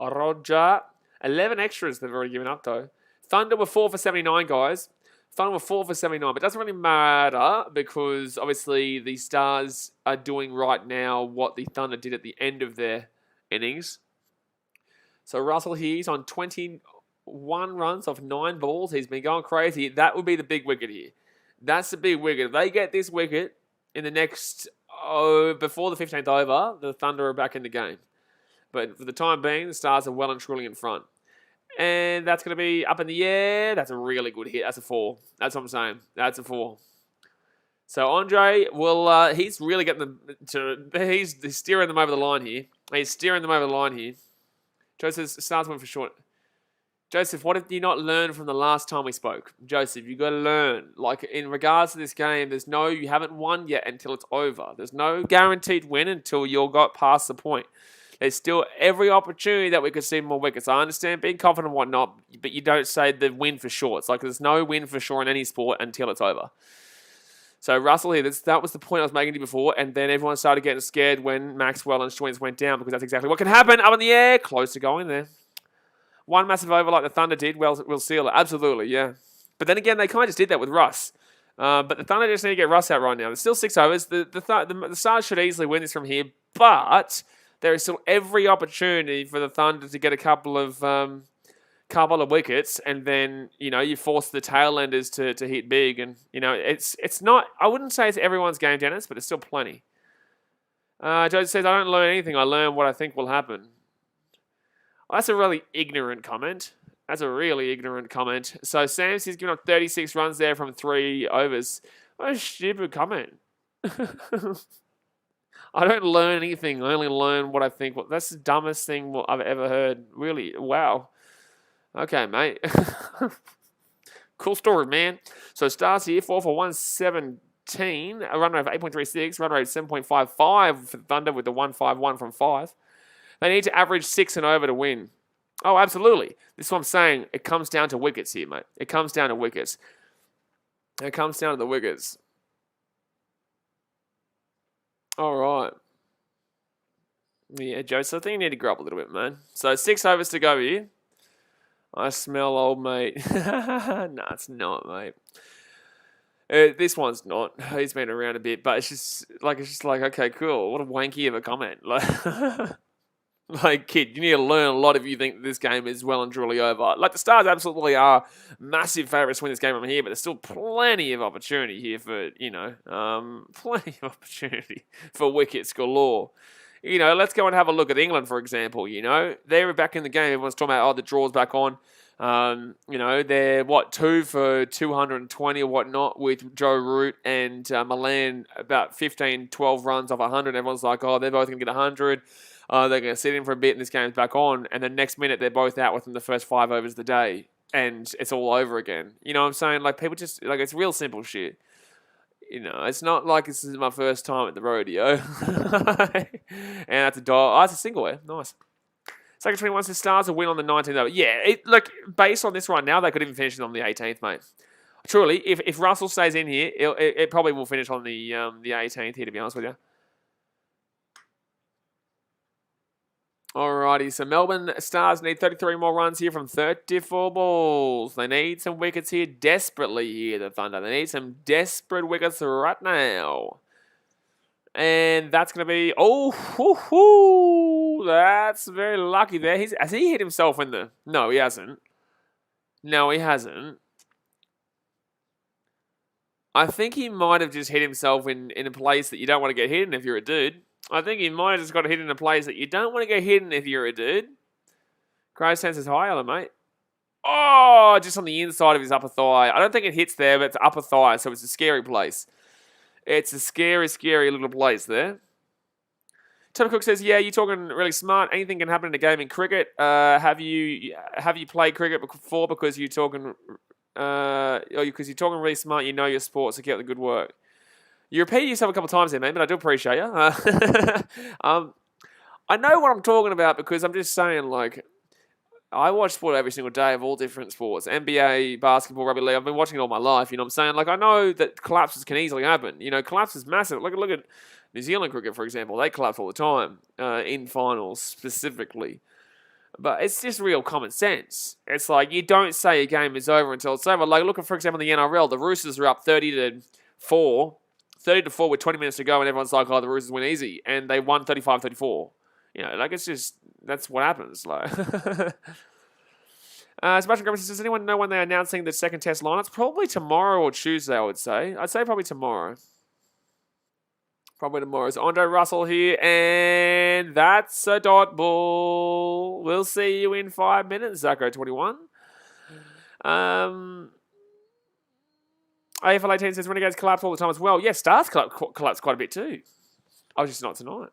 11 extras they've already given up, though. Thunder were 4 for 79, guys. Thunder were 4 for 79, but it doesn't really matter because, obviously, the Stars are doing right now what the Thunder did at the end of their innings. So Russell here, he's on 21 runs off 9 balls. He's been going crazy. That would be the big wicket here. That's the big wicket. If they get this wicket in the next, before the 15th over, the Thunder are back in the game. But for the time being, the Stars are well and truly in front. And that's going to be up in the air. That's a really good hit. That's a 4. That's what I'm saying. That's a 4. So Andre will, he's really getting them he's steering them over the line here. He's steering them over the line here. Joseph, Stars went for short. Joseph, what did you not learn from the last time we spoke? Joseph, you got to learn. Like, in regards to this game, you haven't won yet until it's over. There's no guaranteed win until you got past the point. There's still every opportunity that we could see more wickets. I understand being confident and whatnot, but you don't say the win for sure. It's like there's no win for sure in any sport until it's over. So Russell here, that was the point I was making to you before, and then everyone started getting scared when Maxwell and Schwinn went down because that's exactly what can happen. Up in the air, close to going there. One massive over like the Thunder did, we'll seal it. Absolutely, yeah. But then again, they kind of just did that with Russ. But the Thunder just need to get Russ out right now. There's still 6 overs. The Stars should easily win this from here, but there is still every opportunity for the Thunder to get a couple of wickets, and then, you force the tailenders to hit big. And, it's not, I wouldn't say it's everyone's game, Dennis, but it's still plenty. Joe says, I don't learn anything. I learn what I think will happen. Well, that's a really ignorant comment. That's a really ignorant comment. So Sam's given up 36 runs there from 3 overs. What a stupid comment. I don't learn anything. I only learn what I think. Well, that's the dumbest thing I've ever heard. Really. Wow. Okay, mate. Cool story, man. So Stars here, 4 for 117. A run rate of 8.36. Run rate of 7.55 for Thunder with the 151 from 5. They need to average 6 and over to win. Oh, absolutely. This is what I'm saying. It comes down to wickets here, mate. It comes down to wickets. It comes down to the wickets. All right. Yeah, Joe, so I think you need to grow up a little bit, man. So 6 overs to go here. I smell old, mate. No, it's not, mate. This one's not. He's been around a bit, but it's just like, okay, cool. What a wanky of a comment. Like, kid, you need to learn a lot if you think this game is well and truly over. Like, the Stars absolutely are massive favourites to win this game from here, but there's still plenty of opportunity here for, plenty of opportunity for wickets galore. Let's go and have a look at England, for example, They were back in the game. Everyone's talking about, the draw's back on. They're, 2 for 220 or whatnot with Joe Root and Milan, about 15, 12 runs off 100. Everyone's like, they're both going to get 100. They're going to sit in for a bit and this game's back on. And then next minute, they're both out within the first 5 overs of the day. And it's all over again. You know what I'm saying? Like, people just, it's real simple shit. You know, it's not like this is my first time at the rodeo. And that's a dog. Oh, it's a single there. Nice. Second 21 says Stars will win on the 19th. Though. Yeah, look, based on this right now, they could even finish it on the 18th, mate. Truly, if Russell stays in here, it probably will finish on the 18th here, to be honest with you. Alrighty, so Melbourne Stars need 33 more runs here from 34 balls. They need some wickets here desperately here, the Thunder. They need some desperate wickets right now. And that's going to be... Oh, that's very lucky there. Has he hit himself in the... No, he hasn't. No, he hasn't. I think he might have just hit himself in a place that you don't want to get hit in if you're a dude. I think he might have just got hit in a place that you don't want to get hit in if you're a dude. Grayson says hi, hello, mate. Oh, just on the inside of his upper thigh. I don't think it hits there, but it's upper thigh, so it's a scary place. It's a scary, scary little place there. Tom Cook says, yeah, you're talking really smart. Anything can happen in a game in cricket. Have you played cricket before because you're talking... because you're talking really smart, you know your sport, so keep up the good work. You repeated yourself a couple of times there, man, but I do appreciate you. I know what I'm talking about because I'm just saying, like, I watch sport every single day of all different sports. NBA, basketball, rugby league. I've been watching it all my life, you know what I'm saying? Like, I know that collapses can easily happen. You know, collapse is massive. Look at New Zealand cricket, for example. They collapse all the time, in finals specifically. But it's just real common sense. It's like, you don't say a game is over until it's over. Like, look at, for example, the NRL. The Roosters are up 30-4 with 20 minutes to go, and everyone's like, oh, the Roosters win easy. And they won 35-34. You know, like, it's just, that's what happens. Like, Sebastian Griffiths, does anyone know when they're announcing the second test line? It's probably tomorrow or Tuesday, I would say. I'd say probably tomorrow. Probably tomorrow. It's Andre Russell here, and that's a dot ball. We'll see you in 5 minutes, Zacko21. AFL18 says Renegades collapse all the time as well. Yeah, Stars collapse quite a bit too. I was just not tonight.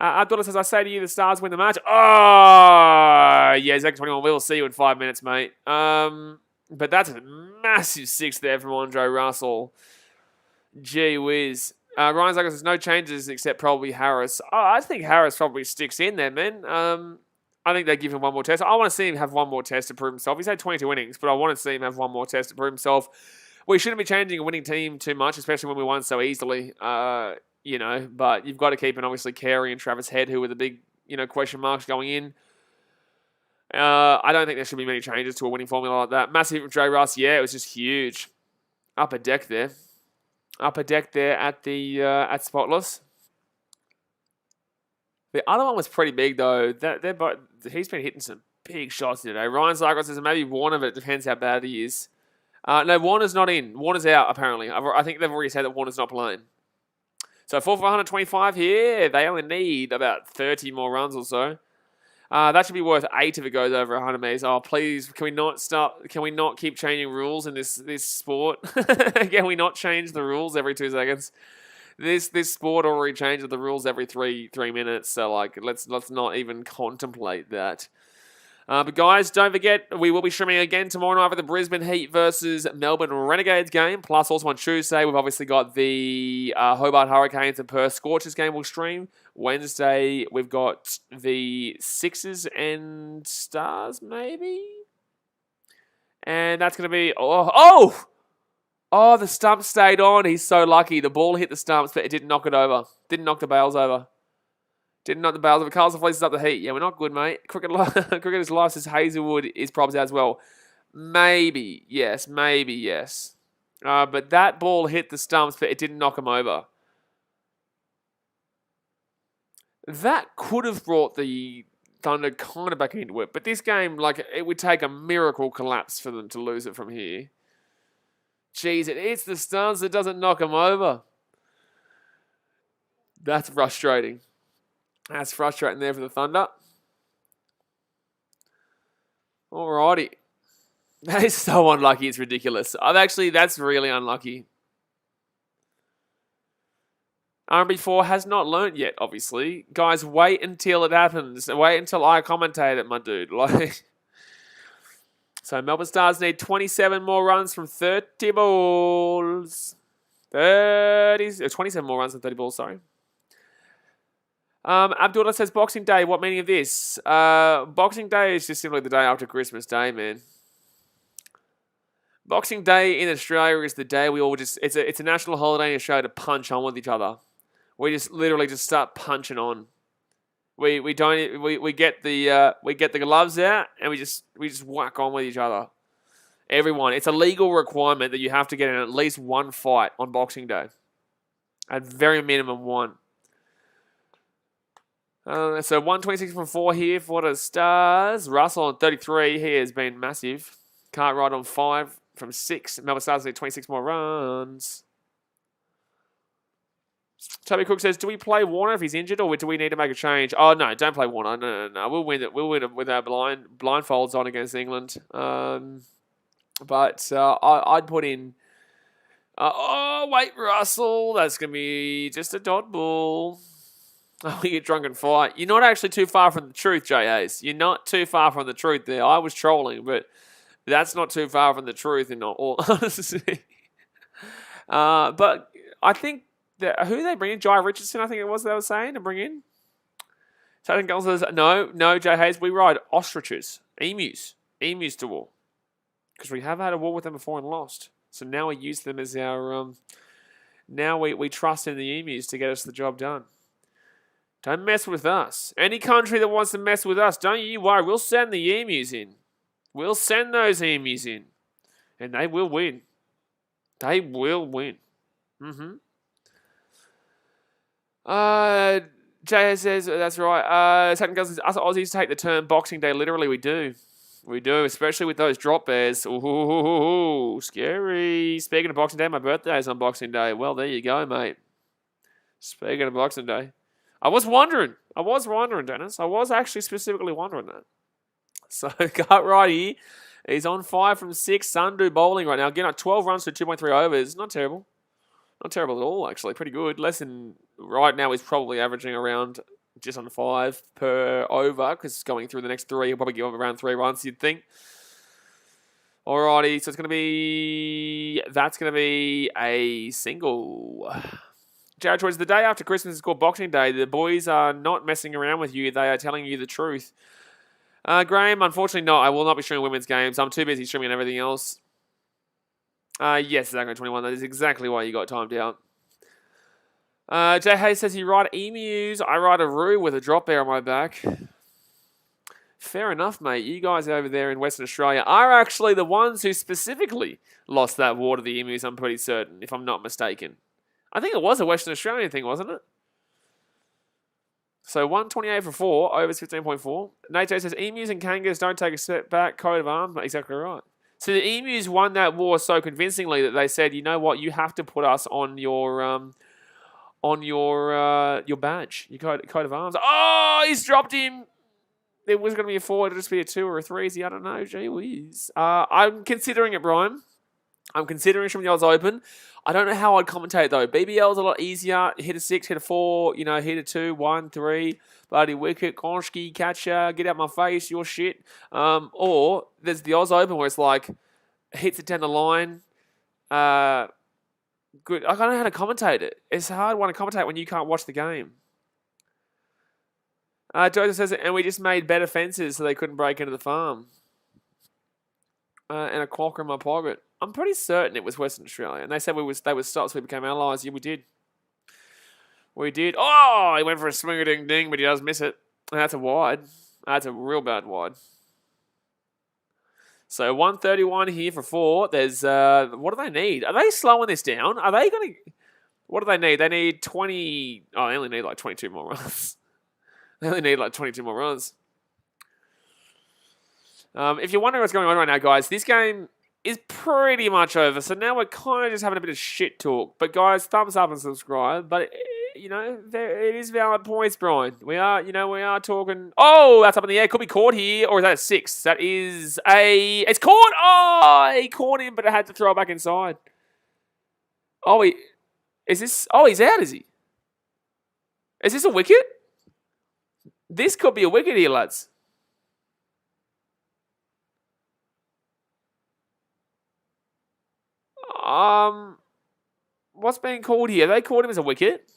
Abdullah says, I say to you, the Stars win the match. Oh, yeah, Zacko21, we'll see you in 5 minutes, mate. But that's a massive six there from Andre Russell. Gee whiz. Ryan Zucker says no changes except probably Harris. Oh, I think Harris probably sticks in there, man. I think they give him one more test. I want to see him have one more test to prove himself. He's had 22 innings, but I want to see him have one more test to prove himself. We shouldn't be changing a winning team too much, especially when we won so easily. You know, but you've got to keep an obviously Carey and Travis Head, who were the big, question marks going in. I don't think there should be many changes to a winning formula like that. Massive hit from J. Russ. Yeah, it was just huge. Upper deck there at the at Spotless. The other one was pretty big though. He's been hitting some big shots today. Ryan Zygros says maybe Warner, but it depends how bad he is. No, Warner's not in. Warner's out apparently. I think they've already said that Warner's not playing. So 4 for 125 here. They only need about 30 more runs or so. That should be worth 8 if it goes over 100 metres. Oh, please, can we not keep changing rules in this sport? Can we not change the rules every 2 seconds? This sport already changes the rules every 3 minutes. So like, let's not even contemplate that. But guys, don't forget, we will be streaming again tomorrow night for the Brisbane Heat versus Melbourne Renegades game. Plus, also on Tuesday, we've obviously got the Hobart Hurricanes and Perth Scorchers game we'll stream. Wednesday, we've got the Sixers and Stars, maybe? And that's going to be... Oh, the stump stayed on. He's so lucky. The ball hit the stumps, but it didn't knock it over. Didn't knock the bails over. Didn't knock the bails over. Carlson fleeces up the Heat. Yeah, we're not good, mate. Cricketer's Life says Hazelwood is probs out as well. Maybe, yes. But that ball hit the stumps, but it didn't knock him over. That could have brought the Thunder kind of back into it. But this game, like, it would take a miracle collapse for them to lose it from here. Jeez, it hits the stumps. It doesn't knock him over. That's frustrating. That's frustrating there for the Thunder. Alrighty. That is so unlucky, it's ridiculous. That's really unlucky. RB4 has not learnt yet, obviously. Guys, wait until it happens. Wait until I commentate it, my dude. Like, So Melbourne Stars need 27 more runs from 30 balls. 27 more runs than 30 balls, sorry. Abdullah says Boxing Day. What meaning of this? Boxing Day is just simply the day after Christmas Day, man. Boxing Day in Australia is the day we all just... It's a national holiday in Australia to punch on with each other. We just literally just start punching on. We get the gloves out and we just whack on with each other. Everyone. It's a legal requirement that you have to get in at least one fight on Boxing Day. At very minimum one. So 126 from 4 here for the Stars. Russell on 33. He has been massive. Cartwright on 5 from 6. Melbourne Stars need 26 more runs. Toby Cook says, do we play Warner if he's injured or do we need to make a change? Oh, no, don't play Warner. No. We'll win it. We'll win it with our blindfolds on against England. But I'd put in... wait, Russell. That's going to be just a dodgeball. We get drunk and fight. You're not actually too far from the truth, J. Hayes. You're not too far from the truth there. I was trolling, but that's not too far from the truth in all honesty. But I think that who they bring in? Jai Richardson, I think it was they were saying to bring in. Tatum Gull says, no, J. Hayes. We ride ostriches, emus to war. Because we have had a war with them before and lost. So now we use them as our... now we trust in the emus to get us the job done. Don't mess with us. Any country that wants to mess with us, don't you worry. We'll send the emus in. We'll send those emus in. And they will win. They will win. Jay says, that's right. Satan Guns says, us Aussies take the term Boxing Day literally. We do. We do, especially with those drop bears. Ooh, scary. Speaking of Boxing Day, my birthday is on Boxing Day. Well, there you go, mate. Speaking of Boxing Day. I was wondering, Dennis. I was actually specifically wondering that. So, Cartwright here. He's on 5 from 6. Sundu bowling right now. Again, 12 runs for 2.3 overs. Not terrible. Not terrible at all, actually. Pretty good. Less than... Right now, he's probably averaging around just under 5 per over because going through the next 3, he'll probably give up around 3 runs, you'd think. Alrighty, so it's going to be... That's going to be a single... Jared Troy's the day after Christmas is called Boxing Day. The boys are not messing around with you. They are telling you the truth. Graham, unfortunately not. I will not be streaming women's games. I'm too busy streaming everything else. Yes, exactly 21. That is exactly why you got timed out. Jay Hayes says you ride emus. I ride a roo with a drop bear on my back. Fair enough, mate. You guys over there in Western Australia are actually the ones who specifically lost that war to the emus, I'm pretty certain, if I'm not mistaken. I think it was a Western Australian thing, wasn't it? So 128 for 4, overs 15.4. Nate J says, emus and kangaroos don't take a step back, coat of arms. Exactly right. So the emus won that war so convincingly that they said, you know what, you have to put us on your badge, your coat of arms. Oh, he's dropped him. It was going to be a 4, it'll just be a 2 or a 3. I don't know. Gee whiz. I'm considering it, Brian. I'm considering from the Oz Open. I don't know how I'd commentate, though. BBL's a lot easier. Hit a 6, hit a 4, hit a 2, 1, 3. Bloody wicket, Konski, catcher, get out my face, your shit. Or there's the Oz Open where it's like, hits it down the line. Good. I don't know how to commentate it. It's hard one to commentate when you can't watch the game. Joseph says, and we just made better fences so they couldn't break into the farm. And a clocker in my pocket. I'm pretty certain it was Western Australia. And they said they would stop so we became allies. Yeah, we did. We did. Oh, he went for a swinger-ding-ding, but he does miss it. And that's a wide. That's a real bad wide. So 131 here for 4. There's, what do they need? Are they slowing this down? Are they going to... What do they need? They need 20... Oh, they only need like 22 more runs. They only need like 22 more runs. If you're wondering what's going on right now, guys, this game is pretty much over. So now we're kind of just having a bit of shit talk. But guys, thumbs up and subscribe. But, it is valid points, Brian. We are talking... Oh, that's up in the air. Could be caught here. Or is that a 6? That is a... It's caught! Oh, he caught him, but it had to throw it back inside. Oh, is this... Oh, he's out, is he? Is this a wicket? This could be a wicket here, lads. What's being called here? They called him as a wicket.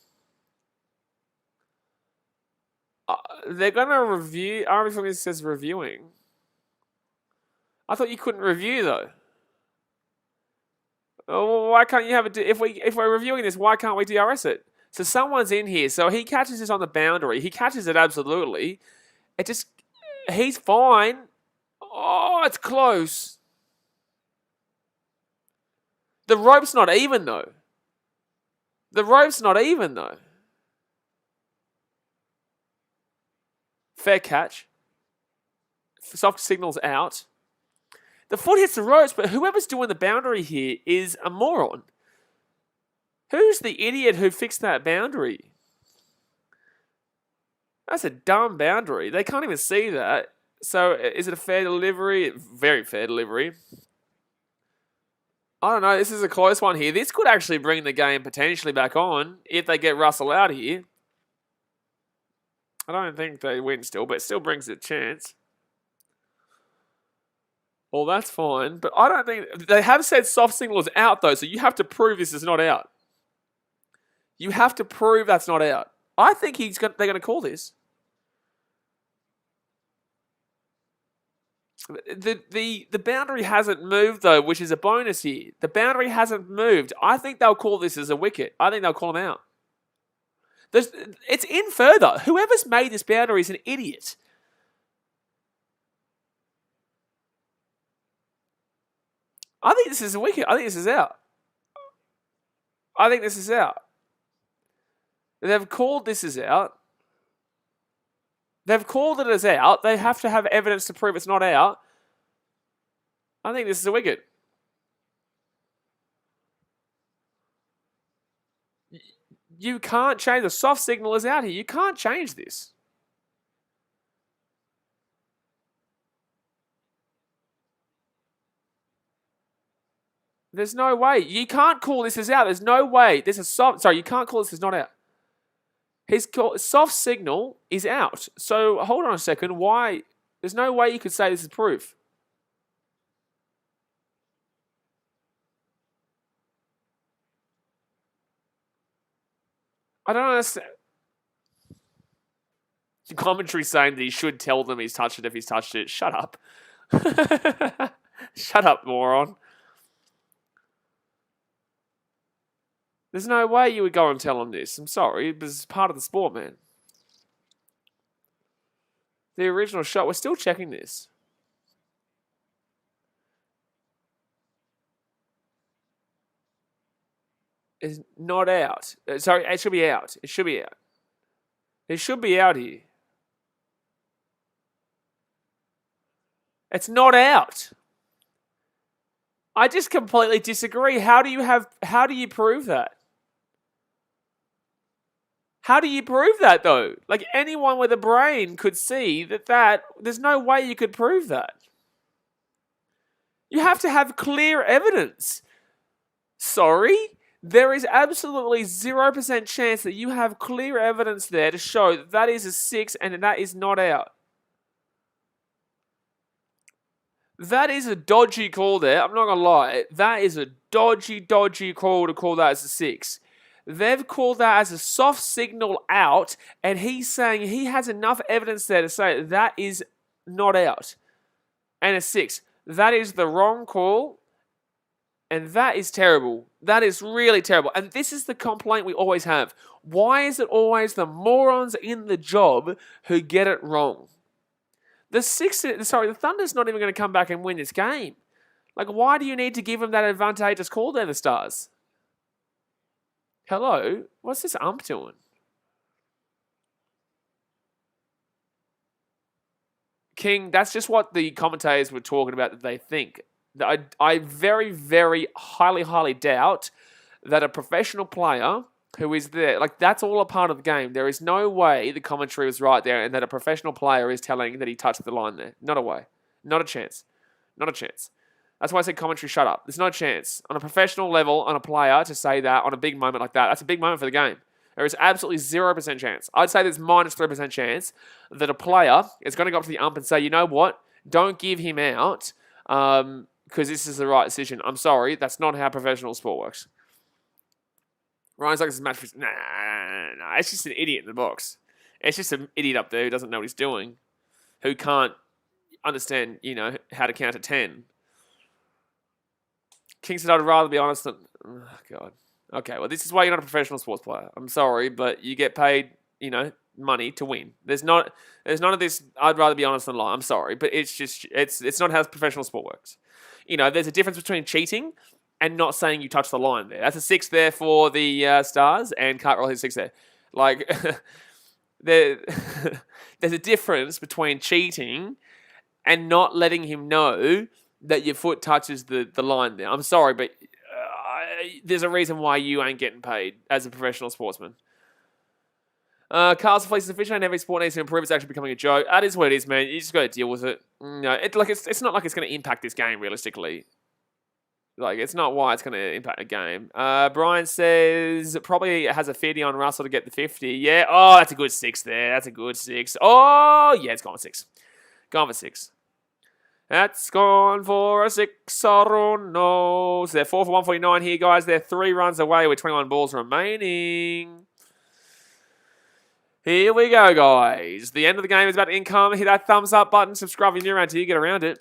They're going to review. Everything says reviewing. I thought you couldn't review, though. Oh, why can't you have it? If we're reviewing this, why can't we DRS it? So someone's in here. So he catches this on the boundary. He catches it absolutely. He's fine. Oh, it's close. The rope's not even, though. Fair catch. Soft signals out. The foot hits the ropes, but whoever's doing the boundary here is a moron. Who's the idiot who fixed that boundary? That's a dumb boundary. They can't even see that. So is it a fair delivery? Very fair delivery. I don't know. This is a close one here. This could actually bring the game potentially back on if they get Russell out here. I don't think they win still, but it still brings a chance. Well, that's fine, but I don't think... They have said soft signal is out, though, so you have to prove this is not out. You have to prove that's not out. I think they're going to call this. The boundary hasn't moved, though, which is a bonus here. The boundary hasn't moved. I think they'll call this as a wicket. I think they'll call him out. It's in further. Whoever's made this boundary is an idiot. I think this is a wicket. I think this is out. They've called this as out. They've called it as out. They have to have evidence to prove it's not out. I think this is a wicket. You can't change. The soft signal is out here. You can't change this. There's no way. You can't call this as out. There's no way. This is soft. Sorry, you can't call this as not out. His soft signal is out. So hold on a second. Why? There's no way you could say this is proof. I don't understand. The commentary saying that he should tell them he's touched it if he's touched it. Shut up. Shut up, moron. There's no way you would go and tell him this. I'm sorry, but it's part of the sport, man. The original shot, we're still checking this. Is not out. Sorry, it should be out. It should be out. It should be out here. It's not out. I just completely disagree. How do you prove that? How do you prove that, though? Like, anyone with a brain could see that there's no way you could prove that. You have to have clear evidence. Sorry? There is absolutely 0% chance that you have clear evidence there to show that is a 6 and that is not out. That is a dodgy call there. I'm not going to lie. That is a dodgy call to call that as a 6. They've called that as a soft signal out, and he's saying he has enough evidence there to say that is not out. And a 6. That is the wrong call, and that is terrible. That is really terrible. And this is the complaint we always have. Why is it always the morons in the job who get it wrong? The Thunder's not even going to come back and win this game. Like, why do you need to give them that advantageous call there, the Stars? Hello? What's this ump doing? King, that's just what the commentators were talking about that they think. I very, very highly doubt that a professional player who is there, like, that's all a part of the game. There is no way the commentary was right there and that a professional player is telling that he touched the line there. Not a way. Not a chance. Not a chance. That's why I said commentary, shut up. There's no chance on a professional level on a player to say that on a big moment like that. That's a big moment for the game. There is absolutely 0% chance. I'd say there's minus 3% chance that a player is going to go up to the ump and say, you know what? Don't give him out because this is the right decision. I'm sorry, that's not how professional sport works. Ryan's like, this is match for... Nah. It's just an idiot in the box. It's just an idiot up there who doesn't know what he's doing, who can't understand, how to count to 10. King said, I'd rather be honest than... Oh, God. Okay, well, this is why you're not a professional sports player. I'm sorry, but you get paid, money to win. There's none of this, I'd rather be honest than lie. I'm sorry, but it's not how professional sport works. There's a difference between cheating and not saying you touched the line there. That's a 6 there for the Stars, and Cartwright his 6 there. Like, there's a difference between cheating and not letting him know that your foot touches the line there. I'm sorry, but there's a reason why you ain't getting paid as a professional sportsman. Carl's fleece is efficient and every sport needs to improve. It's actually becoming a joke. That is what it is, man. You just got to deal with it. No, it's not like it's going to impact this game realistically. Like, it's not why it's going to impact a game. Brian says probably has a 50 on Russell to get the 50. Yeah. Oh, that's a good 6 there. That's a good 6. Oh, yeah, it's gone for 6. Gone for 6. That's gone for a 6. Oh, no. So they're 4 for 149 here, guys. They're 3 runs away with 21 balls remaining. Here we go, guys. The end of the game is about to income. Hit that thumbs up button. Subscribe if you're new around here. Get around it.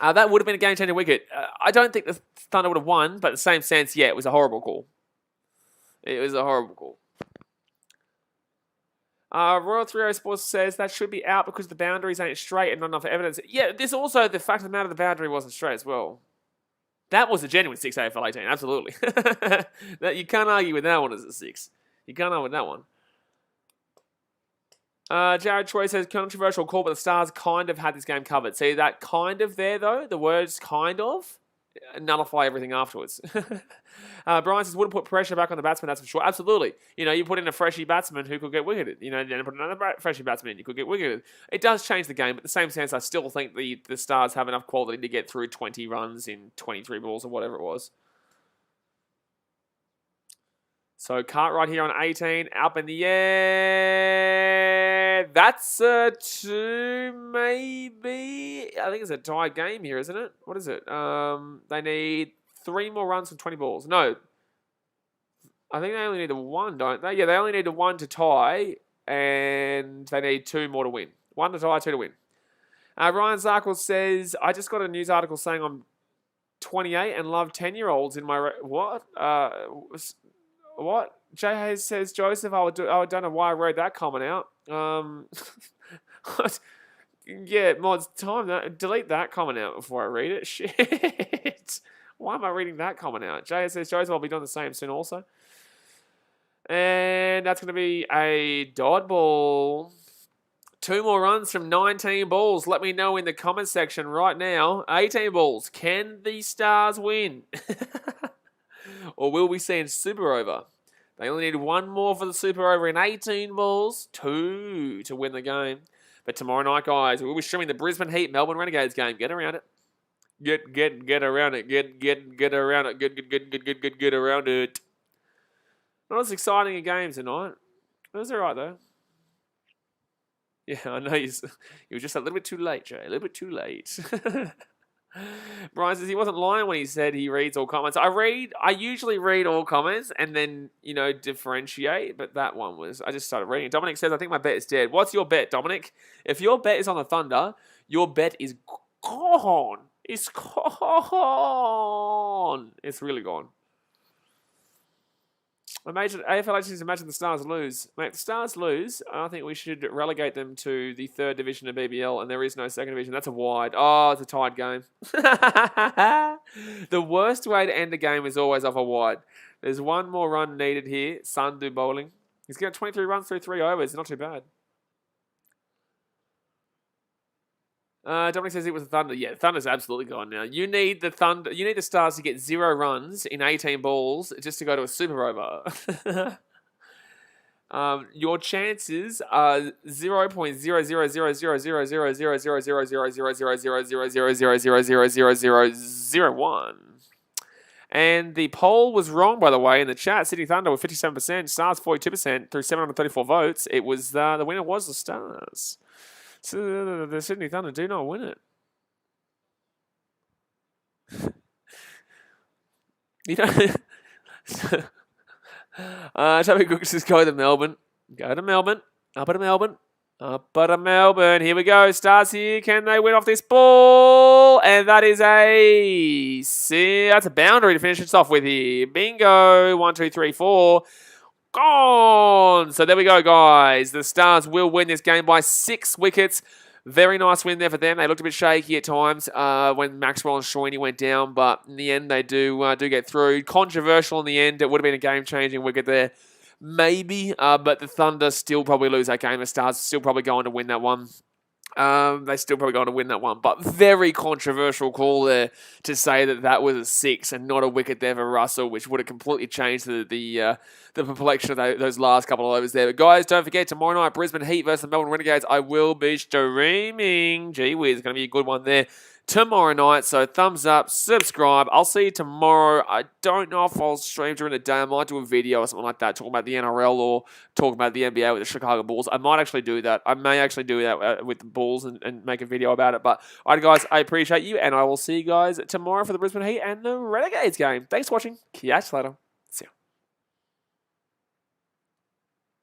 That would have been a game-changing wicket. I don't think the Thunder would have won, but in the same sense, yeah, it was a horrible call. It was a horrible call. Royal 30 Sports says that should be out because the boundaries ain't straight and not enough evidence. Yeah, there's also the fact of the matter the boundary wasn't straight as well. That was a genuine 6 AFL 18, absolutely. You can't argue with that one as a 6. You can't argue with that one. Jared Troy says, controversial call, but the Stars kind of had this game covered. See, that kind of there, though, the words kind of, nullify everything afterwards. Brian says, wouldn't put pressure back on the batsman, that's for sure. Absolutely. You put in a freshie batsman who could get wicketed. Then put another freshie batsman in, you could get wicketed. It does change the game, but in the same sense, I still think the Stars have enough quality to get through 20 runs in 23 balls or whatever it was. So Cartwright here on 18, up in the air. That's a 2, maybe. I think it's a tied game here, isn't it? What is it? They need 3 more runs from 20 balls. No. I think they only need a 1, don't they? Yeah, they only need a 1 to tie, and they need 2 more to win. 1 to tie, 2 to win. Ryan Zarkle says, I just got a news article saying I'm 28 and love 10-year-olds in my... What? What? Jay Hayes says, Joseph, I don't know why I read that comment out. Yeah, mods, time that. Delete that comment out before I read it. Shit. Why am I reading that comment out? Jay Hayes says, Joseph, I'll be doing the same soon also. And that's going to be a dot ball. 2 more runs from 19 balls. Let me know in the comment section right now. 18 balls. Can the Stars win? Or will we see in Super Over? They only need 1 more for the Super Over in 18 balls. 2 to win the game. But tomorrow night, guys, we'll be streaming the Brisbane Heat Melbourne Renegades game. Get around it. Get around it. Get around it. Get around it. Not as exciting a game tonight. It was alright though. Yeah, I know you were just a little bit too late, Jay. A little bit too late. Brian says he wasn't lying when he said he reads all comments. I usually read all comments and then, differentiate, but that one was, I just started reading it. Dominic says, I think my bet is dead. What's your bet, Dominic? If your bet is on the Thunder, your bet is gone. It's gone. It's really gone. AFL agents imagine the Stars lose. Mate, if the Stars lose, I think we should relegate them to the 3rd division of BBL, and there is no 2nd division. That's a wide. Oh, it's a tied game. The worst way to end a game is always off a wide. There's 1 more run needed here. Sundu bowling. He's got 23 runs through 3 overs. Not too bad. Dominic says it was the Thunder. Yeah, the Thunder's absolutely gone now. You need the Thunder. You need the Stars to get 0 runs in 18 balls just to go to a Super Over. Your chances are 0.0000000000000000000000001. And the poll was wrong, by the way, in the chat. Sydney Thunder with 57%, Stars 42% through 734 votes. It was the winner was the Stars. So the Sydney Thunder do not win it. You know, Toby Cook says go to Melbourne. Go to Melbourne. Up to Melbourne. Up to Melbourne. Here we go. Stars here. Can they win off this ball? And that is that's a boundary to finish us off with here. Bingo. 1, 2, 3, 4. Gone. So there we go, guys. The Stars will win this game by 6 wickets. Very nice win there for them. They looked a bit shaky at times when Maxwell and Shoini went down, but in the end they do get through. Controversial in the end. It would have been a game-changing wicket there, maybe, but the Thunder still probably lose that game. The Stars still probably going to win that one. They still probably going to win that one, but very controversial call there to say that was a 6 and not a wicket there for Russell, which would have completely changed the complexion of those last couple of overs there. But guys, don't forget, tomorrow night, Brisbane Heat versus the Melbourne Renegades. I will be streaming. Gee whiz, it's going to be a good one there tomorrow night. So thumbs up, subscribe. I'll see you tomorrow. I don't know if I'll stream during the day. I might do a video or something like that, talking about the NRL or talking about the NBA with the Chicago Bulls. I might actually do that. I may actually do that with the Bulls and make a video about it. But all right, guys, I appreciate you, and I will see you guys tomorrow for the Brisbane Heat and the Renegades game. Thanks for watching. Catch you later.